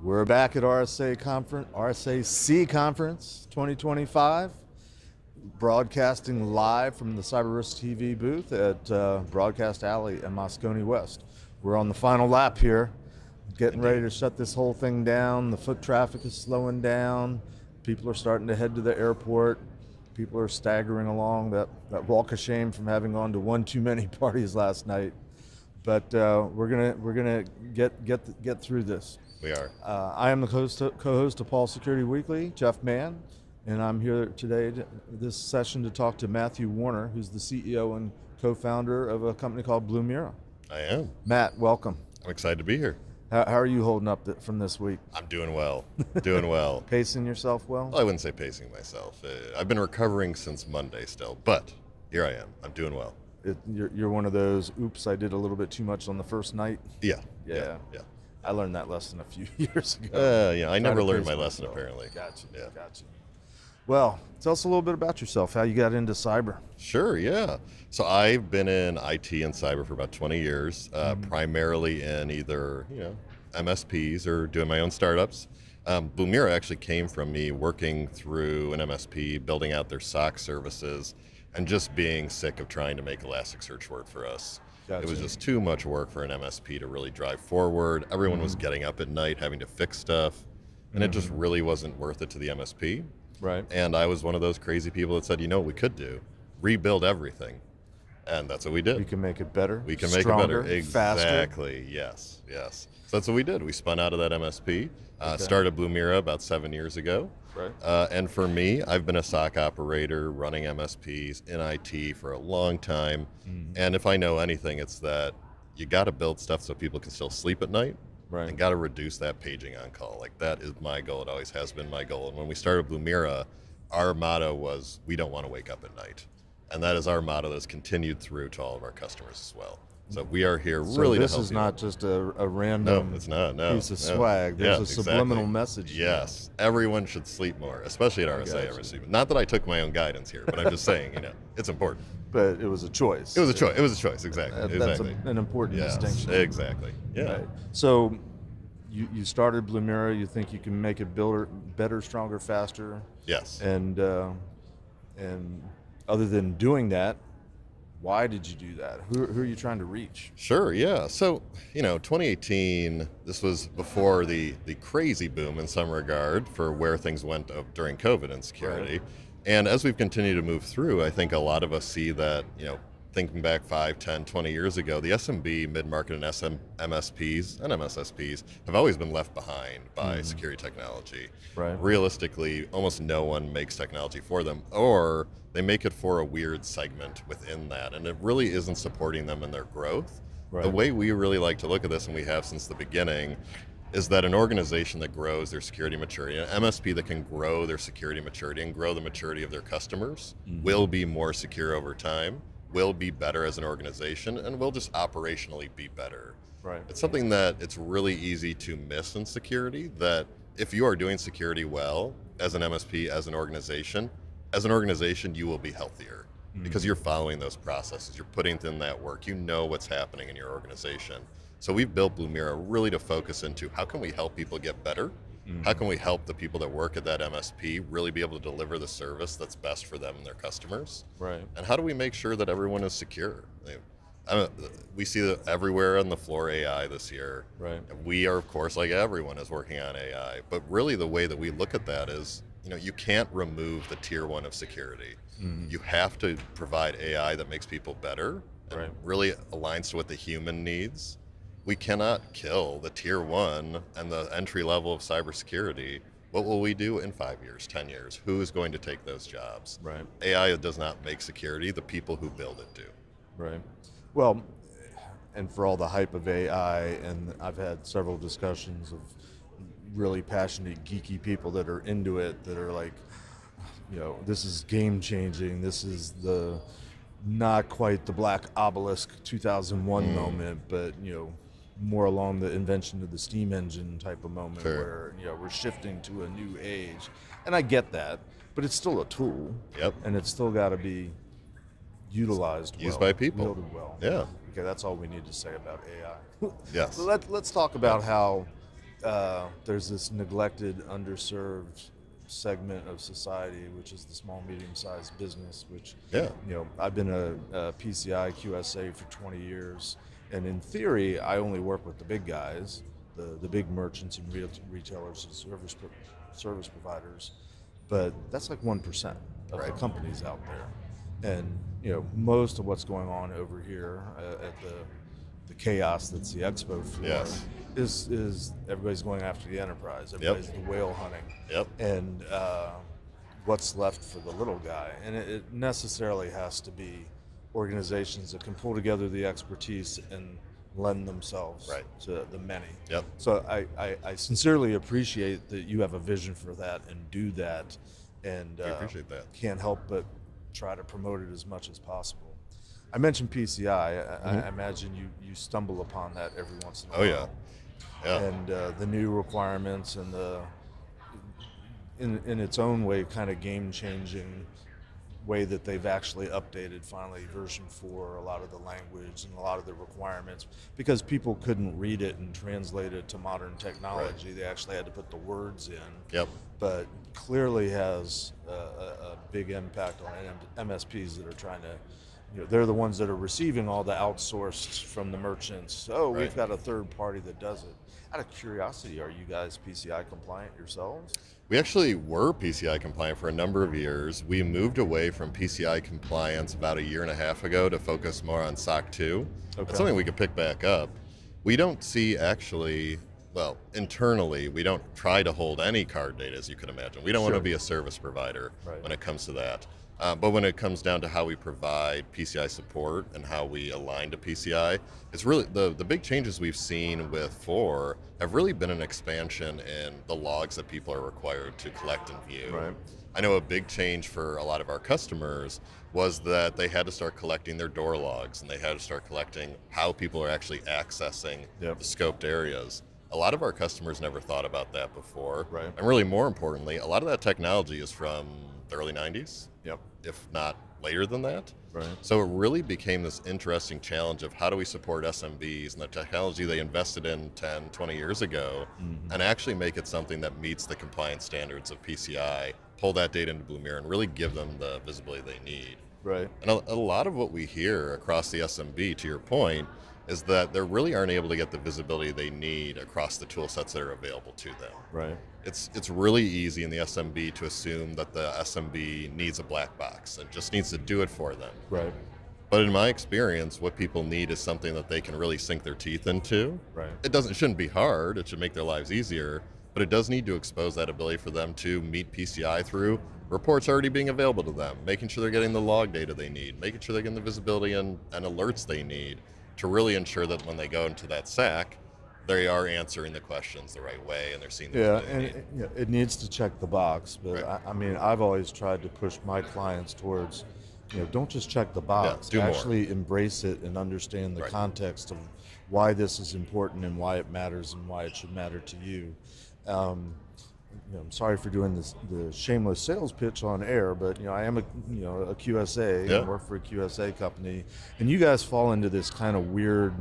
We're back at RSAC Conference 2025, broadcasting live from the CyberRiskTV booth at Broadcast Alley in Moscone West. We're on the final lap here, getting ready to shut this whole thing down. The foot traffic is slowing down. People are starting to head to the airport. People are staggering along that walk of shame from having gone to one too many parties last night. But we're gonna get through this. We are. I am the co-host of Paul Security Weekly, Jeff Mann, and I'm here today, this session, to talk to Matthew Warner, who's the CEO and co-founder of a company called Blumira. I am. Matt, welcome. I'm excited to be here. How are you holding up from this week? I'm doing well. Doing well. Pacing yourself well? Well, I wouldn't say pacing myself. I've been recovering since Monday still, but here I am. I'm doing well. You're one of those, oops, I did a little bit too much on the first night? Yeah. I learned that lesson a few years ago. I never learned my lesson, apparently. Gotcha. Yeah. Gotcha. Well, tell us a little bit about yourself, how you got into cyber. Sure, yeah. So I've been in IT and cyber for about 20 years, primarily in either, MSPs or doing my own startups. Blumira actually came from me working through an MSP, building out their SOC services, and just being sick of trying to make Elasticsearch work for us. Gotcha. It was just too much work for an MSP to really drive forward. Everyone was getting up at night having to fix stuff, and it just really wasn't worth it to the MSP. Right. And I was one of those crazy people that said, you know what we could do? Rebuild everything. And that's what we did. We can make it better. We can stronger, make it better. faster. Exactly. Yes. So that's what we did. We spun out of that MSP, started Blumira about 7 years ago. Right. And for me, I've been a SOC operator running MSPs in IT for a long time. And if I know anything, it's that you got to build stuff so people can still sleep at night. Right. And got to reduce that paging on call. Like, that is my goal. It always has been my goal. And when we started Blumira, our motto was, we don't want to wake up at night. And that is our motto that's continued through to all of our customers as well. So we are here really to help. So this is not just a random No, it's not. No, piece of swag. There's a subliminal message. Yes, everyone should sleep more, especially at RSA. Not that I took my own guidance here, but I'm just saying, it's important. But it was a choice. It was a choice. Exactly. That's an important distinction. Exactly. Yeah. Right. So you started Blumira. You think you can make it better, stronger, faster. Yes. And other than doing that, why did you do that? Who are you trying to reach? Sure, yeah. So, 2018, this was before the crazy boom in some regard for where things went during COVID and security. Right. And as we've continued to move through, I think a lot of us see that, thinking back 5, 10, 20 years ago, the SMB, mid-market, and MSPs and MSSPs have always been left behind by security technology. Right. Realistically, almost no one makes technology for them, or they make it for a weird segment within that, and it really isn't supporting them in their growth. Right. The way we really like to look at this, and we have since the beginning, is that an organization that grows their security maturity, an MSP that can grow their security maturity and grow the maturity of their customers, will be more secure over time, will be better as an organization, and will just operationally be better. Right. It's something that it's really easy to miss in security, that if you are doing security well as an MSP, as an organization, you will be healthier because you're following those processes, you're putting in that work, you know what's happening in your organization. So we've built Blumira really to focus into how can we help people get better? How can we help the people that work at that MSP really be able to deliver the service that's best for them and their customers? Right. And how do we make sure that everyone is secure? We see that everywhere on the floor AI this year. Right. We are, of course, like everyone, is working on AI. But really the way that we look at that is, you can't remove the tier 1 of security. You have to provide AI that makes people better and really aligns to what the human needs. We cannot kill the tier 1 and the entry level of cybersecurity. What will we do in 5 years, 10 years? Who is going to take those jobs? Right. AI does not make security. The people who build it do. Right. Well, and for all the hype of AI, and I've had several discussions of really passionate, geeky people that are into it, that are like, this is game changing. This is not quite the Black Obelisk 2001 moment, but, more along the invention of the steam engine type of moment. Sure. Where, we're shifting to a new age. And I get that, but it's still a tool. Yep. And it's still got to be utilized by people. Wielded well. Yeah. Okay, that's all we need to say about AI. Yes. So let's talk about how there's this neglected, underserved segment of society, which is the small, medium-sized business, which, I've been a PCI QSA for 20 years. And in theory, I only work with the big guys, the big merchants and retailers and service providers. But that's like 1% of the companies out there. And, most of what's going on over here at the chaos that's the expo floor is everybody's going after the enterprise. Everybody's the whale hunting. And what's left for the little guy? And it necessarily has to be organizations that can pull together the expertise and lend themselves to the many. So I sincerely appreciate that you have a vision for that and do that, and I appreciate that. Can't help but try to promote it as much as possible. I mentioned PCI. I imagine you stumble upon that every once in a while. And the new requirements and the in its own way kind of game-changing way that they've actually updated finally version 4, a lot of the language and a lot of the requirements, because people couldn't read it and translate it to modern technology. They actually had to put the words in. But clearly has a big impact on MSPs that are trying to, they're the ones that are receiving all the outsourced from the merchants. We've got a third party that does it. Out of curiosity, are you guys PCI compliant yourselves? We actually were PCI compliant for a number of years. We moved away from PCI compliance about a year and a half ago to focus more on SOC 2. That's something we could pick back up. We don't see actually, internally, we don't try to hold any card data, as you can imagine. We don't want to be a service provider when it comes to that. But when it comes down to how we provide PCI support and how we align to PCI, it's really the big changes we've seen with 4 have really been an expansion in the logs that people are required to collect and view. I know a big change for a lot of our customers was that they had to start collecting their door logs, and they had to start collecting how people are actually accessing the scoped areas. A lot of our customers never thought about that before. And really more importantly, a lot of that technology is from the early 90s, if not later than that. So it really became this interesting challenge of how do we support SMBs and the technology they invested in 10, 20 years ago, and actually make it something that meets the compliance standards of PCI, pull that data into Blumira, and really give them the visibility they need. And a lot of what we hear across the SMB, to your point, is that they really aren't able to get the visibility they need across the tool sets that are available to them. It's really easy in the SMB to assume that the SMB needs a black box and just needs to do it for them. But in my experience, what people need is something that they can really sink their teeth into. It shouldn't be hard, it should make their lives easier, but it does need to expose that ability for them to meet PCI through reports already being available to them, making sure they're getting the log data they need, making sure they're getting the visibility and alerts they need, to really ensure that when they go into that SAC, they are answering the questions the right way and they're seeing the it needs to check the box. But I mean, I've always tried to push my clients towards, don't just check the box. Actually embrace it and understand the context of why this is important and why it matters and why it should matter to you. I'm sorry for doing the shameless sales pitch on air, but I am a QSA. I work for a QSA company, and you guys fall into this kind of weird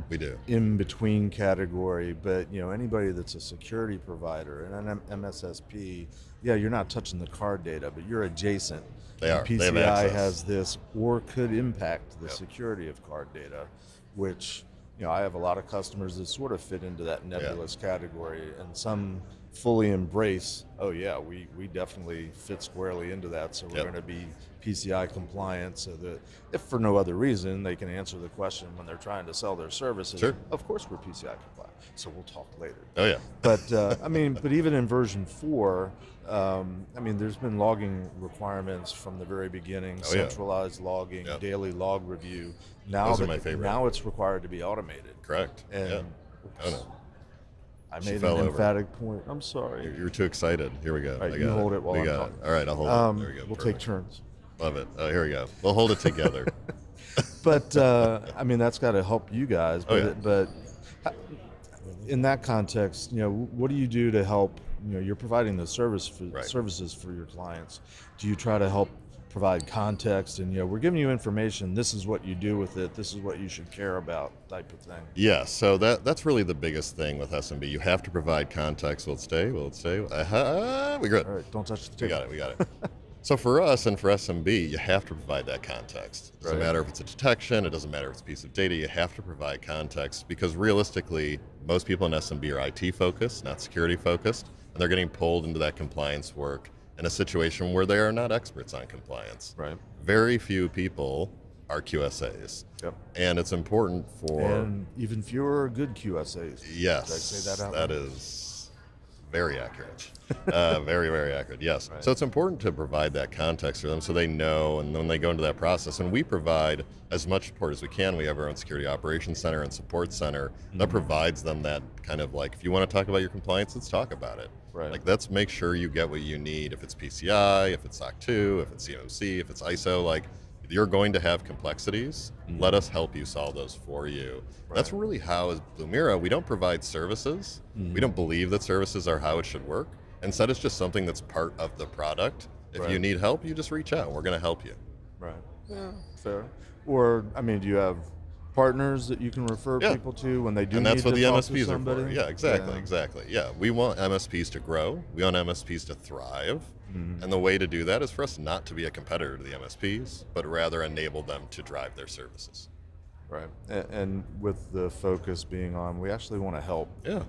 in between category. But anybody that's a security provider and an MSSP, you're not touching the card data, but you're adjacent. They are. PCI has this, or could impact the security of card data, which I have a lot of customers that sort of fit into that nebulous category, and some fully embrace, we definitely fit squarely into that, so we're going to be PCI compliant, so that if for no other reason they can answer the question when they're trying to sell their services. Of course we're PCI compliant, so we'll talk later. But even in version 4, there's been logging requirements from the very beginning, centralized logging, daily log review. Now Those are my favorite. Now it's required to be automated. And I made an emphatic point. I'm sorry. You're too excited. Here we go. Right, you hold it while I'm talking. All right, I'll hold it. There we go. We'll take turns. Love it. Here we go. We'll hold it together. But that's got to help you guys. But in that context, what do you do to help? You're providing the services for your clients. Do you try to help provide context, and we're giving you information. This is what you do with it. This is what you should care about, type of thing. Yeah, so that's really the biggest thing with SMB. You have to provide context. Will it stay? Will it stay? We're good. All right, don't touch the table. We got it. So for us and for SMB, you have to provide that context. It doesn't matter if it's a detection, it doesn't matter if it's a piece of data, you have to provide context, because realistically, most people in SMB are IT focused, not security focused, and they're getting pulled into that compliance work in a situation where they are not experts on compliance. Right. Very few people are QSAs. Yep. And it's important for... And even fewer are good QSAs. Yes. Did I say that out That loud? is very accurate. Very, very accurate, yes. Right. So it's important to provide that context for them so they know, and when they go into that process, and we provide as much support as we can. We have our own security operations center and support center that provides them that kind of like, if you want to talk about your compliance, let's talk about it. Right. Like, let's make sure you get what you need. If it's PCI, if it's SOC 2, if it's CMMC, if it's ISO, like, you're going to have complexities. Let us help you solve those for you. Right. That's really how, as Blumira, we don't provide services. We don't believe that services are how it should work. Instead, it's just something that's part of the product. If you need help, you just reach out. We're going to help you. Right. Yeah, fair. Or, I mean, do you have partners that you can refer people to when they do and that's need what to the talk MSPs to are somebody? for. Yeah, exactly. Yeah, we want MSPs to grow. We want MSPs to thrive. And the way to do that is for us not to be a competitor to the MSPs, but rather enable them to drive their services. Right. And with the focus being on, we actually want to help. Yeah.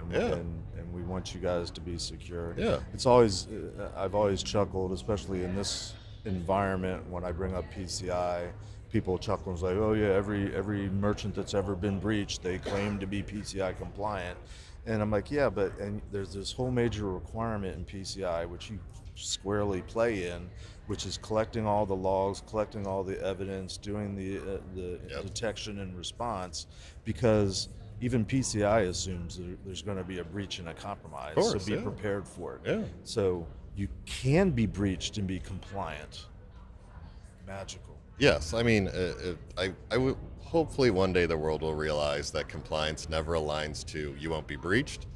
And we want you guys to be secure. Yeah. It's always, I've always chuckled, especially in this environment, when I bring up PCI, people chuckle and say, oh yeah, every merchant that's ever been breached, they claim to be PCI compliant. And I'm like, yeah, but and there's this whole major requirement in PCI, which you squarely play in, which is collecting all the logs, collecting all the evidence, doing the detection and response, because even PCI assumes there's going to be a breach and a compromise, Of course, so be prepared for it. Yeah. So you can be breached and be compliant. Magical. Yes, I mean, I would hopefully one day the world will realize that compliance never aligns to you won't be breached.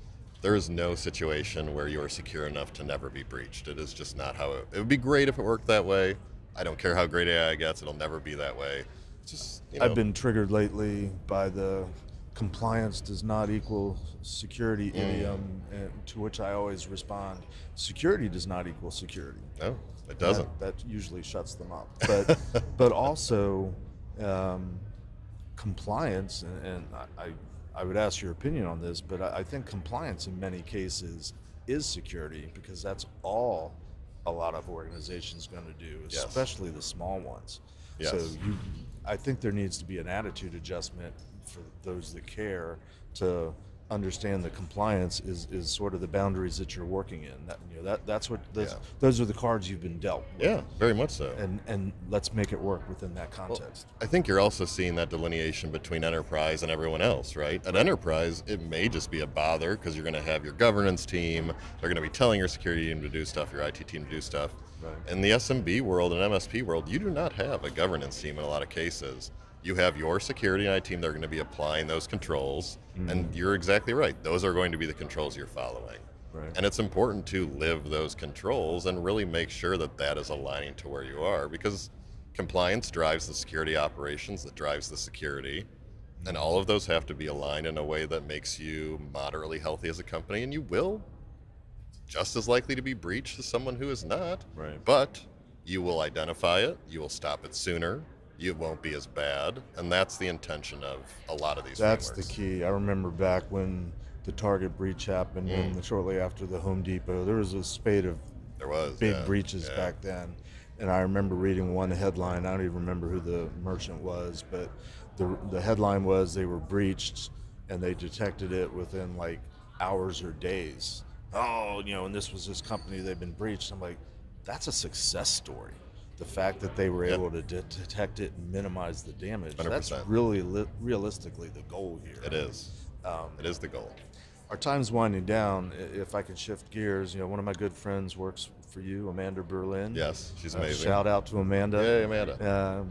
There is no situation where you are secure enough to never be breached. It is just not how it would be great if it worked that way. I don't care how great AI gets, it'll never be that way. It's just, I've been triggered lately by the compliance does not equal security idiom, and to which I always respond, security does not equal security. No, it doesn't. That usually shuts them up. But also compliance, and I would ask your opinion on this, but I think compliance in many cases is security, because that's all a lot of organizations going to do, especially the small ones. Yes. So I think there needs to be an attitude adjustment for those that care to understand that compliance is sort of the boundaries that you're working in. That's what those are the cards you've been dealt with. Yeah, very much so. And let's make it work within that context. Well, I think you're also seeing that delineation between enterprise and everyone else, right? At enterprise, it may just be a bother because you're going to have your governance team. They're going to be telling your security team to do stuff, your IT team to do stuff. Right. In the SMB world and MSP world, you do not have a governance team in a lot of cases. You have your security and IT team that are going to be applying those controls, and you're exactly right. Those are going to be the controls you're following. Right. And it's important to live those controls and really make sure that that is aligning to where you are, because compliance drives the security operations, that drives the security, and all of those have to be aligned in a way that makes you moderately healthy as a company, and you will just as likely to be breached as someone who is not. Right. But you will identify it, you will stop it sooner, it won't be as bad, and that's the intention of a lot of these That's frameworks. the key. I remember back when the Target breach happened, and shortly after the Home Depot, there was a spate of big breaches back then. And I remember reading one headline, I don't even remember who the merchant was, but the headline was they were breached and they detected it within like hours or days. Oh, and this was this company, they've been breached. I'm like, that's a success story. The fact that they were able to detect it and minimize the damage, 100%. that's really realistically the goal here. It is. It is the goal. Our time's winding down. If I can shift gears, one of my good friends works for you, Amanda Berlin. Yes, she's amazing. Shout out to Amanda. Hey, Amanda.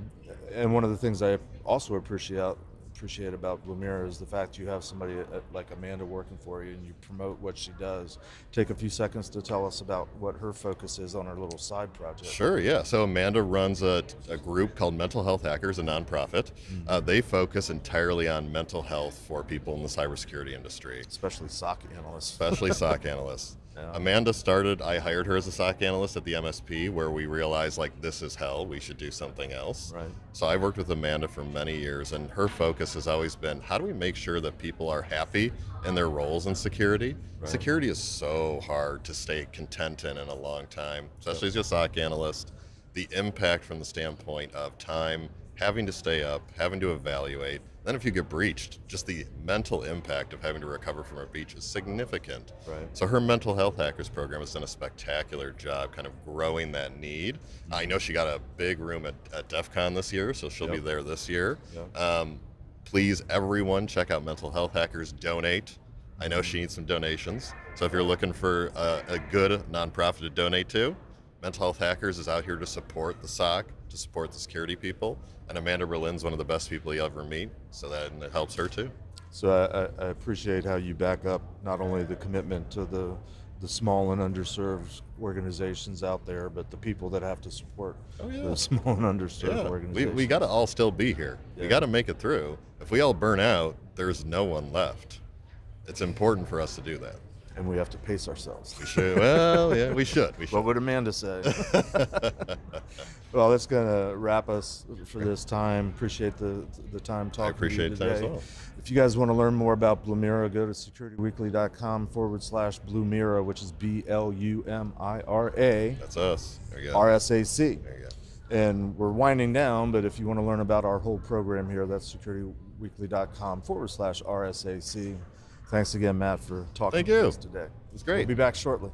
And one of the things I also appreciate appreciate about Blumira is the fact you have somebody like Amanda working for you and you promote what she does. Take a few seconds to tell us about what her focus is on her little side project. Sure, yeah. So Amanda runs a group called Mental Health Hackers, a nonprofit. They focus entirely on mental health for people in the cybersecurity industry. Especially SOC analysts. Especially SOC analysts. Yeah. Amanda started, I hired her as a SOC analyst at the MSP, where we realized, like, this is hell, we should do something else. Right. So I worked with Amanda for many years, and her focus has always been, how do we make sure that people are happy in their roles in security? Right. Security is so hard to stay content in a long time, especially as a SOC analyst. The impact from the standpoint of time, having to stay up, having to evaluate. Then if you get breached, just the mental impact of having to recover from a breach is significant. Right. So her mental health hackers program has done a spectacular job kind of growing that need. I know she got a big room at DEF CON this year, so she'll be there this year. Please, everyone, check out Mental Health Hackers, donate. I know she needs some donations. So if you're looking for a good nonprofit to donate to, Mental Health Hackers is out here to support the SOC, to support the security people, and Amanda Berlin's one of the best people you'll ever meet, so that it helps her too. So I appreciate how you back up not only the commitment to the small and underserved organizations out there, but the people that have to support the small and underserved organizations. We got to all still be here. We got to make it through. If we all burn out, there's no one left. It's important for us to do that. And we have to pace ourselves. We should. Well, yeah, we should. What would Amanda say? Well, that's going to wrap us for this time. Appreciate the time talking to you today. I appreciate it as well. If you guys want to learn more about Blumira, go to securityweekly.com/Blumira, which is BLUMIRA. That's us. There you go. RSAC. There you go. And we're winding down, but if you want to learn about our whole program here, that's securityweekly.com/RSAC. Thanks again, Matt, for talking to us today. It's great. We'll be back shortly.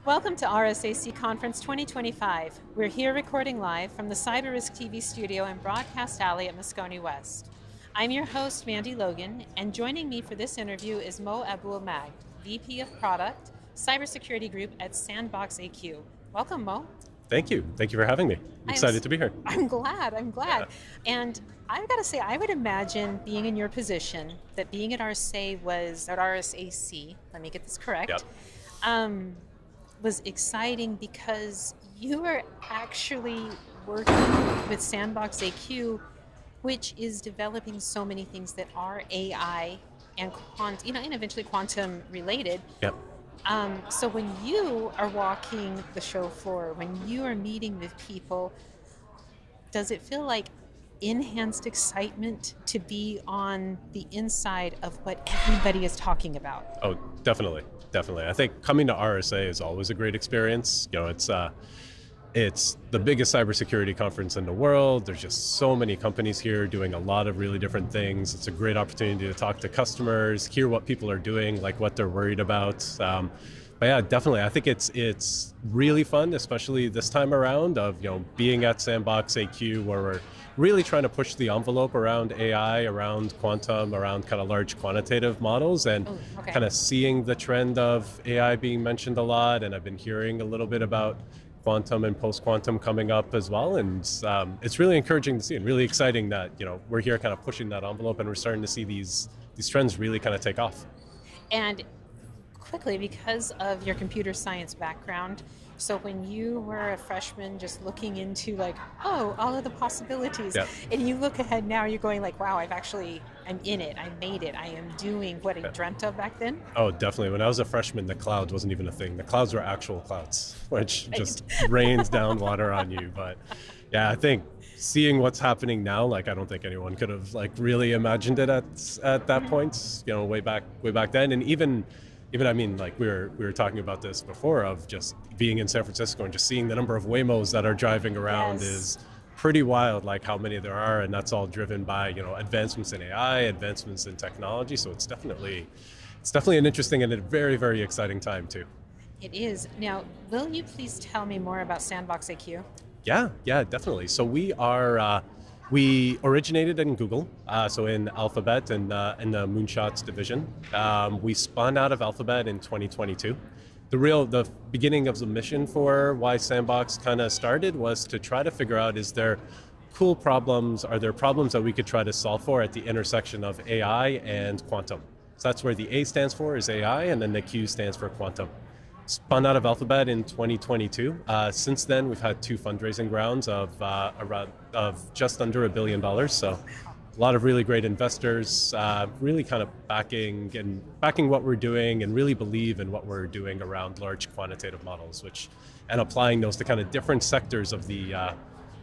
Welcome to RSAC Conference 2025. We're here recording live from the CyberRiskTV Studio in Broadcast Alley at Moscone West. I'm your host, Mandy Logan, and joining me for this interview is Mo Abul-Magd, VP of Product, Cybersecurity Group at Sandbox AQ. Welcome, Mo. Thank you. Thank you for having me. I'm excited to be here. I'm glad. Yeah. And I've got to say, I would imagine being in your position, that being at RSA let me get this correct, Yep. Was exciting because you are actually working with Sandbox AQ, which is developing so many things that are AI and and eventually quantum related. Yep. So when you are walking the show floor, when you are meeting with people, does it feel like enhanced excitement to be on the inside of what everybody is talking about? Oh, definitely. Definitely. I think coming to RSA is always a great experience. You know, it's the biggest cybersecurity conference in the world. There's just so many companies here doing a lot of really different things. It's a great opportunity to talk to customers, hear what people are doing, like what they're worried about. But yeah, definitely. I think it's really fun, especially this time around of, being at Sandbox AQ, where we're really trying to push the envelope around AI, around quantum, around kind of large quantitative models, and kind of seeing the trend of AI being mentioned a lot. And I've been hearing a little bit about quantum and post-quantum coming up as well. And it's really encouraging to see and really exciting that, we're here kind of pushing that envelope and we're starting to see these trends really kind of take off. And quickly, because of your computer science background, so when you were a freshman just looking into all of the possibilities, and you look ahead now, you're going wow, I'm in it, I made it, I am doing what I dreamt of back then? Oh, definitely. When I was a freshman, the cloud wasn't even a thing. The clouds were actual clouds, which just rains down water on you. But yeah, I think seeing what's happening now, I don't think anyone could have really imagined it at that point, way back then. And even I mean, we were talking about this before, of just being in San Francisco and just seeing the number of Waymos that are driving around is pretty wild, how many there are, and that's all driven by advancements in AI, advancements in technology. So it's definitely an interesting and a very, very exciting time too. It is. Now, will you please tell me more about Sandbox AQ? Yeah, definitely. So we originated in Google, so in Alphabet and in the Moonshots division. We spun out of Alphabet in 2022. The beginning of the mission for why Sandbox kind of started was to try to figure out, is there cool problems, are there problems that we could try to solve for at the intersection of AI and quantum? So that's where the A stands for, is AI, and then the Q stands for quantum. Spun out of Alphabet in 2022. Since then, we've had 2 fundraising rounds of just under $1 billion. So a lot of really great investors, really kind of backing what we're doing and really believe in what we're doing around large quantitative models, and applying those to kind of different sectors of the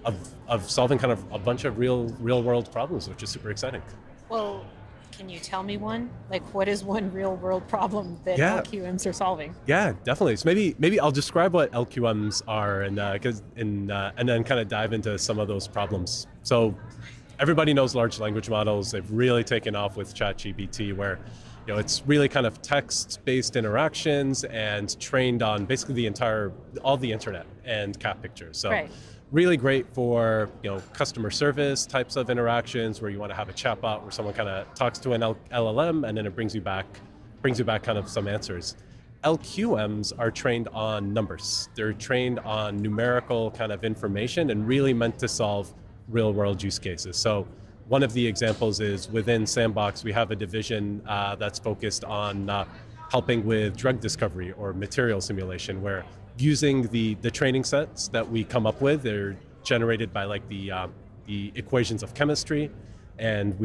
of solving kind of a bunch of real world problems, which is super exciting. Well, can you tell me one? What is one real world problem that LQMs are solving? Yeah, definitely. So maybe I'll describe what LQMs are, and then kind of dive into some of those problems. So everybody knows large language models. They've really taken off with ChatGPT, where it's really kind of text-based interactions and trained on basically all the internet and cat pictures. So really great for customer service types of interactions, where you want to have a chatbot where someone kind of talks to an LLM and then it brings you back kind of some answers. LQMs are trained on numbers. They're trained on numerical kind of information and really meant to solve real world use cases. So one of the examples is within Sandbox, we have a division that's focused on helping with drug discovery or material simulation, where using the training sets that we come up with, they're generated by the equations of chemistry, and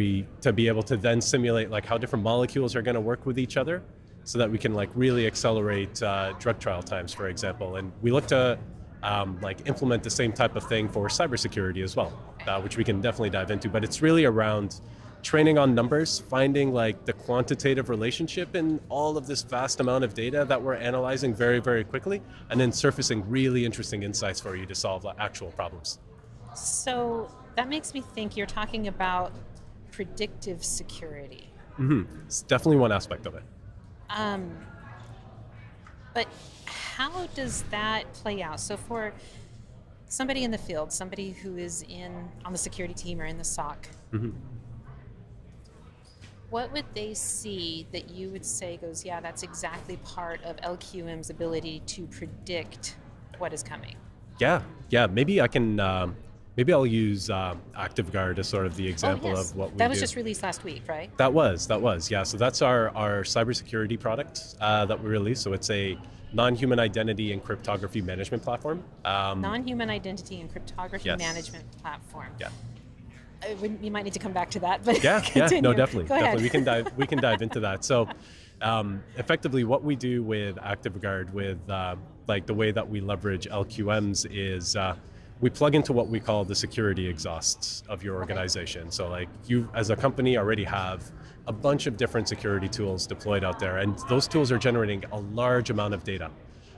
to be able to then simulate how different molecules are going to work with each other, so that we can really accelerate drug trial times, for example. And we look to implement the same type of thing for cybersecurity as well, which we can definitely dive into. But it's really around training on numbers, finding the quantitative relationship in all of this vast amount of data that we're analyzing very, very quickly, and then surfacing really interesting insights for you to solve actual problems. So that makes me think you're talking about predictive security. Mm-hmm. It's definitely one aspect of it. But how does that play out? So for somebody in the field, somebody who is on the security team or in the SOC, what would they see that you would say goes, yeah, that's exactly part of LQM's ability to predict what is coming? Yeah. Maybe I can. Maybe I'll use ActiveGuard as sort of the example of what we do. That was just released last week, right? That was. Yeah. So that's our cybersecurity product that we released. So it's a non-human identity and cryptography management platform. Non-human identity and cryptography management platform. Yeah. You might need to come back to that, but yeah, no, definitely. Go ahead. We can dive into that. So, effectively, what we do with ActiveGuard, with like the way that we leverage LQMs, is we plug into what we call the security exhausts of your organization. So, like you, as a company, already have a bunch of different security tools deployed out there, and those tools are generating a large amount of data.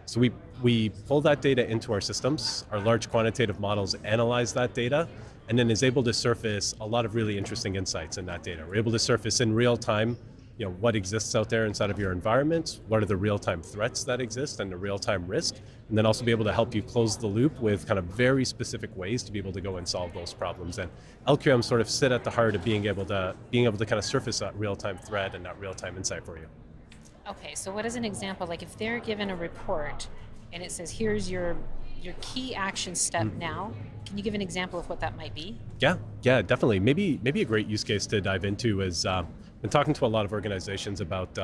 So we pull that data into our systems. Our large quantitative models analyze that data, and then is able to surface a lot of really interesting insights in that data. We're able to surface in real time, what exists out there inside of your environment, what are the real-time threats that exist and the real-time risk, and then also be able to help you close the loop with kind of very specific ways to be able to go and solve those problems. And LQM sort of sit at the heart of being able to kind of surface that real-time threat and that real-time insight for you. Okay, so what is an example? Like if they're given a report and it says, here's your key action step now, can you give an example of what that might be? Yeah, definitely. Maybe a great use case to dive into is been talking to a lot of organizations about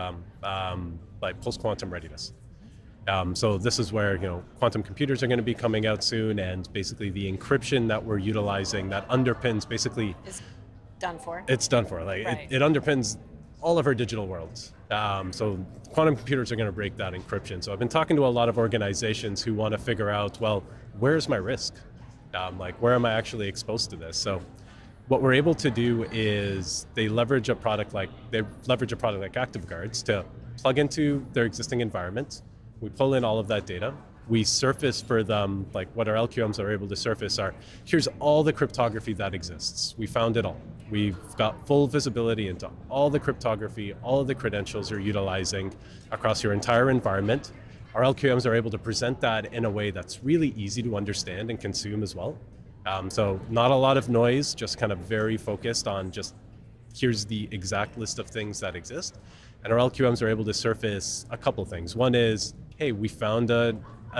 like post-quantum readiness. So this is where quantum computers are going to be coming out soon, and basically the encryption that we're utilizing that underpins basically is done for. It's done for. Like right. it underpins all of our digital worlds. So quantum computers are going to break that encryption. So I've been talking to a lot of organizations who want to figure out, well, where's my risk? Like where am I actually exposed to this? So what we're able to do is they leverage a product like ActiveGuards to plug into their existing environment. We pull in all of that data. We surface for them, like what our LQMs are able to surface are, here's all the cryptography that exists. We found it all. We've got full visibility into all the cryptography, all of the credentials you're utilizing across your entire environment. Our LQMs are able to present that in a way that's really easy to understand and consume as well. So not a lot of noise, just kind of very focused on just here's the exact list of things that exist. And our LQMs are able to surface a couple things. One is, hey, we found a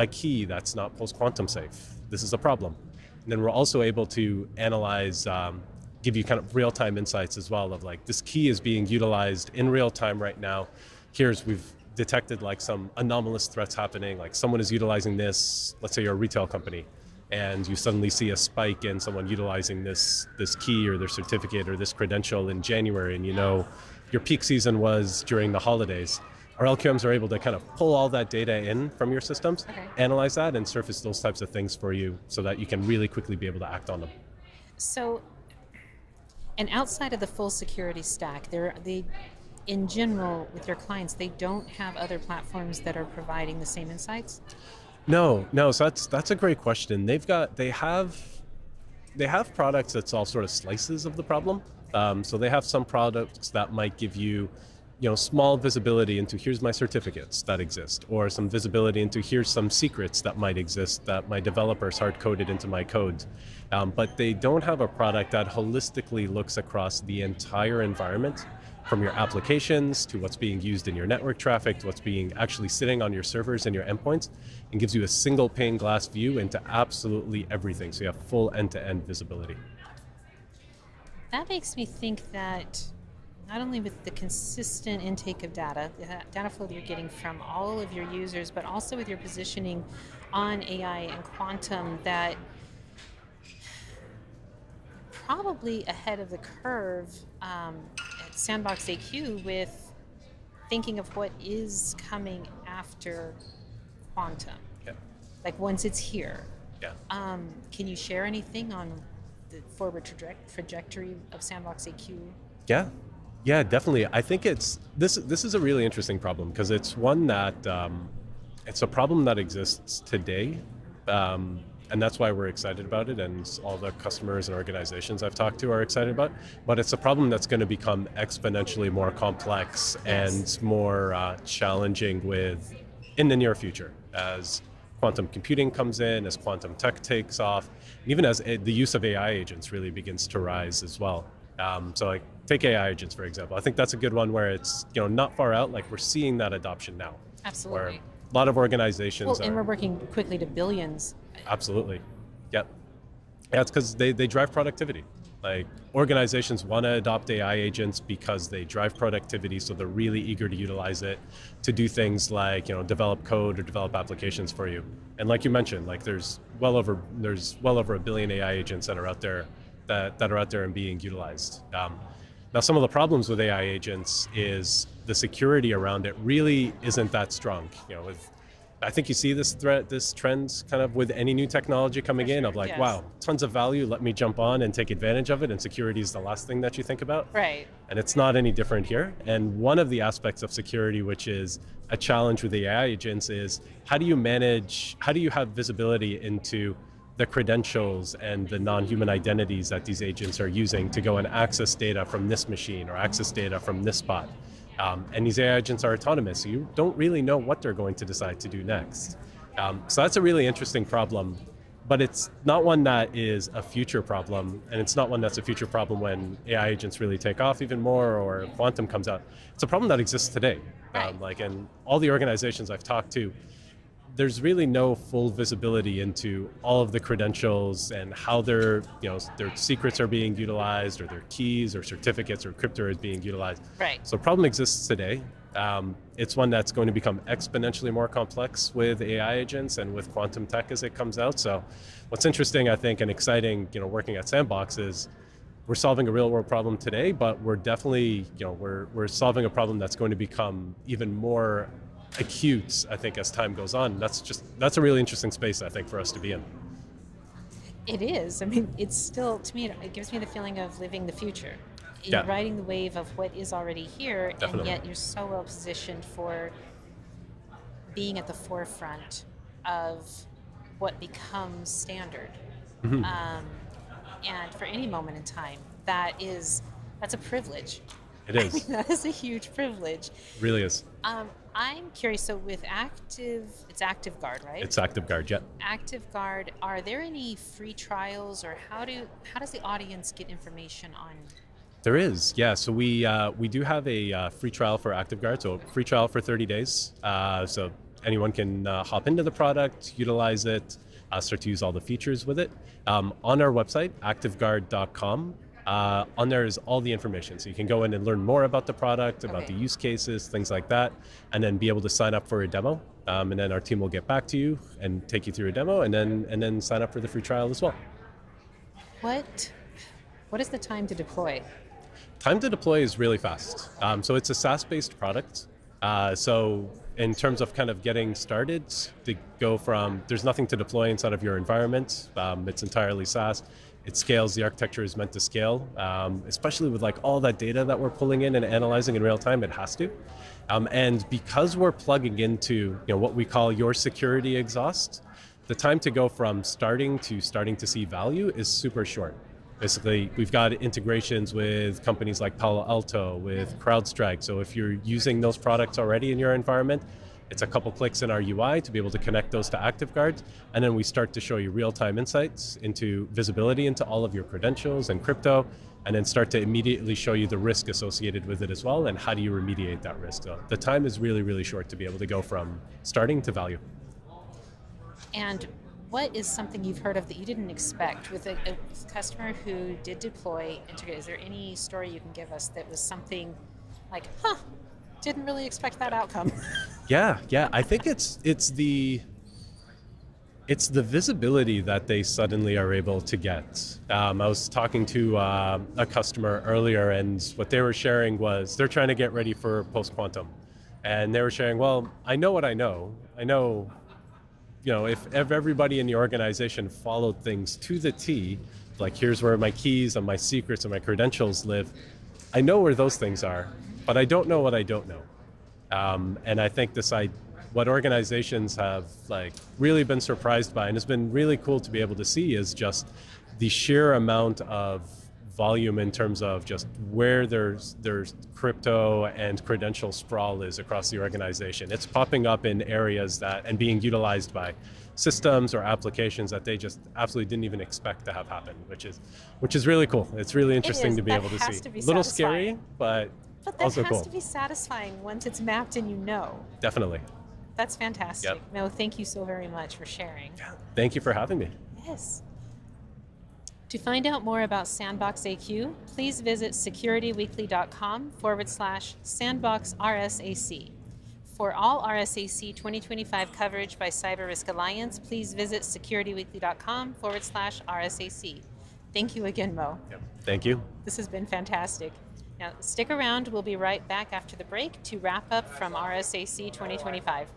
key that's not post-quantum safe. This is a problem. And then we're also able to analyze, give you kind of real-time insights as well of like, this key is being utilized in real time right now. We've detected like some anomalous threats happening, like someone is utilizing this, let's say you're a retail company, and you suddenly see a spike in someone utilizing this key or their certificate or this credential in January, and your peak season was during the holidays. Our LQMs are able to kind of pull all that data in from your systems, analyze that, and surface those types of things for you so that you can really quickly be able to act on them. So, and outside of the full security stack, in general, with your clients, they don't have other platforms that are providing the same insights? No. So that's a great question. They have products that's all sort of slices of the problem. So they have some products that might give you, small visibility into here's my certificates that exist, or some visibility into here's some secrets that might exist that my developers hard-coded into my code. But they don't have a product that holistically looks across the entire environment, from your applications to what's being used in your network traffic to what's being actually sitting on your servers and your endpoints, and gives you a single pane glass view into absolutely everything. So you have full end-to-end visibility. That makes me think that not only with the consistent intake of data, the data flow that you're getting from all of your users, but also with your positioning on AI and quantum, that probably ahead of the curve at Sandbox AQ with thinking of what is coming after quantum. Yeah. Like once it's here. Yeah. Can you share anything on the forward trajectory of Sandbox AQ? Yeah, definitely. I think this is a really interesting problem because it's one that it's a problem that exists today. And that's why we're excited about it, and all the customers and organizations I've talked to are excited about it. But it's a problem that's going to become exponentially more complex and more challenging with in the near future as quantum computing comes in, as quantum tech takes off, and even as the use of AI agents really begins to rise as well. So like take AI agents, for example. I think that's a good one where it's not far out. Like we're seeing that adoption now. Absolutely. Where a lot of organizations and we're working quickly to billions. Absolutely. Yep. Yeah, it's because they drive productivity. Like organizations want to adopt AI agents because they drive productivity, so they're really eager to utilize it to do things like develop code or develop applications for you. And like you mentioned, like there's well over a billion AI agents that are out there that are out there and being utilized. Now, some of the problems with AI agents is the security around it really isn't that strong. I think you see this trend kind of with any new technology coming in of like, yes. Wow, tons of value, let me jump on and take advantage of it, and security is the last thing that you think about. Right. And it's not any different here. And one of the aspects of security, which is a challenge with the AI agents, is how do you have visibility into the credentials and the non-human identities that these agents are using to go and access data from this machine or access data from this spot. And these AI agents are autonomous, so you don't really know what they're going to decide to do next. So that's a really interesting problem, but it's not one that is a future problem, and it's not one that's a future problem when AI agents really take off even more or quantum comes out. It's a problem that exists today. And all the organizations I've talked to, there's really no full visibility into all of the credentials and how their secrets are being utilized, or their keys or certificates or crypto is being utilized. Right. So the problem exists today. It's one that's going to become exponentially more complex with AI agents and with quantum tech as it comes out. So what's interesting, I think, and exciting, working at Sandbox is we're solving a real world problem today, but we're definitely, we're solving a problem that's going to become even more acute, I think, as time goes on. That's a really interesting space, I think, for us to be in. It is. I mean, it's still, to me, it gives me the feeling of living the future. You're riding the wave of what is already here, Definitely. And yet you're so well positioned for being at the forefront of what becomes standard. Mm-hmm. And for any moment in time, that's a privilege. It is. I mean, that is a huge privilege. It really is. I'm curious, so with it's ActiveGuard, right? It's ActiveGuard, yeah. ActiveGuard, are there any free trials, or how does the audience get information on? There is, yeah. So we do have a free trial for ActiveGuard, so free trial for 30 days. So anyone can hop into the product, utilize it, start to use all the features with it. On our website, activeguard.com, on there is all the information. So you can go in and learn more about the product, about the use cases, things like that, and then be able to sign up for a demo. And then our team will get back to you and take you through a demo, and then sign up for the free trial as well. What is the time to deploy? Time to deploy is really fast. So it's a SaaS-based product. So in terms of kind of getting started, to go from there's nothing to deploy inside of your environment. It's entirely SaaS. It scales. The architecture is meant to scale, especially with like all that data that we're pulling in and analyzing in real time. It has to, and because we're plugging into what we call your security exhaust, the time to go from starting to see value is super short. Basically, we've got integrations with companies like Palo Alto, with CrowdStrike. So if you're using those products already in your environment, it's a couple clicks in our UI to be able to connect those to ActiveGuard, and then we start to show you real-time insights into visibility into all of your credentials and crypto, and then start to immediately show you the risk associated with it as well, and how do you remediate that risk. So the time is really, really short to be able to go from starting to value. And what is something you've heard of that you didn't expect with a customer who did deploy Integrate? Is there any story you can give us that was something like, didn't really expect that outcome? Yeah. I think it's the visibility that they suddenly are able to get. I was talking to a customer earlier, and what they were sharing was they're trying to get ready for post-quantum. And they were sharing, well, I know what I know. I know, if everybody in the organization followed things to the T, like here's where my keys and my secrets and my credentials live, I know where those things are, but I don't know what I don't know. And I think what organizations have really been surprised by, and it's been really cool to be able to see, is just the sheer amount of volume in terms of just where there's crypto and credential sprawl is across the organization. It's popping up in areas that and being utilized by systems or applications that they just absolutely didn't even expect to have happen, which is really cool. It's really interesting to be able to see. To be a little satisfying. scary, but But that also has cool. to be satisfying once it's mapped and you know. Definitely. That's fantastic. Yep. No, thank you so very much for sharing. Thank you for having me. Yes. To find out more about Sandbox AQ, please visit securityweekly.com/sandboxRSAC. For all RSAC 2025 coverage by CyberRisk Alliance, please visit securityweekly.com/RSAC. Thank you again, Mo. Yep. Thank you. This has been fantastic. Now, stick around. We'll be right back after the break to wrap up from RSAC 2025.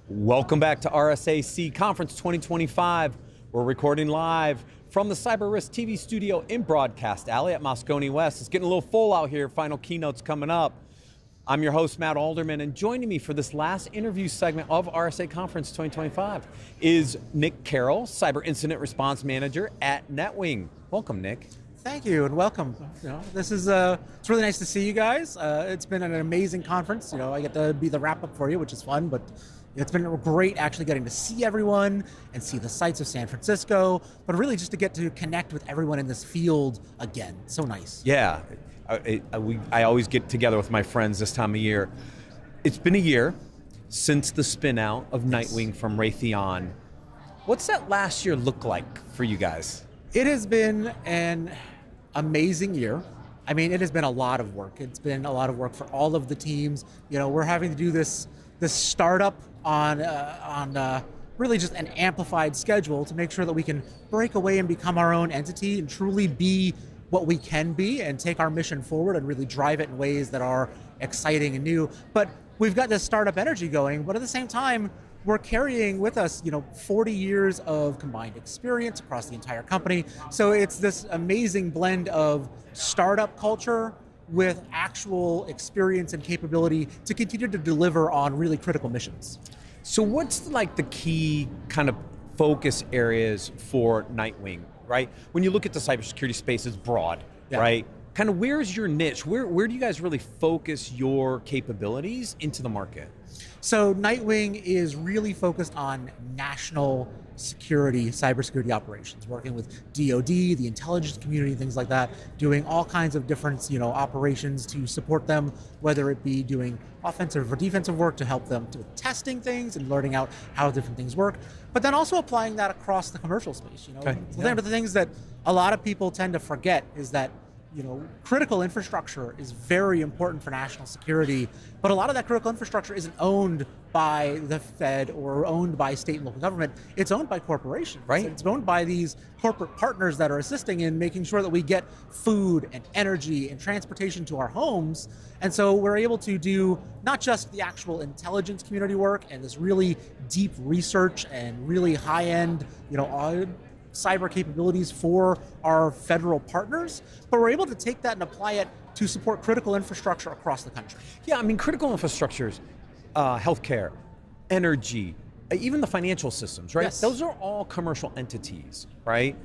Welcome back to RSAC Conference 2025. We're recording live from the CyberRiskTV Studio in Broadcast Alley at Moscone West. It's getting a little full out here. Final keynote's coming up. I'm your host, Matt Alderman, and joining me for this last interview segment of RSA Conference 2025 is Nick Carroll, Cyber Incident Response Manager at NetWing. Welcome, Nick. Thank you and welcome. This is it's really nice to see you guys. It's been an amazing conference. I get to be the wrap up for you, which is fun. But it's been great actually getting to see everyone and see the sights of San Francisco. But really just to get to connect with everyone in this field again. So nice. Yeah, I always get together with my friends this time of year. It's been a year since the spin out of NetWing from Raytheon. What's that last year look like for you guys? It has been an amazing year. I mean, it has been a lot of work. It's been a lot of work for all of the teams. We're having to do this startup on really just an amplified schedule to make sure that we can break away and become our own entity and truly be what we can be and take our mission forward and really drive it in ways that are exciting and new. But we've got this startup energy going, but at the same time, we're carrying with us, 40 years of combined experience across the entire company. So it's this amazing blend of startup culture with actual experience and capability to continue to deliver on really critical missions. So what's the key kind of focus areas for NetWing, right? When you look at the cybersecurity space, it's broad, right? Kind of where's your niche? Where do you guys really focus your capabilities into the market? So NetWing is really focused on national security, cybersecurity operations, working with DoD, the intelligence community, things like that, doing all kinds of different operations to support them, whether it be doing offensive or defensive work to help them with testing things and learning out how different things work, but then also applying that across the commercial space. One of the things that a lot of people tend to forget is that critical infrastructure is very important for national security, but a lot of that critical infrastructure isn't owned by the Fed or owned by state and local government. It's owned by corporations. Right. It's owned by these corporate partners that are assisting in making sure that we get food and energy and transportation to our homes. And so we're able to do not just the actual intelligence community work and this really deep research and really high-end, cyber capabilities for our federal partners, but we're able to take that and apply it to support critical infrastructure across the country. Yeah, I mean, critical infrastructures, healthcare, energy, even the financial systems, right? Yes. Those are all commercial entities, right?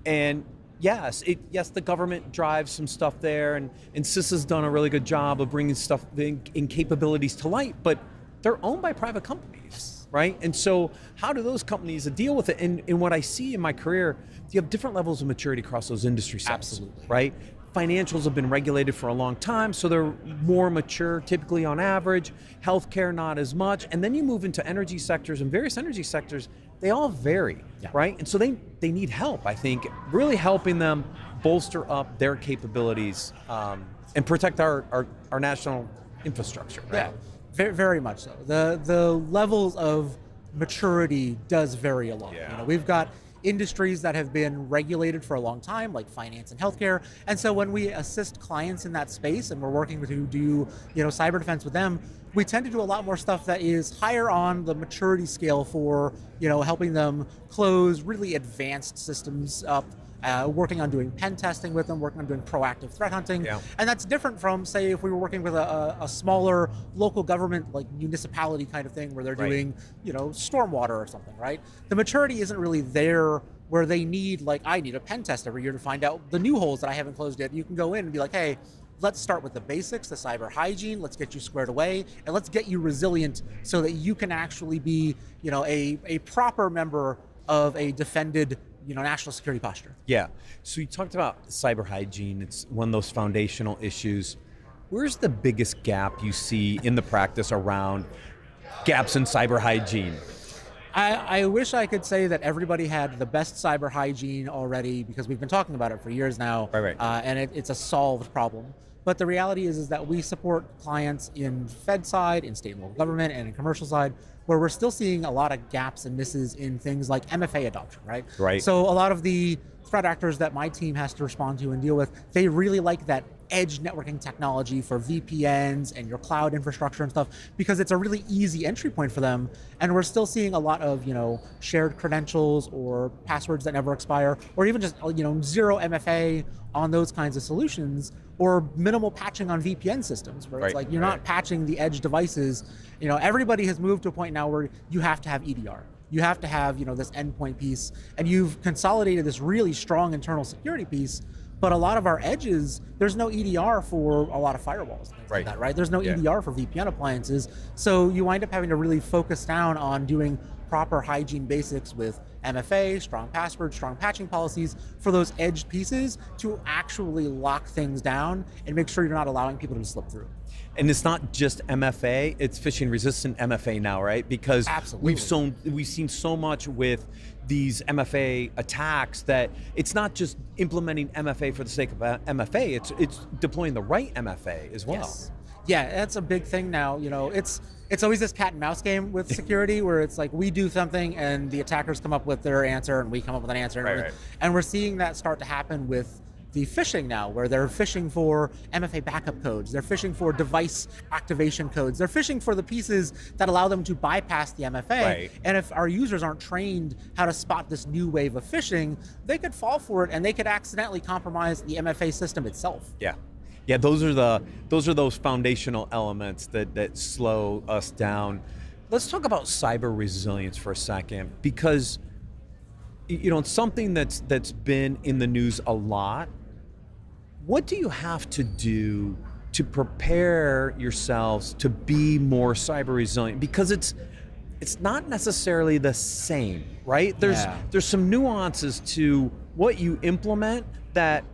And yes, the government drives some stuff there, and CISA's done a really good job of bringing stuff in capabilities to light, but they're owned by private companies. Right? And so how do those companies deal with it? And what I see in my career, you have different levels of maturity across those industry sets. Absolutely. Right? Financials have been regulated for a long time, so they're more mature, typically on average. Healthcare, not as much. And then you move into energy sectors, and various energy sectors, they all vary, right? And so they need help, I think, really helping them bolster up their capabilities and protect our national infrastructure, right? Yeah. Very much so. The levels of maturity does vary a lot. We've got industries that have been regulated for a long time, like finance and healthcare. And so when we assist clients in that space and we're working to do cyber defense with them, we tend to do a lot more stuff that is higher on the maturity scale for helping them close really advanced systems up. Working on doing pen testing with them, working on doing proactive threat hunting. Yeah. And that's different from, say, if we were working with a smaller local government, like municipality kind of thing, where they're doing, stormwater or something, right? The maturity isn't really there where they need, I need a pen test every year to find out the new holes that I haven't closed yet. You can go in and be like, hey, let's start with the basics, the cyber hygiene, let's get you squared away, and let's get you resilient so that you can actually be, a proper member of a defended national security posture. Yeah, so you talked about cyber hygiene. It's one of those foundational issues. Where's the biggest gap you see in the practice around gaps in cyber hygiene? I wish I could say that everybody had the best cyber hygiene already, because we've been talking about it for years now, right. And it's a solved problem. But the reality is that we support clients in Fed side, in state and local government, and in commercial side, where we're still seeing a lot of gaps and misses in things like MFA adoption, right? Right. So a lot of the threat actors that my team has to respond to and deal with, they really like that edge networking technology for VPNs and your cloud infrastructure and stuff, because it's a really easy entry point for them. And we're still seeing a lot of, shared credentials or passwords that never expire, or even just, zero MFA on those kinds of solutions, or minimal patching on VPN systems, where it's like you're not patching the edge devices. Everybody has moved to a point now where you have to have EDR. You have to have, this endpoint piece, and you've consolidated this really strong internal security piece. But a lot of our edges, there's no EDR for a lot of firewalls, things like that, right? There's no EDR for VPN appliances. So you wind up having to really focus down on doing proper hygiene basics with MFA, strong passwords, strong patching policies for those edge pieces to actually lock things down and make sure you're not allowing people to slip through. And it's not just MFA, it's phishing resistant MFA now, right? Because we've seen so much with these MFA attacks that it's not just implementing MFA for the sake of MFA, it's deploying the right MFA as well. Yes. Yeah, that's a big thing now. It's always this cat and mouse game with security where it's like we do something and the attackers come up with their answer and we come up with an answer. And we're seeing that start to happen with the phishing now, where they're phishing for MFA backup codes, they're phishing for device activation codes, they're phishing for the pieces that allow them to bypass the MFA. And if our users aren't trained how to spot this new wave of phishing, they could fall for it and they could accidentally compromise the MFA system itself. Yeah, those are those foundational elements that slow us down. Let's talk about cyber resilience for a second, because it's something that's been in the news a lot. What do you have to do to prepare yourselves to be more cyber resilient? Because it's not necessarily the same, right? There's some nuances to what you implement that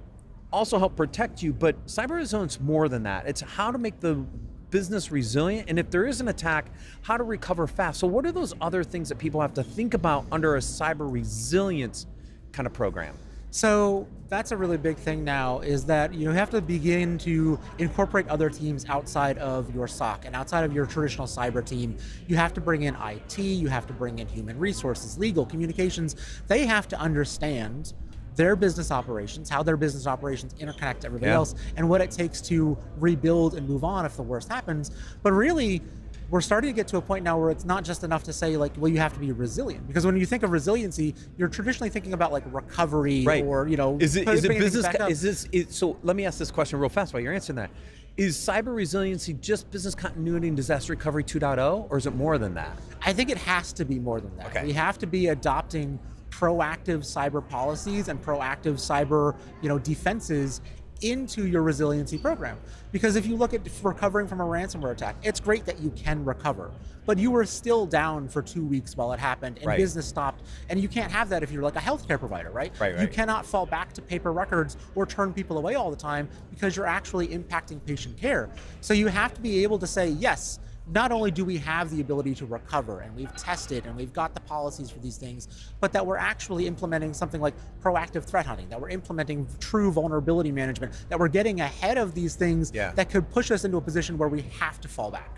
also help protect you, but cyber resilience more than that. It's how to make the business resilient, and if there is an attack, how to recover fast. So what are those other things that people have to think about under a cyber resilience kind of program? So that's a really big thing now, is that you have to begin to incorporate other teams outside of your SOC and outside of your traditional cyber team. You have to bring in IT, you have to bring in human resources, legal, communications. They have to understand their business operations, how their business operations interconnect to everybody else, and what it takes to rebuild and move on if the worst happens. But really, we're starting to get to a point now where it's not just enough to say like, well, you have to be resilient. Because when you think of resiliency, you're traditionally thinking about like recovery or, is it business, so let me ask this question real fast while you're answering that. Is cyber resiliency just business continuity and disaster recovery 2.0, or is it more than that? I think it has to be more than that. We have to be adopting proactive cyber policies and proactive cyber, defenses into your resiliency program. Because if you look at recovering from a ransomware attack, it's great that you can recover, but you were still down for 2 weeks while it happened and business stopped. And you can't have that if you're like a healthcare provider, right? You cannot fall back to paper records or turn people away all the time because you're actually impacting patient care. So you have to be able to say, yes, not only do we have the ability to recover and we've tested and we've got the policies for these things, but that we're actually implementing something like proactive threat hunting, that we're implementing true vulnerability management, that we're getting ahead of these things that could push us into a position where we have to fall back.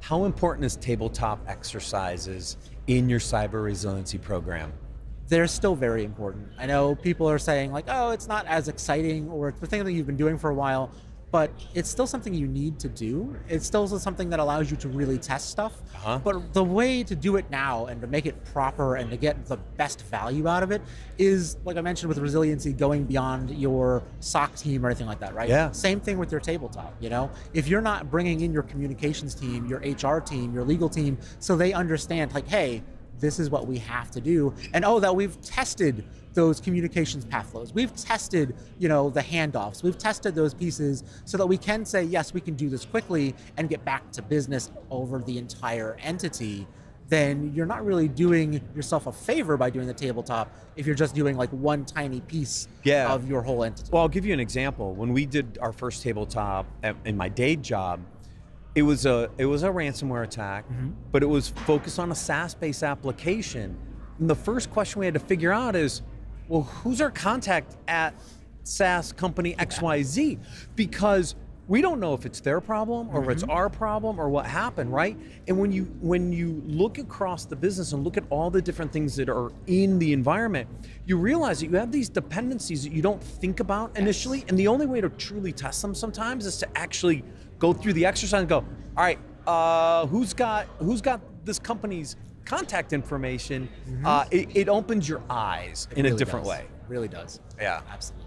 How important is tabletop exercises in your cyber resiliency program? They're still very important. I know people are saying like, oh, it's not as exciting, or it's the thing that you've been doing for a while, but it's still something you need to do. It's still something that allows you to really test stuff. But the way to do it now and to make it proper and to get the best value out of it is, like I mentioned with resiliency, going beyond your SOC team or anything like that, right? Same thing with your tabletop, If you're not bringing in your communications team, your HR team, your legal team, so they understand like, hey, this is what we have to do. And that we've tested those communications path flows. We've tested, the handoffs. We've tested those pieces so that we can say, yes, we can do this quickly and get back to business over the entire entity. Then you're not really doing yourself a favor by doing the tabletop if you're just doing like one tiny piece of your whole entity. Well, I'll give you an example. When we did our first tabletop in my day job, it was a ransomware attack, but it was focused on a SaaS-based application. And the first question we had to figure out is, well, who's our contact at SaaS company XYZ? Because we don't know if it's their problem or if it's our problem or what happened, right? And when you look across the business and look at all the different things that are in the environment, you realize that you have these dependencies that you don't think about initially, and the only way to truly test them sometimes is to actually go through the exercise and go, all right, who's got this company's contact information? It opens your eyes in a different way. It really does. Yeah. Absolutely.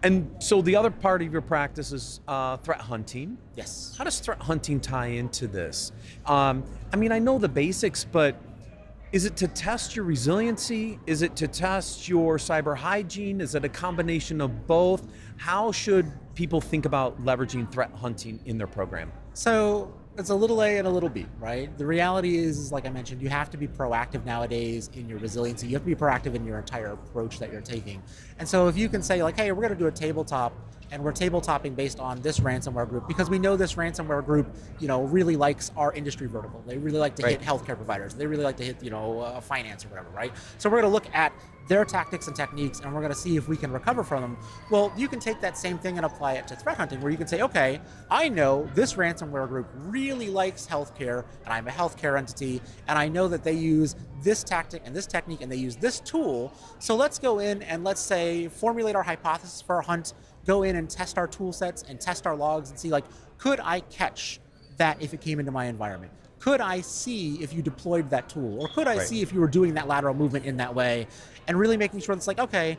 And so the other part of your practice is threat hunting. Yes. How does threat hunting tie into this? I mean, I know the basics, but is it to test your resiliency? Is it to test your cyber hygiene? Is it a combination of both? How should people think about leveraging threat hunting in their program? So it's a little A and a little B, right? The reality is, like I mentioned, you have to be proactive nowadays in your resiliency. You have to be proactive in your entire approach that you're taking. And so if you can say like, hey, we're gonna do a tabletop, and we're tabletopping based on this ransomware group because we know this ransomware group, really likes our industry vertical. They really like to hit healthcare providers. They really like to hit, finance or whatever, right? So we're gonna look at their tactics and techniques, and we're gonna see if we can recover from them. Well, you can take that same thing and apply it to threat hunting, where you can say, okay, I know this ransomware group really likes healthcare, and I'm a healthcare entity, and I know that they use this tactic and this technique, and they use this tool. So let's go in and let's say formulate our hypothesis for a hunt, go in and test our tool sets and test our logs and see like, could I catch that if it came into my environment? Could I see if you deployed that tool? Or could I see if you were doing that lateral movement in that way? And really making sure it's like, okay,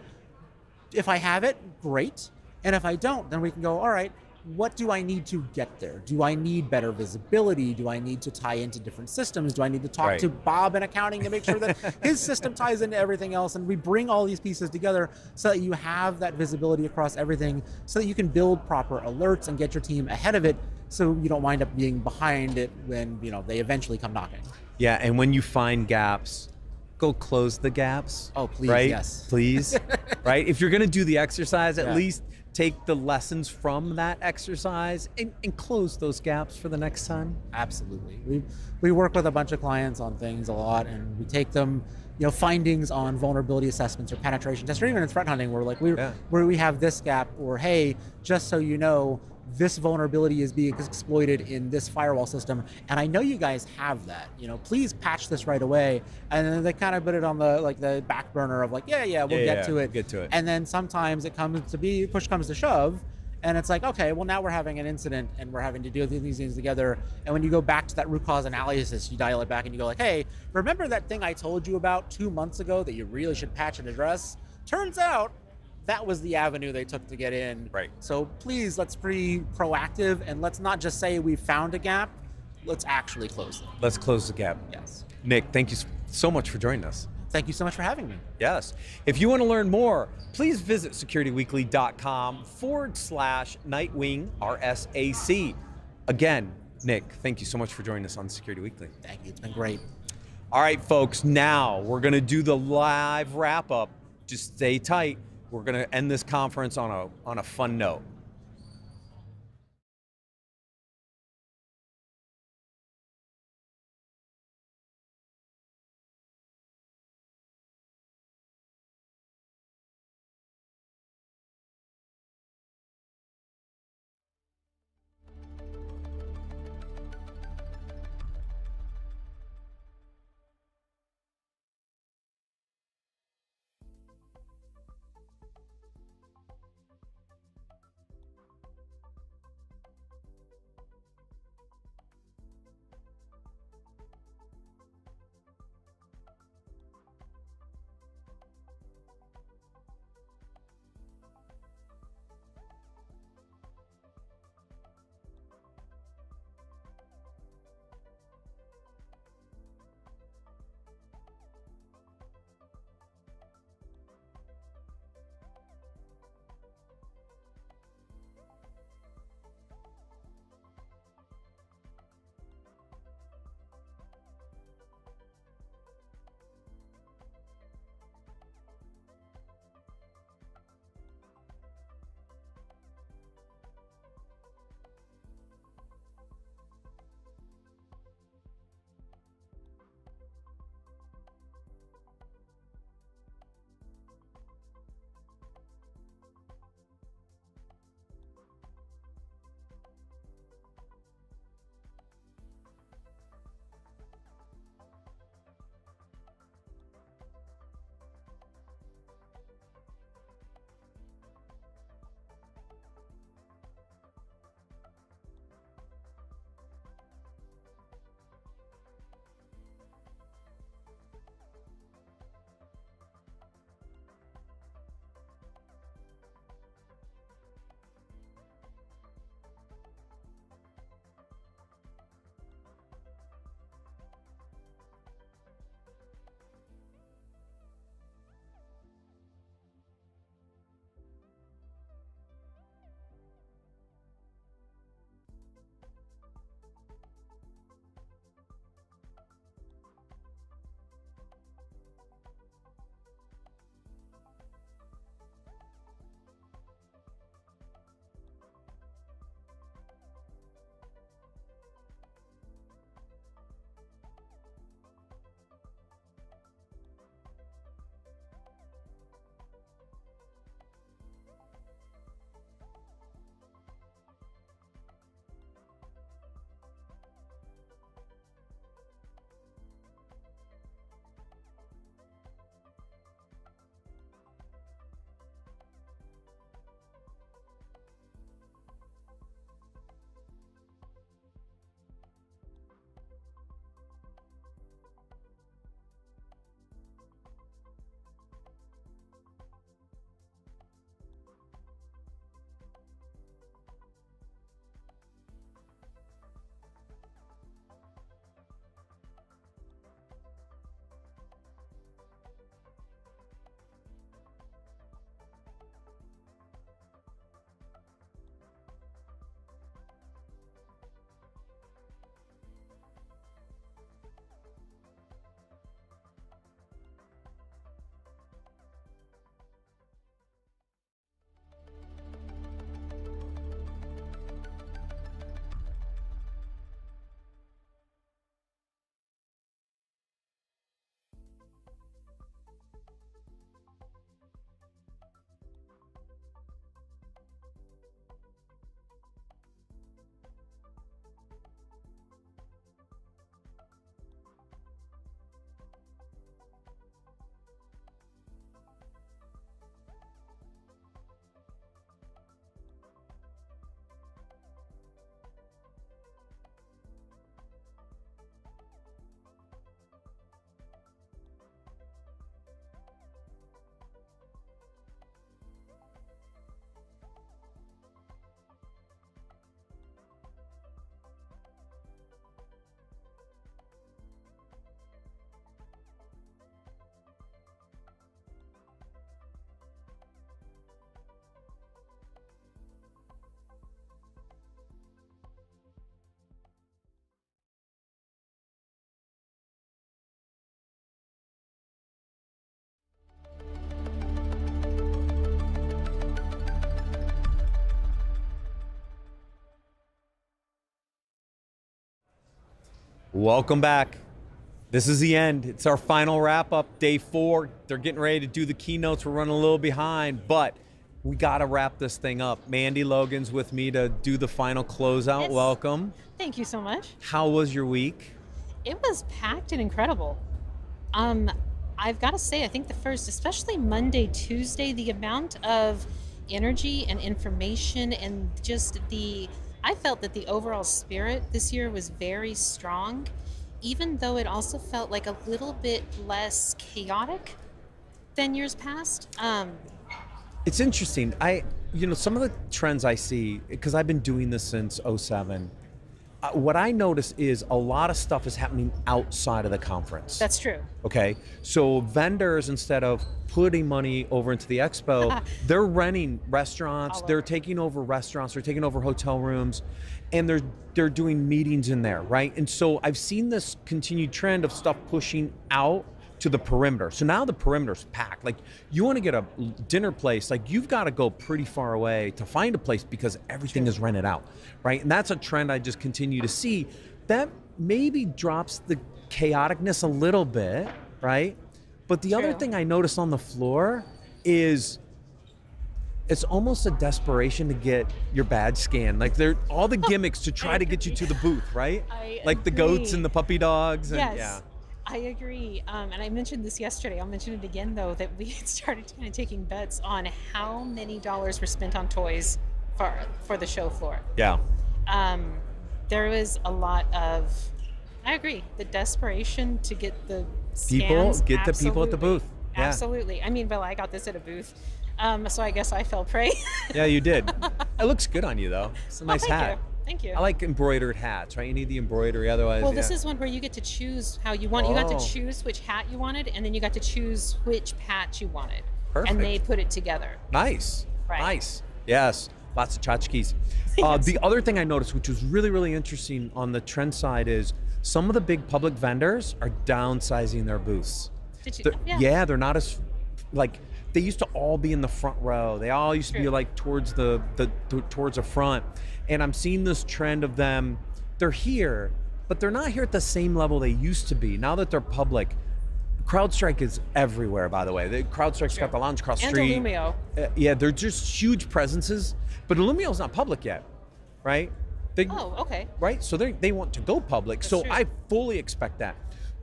if I have it, great. And if I don't, then we can go, all right, what do I need to get there? Do I need better visibility? Do I need to tie into different systems? Do I need to talk to Bob in accounting to make sure that his system ties into everything else? And we bring all these pieces together so that you have that visibility across everything, so that you can build proper alerts and get your team ahead of it, so you don't wind up being behind it when they eventually come knocking. Yeah, and when you find gaps, go close the gaps. Oh, please, right? yes. Please, right? If you're gonna do the exercise, at least take the lessons from that exercise and close those gaps for the next time. Absolutely. We work with a bunch of clients on things a lot, and we take them, findings on vulnerability assessments or penetration tests, or even in threat hunting, where like where we have this gap, or hey, just so you know, this vulnerability is being exploited in this firewall system, and I know you guys have that. Please patch this right away. And then they kind of put it on the back burner of like, we'll get to it. And then sometimes it comes to be push comes to shove, and it's like, okay, well now we're having an incident and we're having to deal with these things together. And when you go back to that root cause analysis, you dial it back and you go like, hey, remember that thing I told you about 2 months ago that you really should patch and address? Turns out that was the avenue they took to get in. Right. So please, let's be proactive, and let's not just say we found a gap. Let's actually close it. Let's close the gap. Yes. Nick, thank you so much for joining us. Thank you so much for having me. Yes. If you want to learn more, please visit securityweekly.com/Nightwing RSAC. Again, Nick, thank you so much for joining us on Security Weekly. Thank you. It's been great. All right, folks, now we're going to do the live wrap up. Just stay tight. We're going to end this conference on a fun note. Welcome back. This is the end. It's our final wrap up, day 4. They're getting ready to do the keynotes. We're running a little behind, but we got to wrap this thing up. Mandy Logan's with me to do the final closeout. Yes. Welcome. Thank you so much. How was your week? It was packed and incredible. I've got to say, I think the first, especially Monday, Tuesday, the amount of energy and information and just I felt that the overall spirit this year was very strong, even though it also felt like a little bit less chaotic than years past. It's interesting. Some of the trends I see, because I've been doing this since 2007, what I notice is a lot of stuff is happening outside of the conference. That's true. Okay, so vendors, instead of putting money over into the expo, they're renting restaurants, they're taking over restaurants, they're taking over hotel rooms, and they're doing meetings in there, right? And so I've seen this continued trend of stuff pushing out to the perimeter. So now the perimeter's packed. Like, you want to get a dinner place, like, you've got to go pretty far away to find a place because everything is rented out, right? And that's a trend I just continue to see. That maybe drops the chaoticness a little bit, right? But the other thing I noticed on the floor is it's almost a desperation to get your badge scanned. Like, they're all the gimmicks to try to get you to the booth, right? Like the goats and the puppy dogs. And, yes. I agree, and I mentioned this yesterday. I'll mention it again, though, that we had started kind of taking bets on how many dollars were spent on toys for the show floor. Yeah. There was a lot of, I agree, the desperation to get the scans. Get the people at the booth. Yeah. Absolutely. I mean, well, I got this at a booth, so I guess I fell prey. Yeah, you did. It looks good on you, though. It's a nice hat. Thank you. I like embroidered hats, right? You need the embroidery, otherwise. Well, this is one where you get to choose how you want it. You got to choose which hat you wanted, and then you got to choose which patch you wanted. Perfect. And they put it together. Nice. Right. Nice. Yes. Lots of tchotchkes. Yes. The other thing I noticed, which was really, really interesting on the trend side, is some of the big public vendors are downsizing their booths. Did you? Yeah, they're not as, like, they used to all be in the front row. They all used to be like towards towards the front. And I'm seeing this trend of them, they're here, but they're not here at the same level they used to be. Now that they're public, CrowdStrike is everywhere, by the way. CrowdStrike's got the lounge across the street. And Illumio. Yeah, they're just huge presences, but Illumio's not public yet, right? Okay. Right, so they want to go public. That's so true. I fully expect that.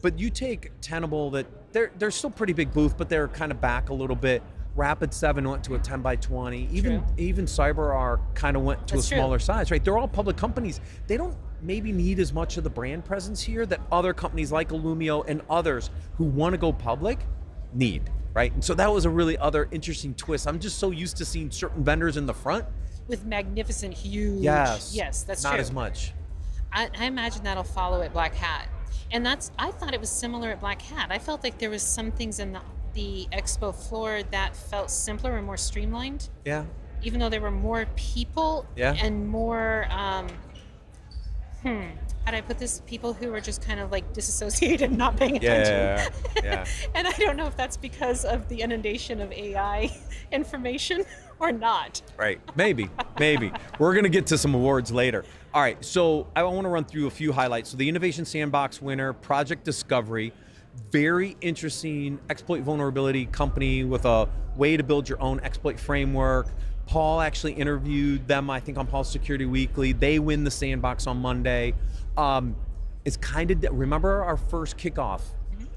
But you take Tenable, that they're still pretty big booth, but they're kind of back a little bit. Rapid7 went to a 10 by 20. Even CyberRisk kind of went to a smaller size, right? They're all public companies. They don't maybe need as much of the brand presence here that other companies like Illumio and others who want to go public need, right? And so that was a really other interesting twist. I'm just so used to seeing certain vendors in the front. With magnificent, huge. Yes, that's not true. as much. I imagine that'll follow at Black Hat. And I thought it was similar at Black Hat. I felt like there was some things in the expo floor that felt simpler and more streamlined. Yeah. Even though there were more people and more, how do I put this? People who were just kind of like disassociated and not paying attention. Yeah. And I don't know if that's because of the inundation of AI information or not. Right, maybe. We're gonna get to some awards later. All right, so I want to run through a few highlights. So the Innovation Sandbox winner, Project Discovery, very interesting exploit vulnerability company with a way to build your own exploit framework. Paul actually interviewed them, I think, on Paul's Security Weekly. They win the Sandbox on Monday. It's kind of, remember our first kickoff,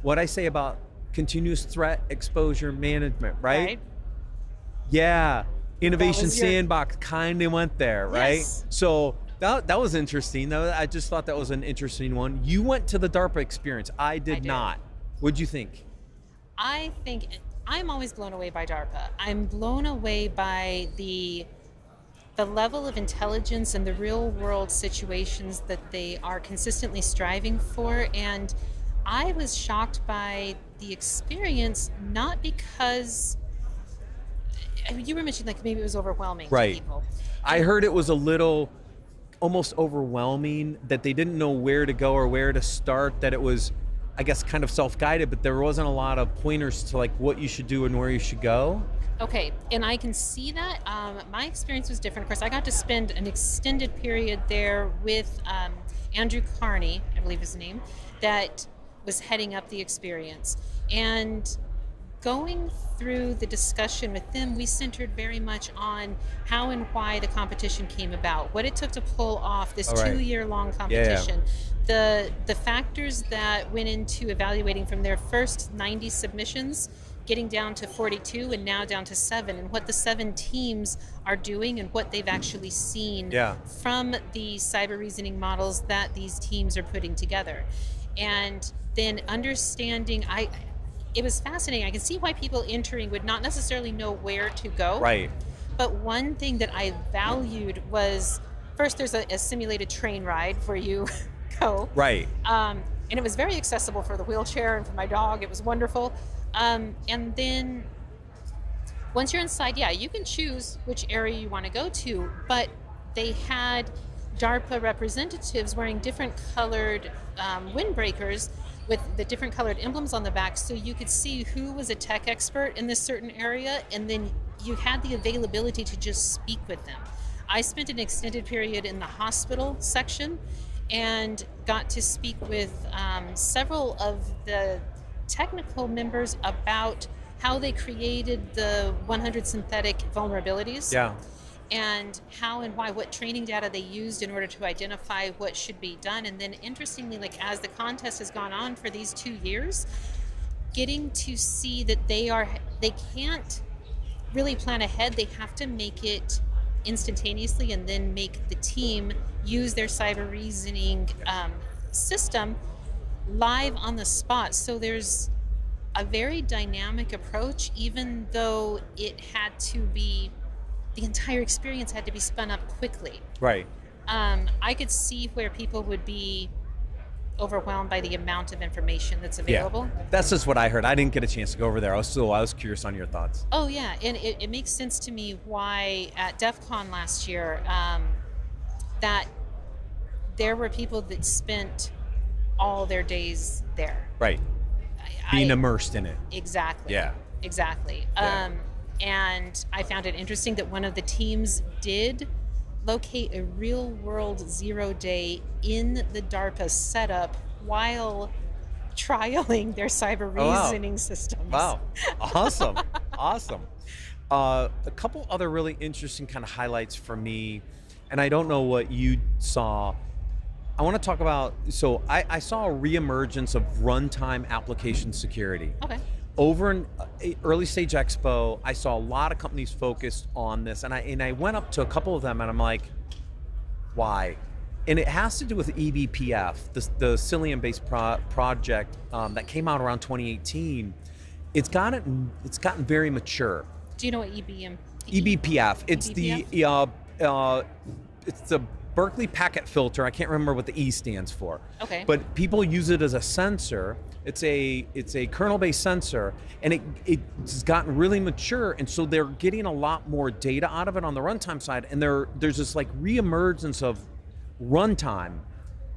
what I say about continuous threat exposure management, right? Yeah, Innovation Sandbox kind of went there, right? Yes. So that was interesting. I just thought that was an interesting one. You went to the DARPA experience. I did not. What'd you think? I think I'm always blown away by DARPA. I'm blown away by the level of intelligence and the real world situations that they are consistently striving for. And I was shocked by the experience, not because, I mean, you were mentioning like maybe it was overwhelming to people. I heard it was a little almost overwhelming, that they didn't know where to go or where to start, that it was, I guess, kind of self-guided, but there wasn't a lot of pointers to like what you should do and where you should go. Okay, and I can see that. My experience was different. Of course, I got to spend an extended period there with Andrew Carney, I believe his name, that was heading up the experience. And going through the discussion with them, we centered very much on how and why the competition came about, what it took to pull off this 2-year-long competition, the factors that went into evaluating from their first 90 submissions, getting down to 42 and now down to 7, and what the 7 teams are doing and what they've actually seen from the cyber reasoning models that these teams are putting together. And then understanding, it was fascinating. I can see why people entering would not necessarily know where to go. Right. But one thing that I valued was, first, there's a simulated train ride where you go. Right. And it was very accessible for the wheelchair and for my dog. It was wonderful. And then once you're inside, you can choose which area you want to go to. But they had DARPA representatives wearing different colored windbreakers with the different colored emblems on the back, so you could see who was a tech expert in this certain area, and then you had the availability to just speak with them. I spent an extended period in the hospital section and got to speak with several of the technical members about how they created the 100 synthetic vulnerabilities. And how and why, what training data they used in order to identify what should be done. And then interestingly, like as the contest has gone on for these 2 years, getting to see that they can't really plan ahead. They have to make it instantaneously and then make the team use their cyber reasoning system live on the spot. So there's a very dynamic approach, even though it had to be, the entire experience had to be spun up quickly. Right. I could see where people would be overwhelmed by the amount of information that's available. That's just what I heard. I didn't get a chance to go over there. I was curious on your thoughts. Oh yeah, and it makes sense to me why at DEF CON last year that there were people that spent all their days there. Right. Being immersed in it. Exactly. Yeah. Exactly. Yeah. And I found it interesting that one of the teams did locate a real world 0-day in the DARPA setup while trialing their cyber reasoning systems. Wow. Awesome. Awesome. A couple other really interesting kind of highlights for me, and I don't know what you saw. I want to talk about, so I saw a reemergence of runtime application security. Okay. Over in early stage expo, I saw a lot of companies focused on this, and I went up to a couple of them and I'm like, why? And it has to do with eBPF, the Cilium-based project that came out around 2018. It's gotten very mature. Do you know what eBPF? It's the Berkeley packet filter. I can't remember what the E stands for. Okay. But people use it as a sensor. It's a kernel-based sensor, and it's gotten really mature, and so they're getting a lot more data out of it on the runtime side, and there's this like reemergence of runtime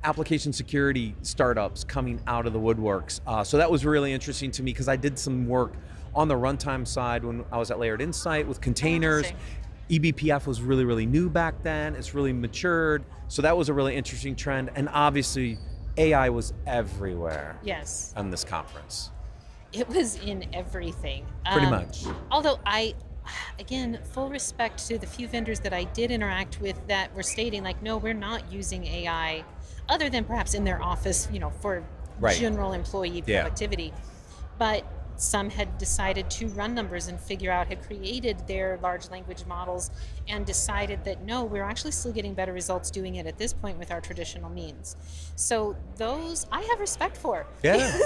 application security startups coming out of the woodworks. So that was really interesting to me because I did some work on the runtime side when I was at Layered Insight with containers. eBPF was really, really new back then. It's really matured. So that was a really interesting trend. And obviously, AI was everywhere. Yes. On this conference. It was in everything. Pretty much. Although again, full respect to the few vendors that I did interact with that were stating like, no, we're not using AI other than perhaps in their office, for general employee productivity. But some had decided to run numbers and had created their large language models and decided that no, we're actually still getting better results doing it at this point with our traditional means. So those I have respect for. Yeah.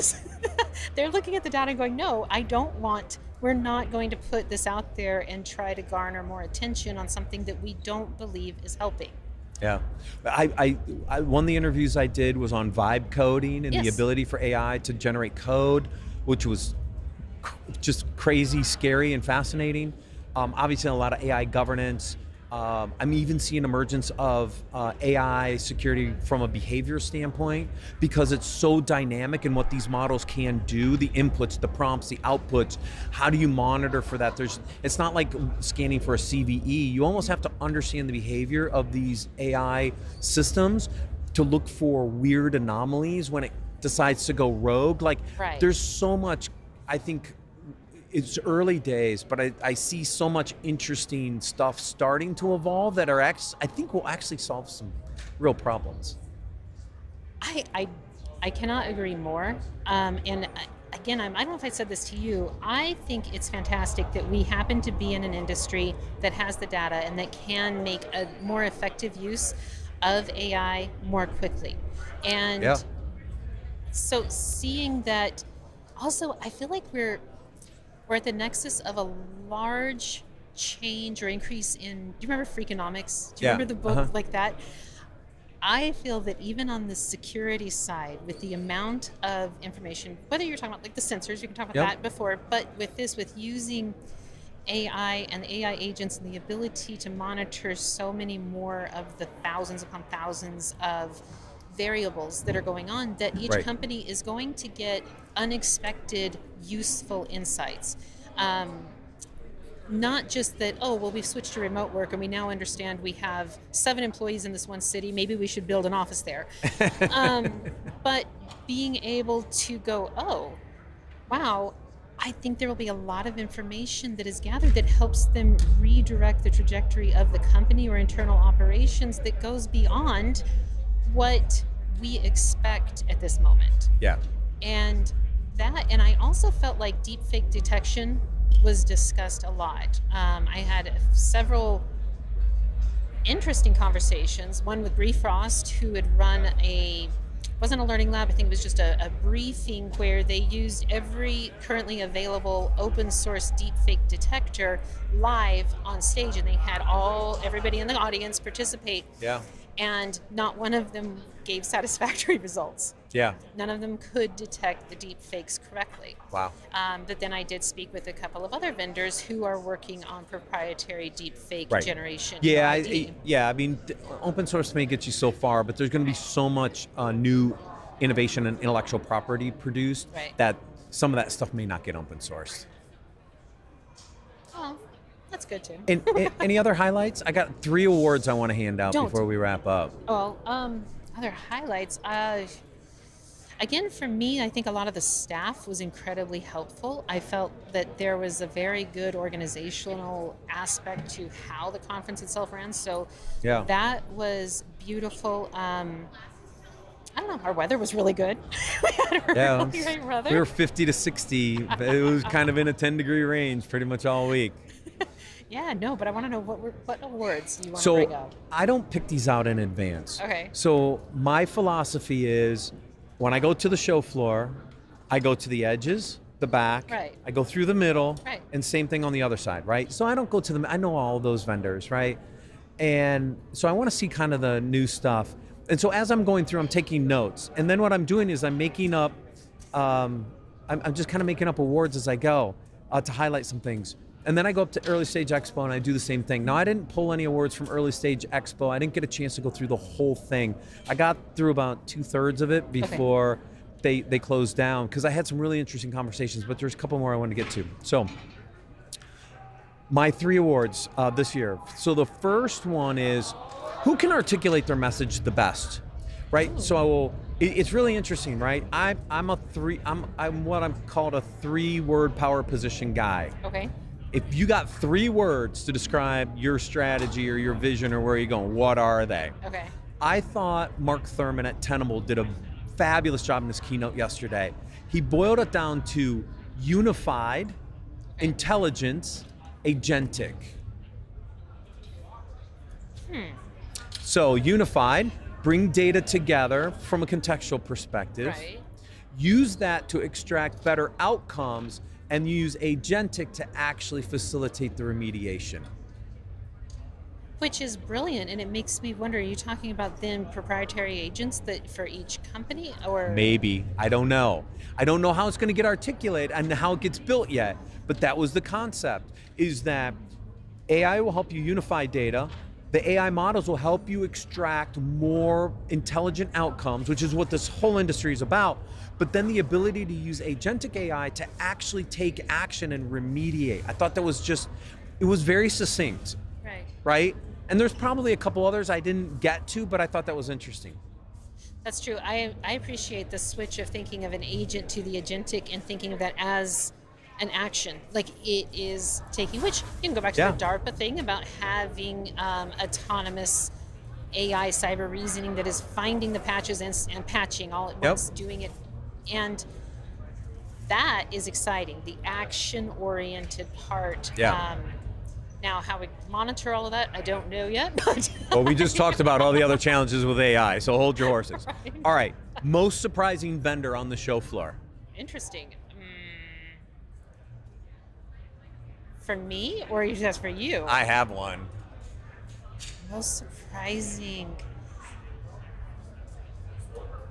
They're looking at the data and going, no, we're not going to put this out there and try to garner more attention on something that we don't believe is helping. Yeah, I one of the interviews I did was on vibe coding and the ability for AI to generate code, which was just crazy, scary, and fascinating. Obviously, a lot of AI governance. I'm even seeing emergence of AI security from a behavior standpoint because it's so dynamic in what these models can do, the inputs, the prompts, the outputs. How do you monitor for that? It's not like scanning for a CVE. You almost have to understand the behavior of these AI systems to look for weird anomalies when it decides to go rogue. Like, Right. there's so much, I think it's early days, but I see so much interesting stuff starting to evolve that I think will actually solve some real problems. I cannot agree more. And again, I don't know if I said this to you. I think it's fantastic that we happen to be in an industry that has the data and that can make a more effective use of AI more quickly. And Yeah. so seeing that, also, I feel like we're at the nexus of a large change or increase in, do you remember Freakonomics? Do you Yeah. remember the book Uh-huh. like that? I feel that even on the security side, with the amount of information, whether you're talking about like the sensors, you can talk about Yep. that before, but with this, with using AI and the AI agents and the ability to monitor so many more of the thousands upon thousands of variables that are going on, that each Right. company is going to get unexpected, useful insights. Not just that, oh, well, we've switched to remote work and we now understand we have 7 employees in this one city, maybe we should build an office there. But being able to go, oh, wow, I think there will be a lot of information that is gathered that helps them redirect the trajectory of the company or internal operations that goes beyond what we expect at this moment. Yeah. And I also felt like deepfake detection was discussed a lot. I had several interesting conversations, one with Bree Frost, who had run wasn't a learning lab, I think it was just a briefing where they used every currently available open source deepfake detector live on stage, and they had everybody in the audience participate. Yeah. And not one of them gave satisfactory results. Yeah. None of them could detect the deep fakes correctly. Wow. But then I did speak with a couple of other vendors who are working on proprietary deep fake Right. generation. Yeah, ID. I mean, open source may get you so far, but there's going to be so much new innovation and intellectual property produced Right. that some of that stuff may not get open sourced. Oh, that's good too. And any other highlights? I got 3 awards I want to hand out Don't. before we wrap up. Well, other highlights. Again, for me, I think a lot of the staff was incredibly helpful. I felt that there was a very good organizational aspect to how the conference itself ran. So Yeah. that was beautiful. I don't know, our weather was really good. We had a really great weather. We were 50 to 60. It was kind of in a 10-degree range pretty much all week. Yeah, no, but I want to know what awards you want to bring So up. I don't pick these out in advance. Okay. So my philosophy is when I go to the show floor, I go to the edges, the back, Right. I go through the middle, Right. and same thing on the other side, right? So I don't go to them, I know all those vendors, right? And so I want to see kind of the new stuff. And so as I'm going through, I'm taking notes. And then what I'm doing is I'm making up, I'm just kind of making up awards as I go to highlight some things. And then I go up to Early Stage Expo and I do the same thing. Now, I didn't pull any awards from Early Stage Expo. I didn't get a chance to go through the whole thing. I got through about 2/3 of it before they closed down because I had some really interesting conversations, but there's a couple more I want to get to. So my 3 awards this year. So the first one is who can articulate their message the best, right? Ooh. So it's really interesting, right? I'm what I'm called a 3-word power position guy. Okay. If you got 3 words to describe your strategy or your vision or where you're going, what are they? Okay. I thought Mark Thurman at Tenable did a fabulous job in his keynote yesterday. He boiled it down to unified, intelligence, agentic. So unified, bring data together from a contextual perspective. Right. Use that to extract better outcomes and use agentic to actually facilitate the remediation. Which is brilliant, and it makes me wonder, are you talking about then proprietary agents that for each company, or? Maybe, I don't know. I don't know how it's going to get articulated and how it gets built yet, but that was the concept, is that AI will help you unify data. The AI models will help you extract more intelligent outcomes, which is what this whole industry is about. But then the ability to use agentic AI to actually take action and remediate. I thought that was it was very succinct, Right. right? And there's probably a couple others I didn't get to, but I thought that was interesting. That's true. I appreciate the switch of thinking of an agent to the agentic and thinking of that as an action. Like it is taking, which you can go back to the DARPA thing about having autonomous AI cyber reasoning that is finding the patches and patching all at once, doing it. And that is exciting, the action-oriented part. Now, how we monitor all of that, I don't know yet. But well, we just talked about all the other challenges with AI, so hold your horses. Right. All right, most surprising vendor on the show floor. Interesting. For me, or just for you? I have one. Most surprising.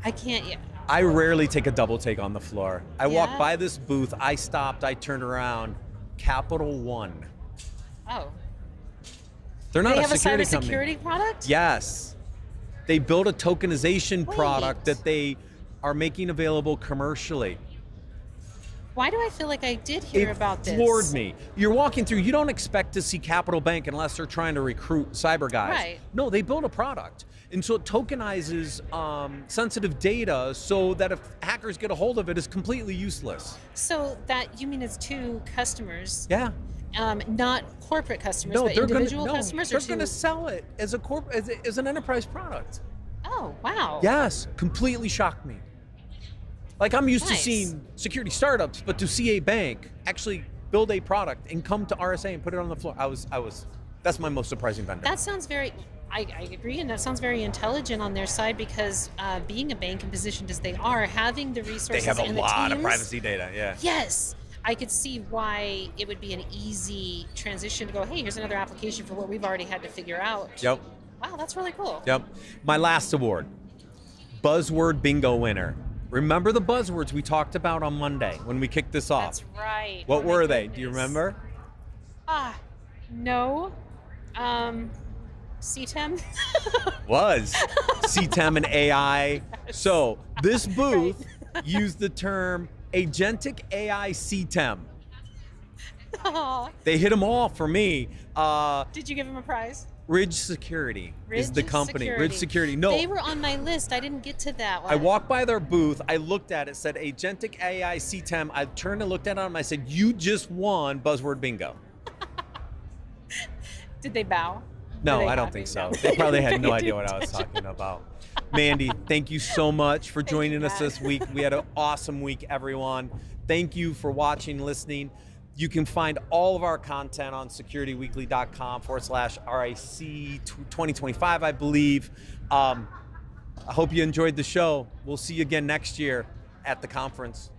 I can't yet. I rarely take a double take on the floor. I walked by this booth, I stopped, I turned around. Capital One. Oh. They're not they a security have a company. cybersecurity product? Yes. They built a tokenization product that they are making available commercially. Why do I feel like I did hear about this? It floored me. You're walking through, you don't expect to see Capital Bank unless they're trying to recruit cyber guys. Right. No, they built a product. And so it tokenizes sensitive data so that if hackers get a hold of it, it's completely useless. So that, you mean it's to customers? Yeah. Not corporate customers, but individual customers? They're going to sell it as as an enterprise product. Oh, wow. Yes, completely shocked me. Like I'm used to seeing security startups, but to see a bank actually build a product and come to RSA and put it on the floor, that's my most surprising vendor. That sounds I agree, and that sounds very intelligent on their side because being a bank and positioned as they are, having the resources and the teams. They have a lot of privacy data, yeah. Yes. I could see why it would be an easy transition to go, hey, here's another application for what we've already had to figure out. Yep. Wow, that's really cool. Yep. My last award, Buzzword Bingo winner. Remember the buzzwords we talked about on Monday when we kicked this off? That's right. What were they? Do you remember? No. CTEM? Was. CTEM and AI. So this booth used the term Agentic AI CTEM. They hit them all for me. Did you give him a prize? Ridge Security is the company. Ridge Security. No. They were on my list. I didn't get to that one. I walked by their booth. I looked at it, said Agentic AI CTEM. I turned and looked at them. I said, you just won Buzzword Bingo. Did they bow? No, I don't think so. They probably had no idea what I was talking about. Mandy, thank you so much for joining us this week. We had an awesome week, everyone. Thank you for watching, listening. You can find all of our content on securityweekly.com/RIC 2025, I believe. I hope you enjoyed the show. We'll see you again next year at the conference.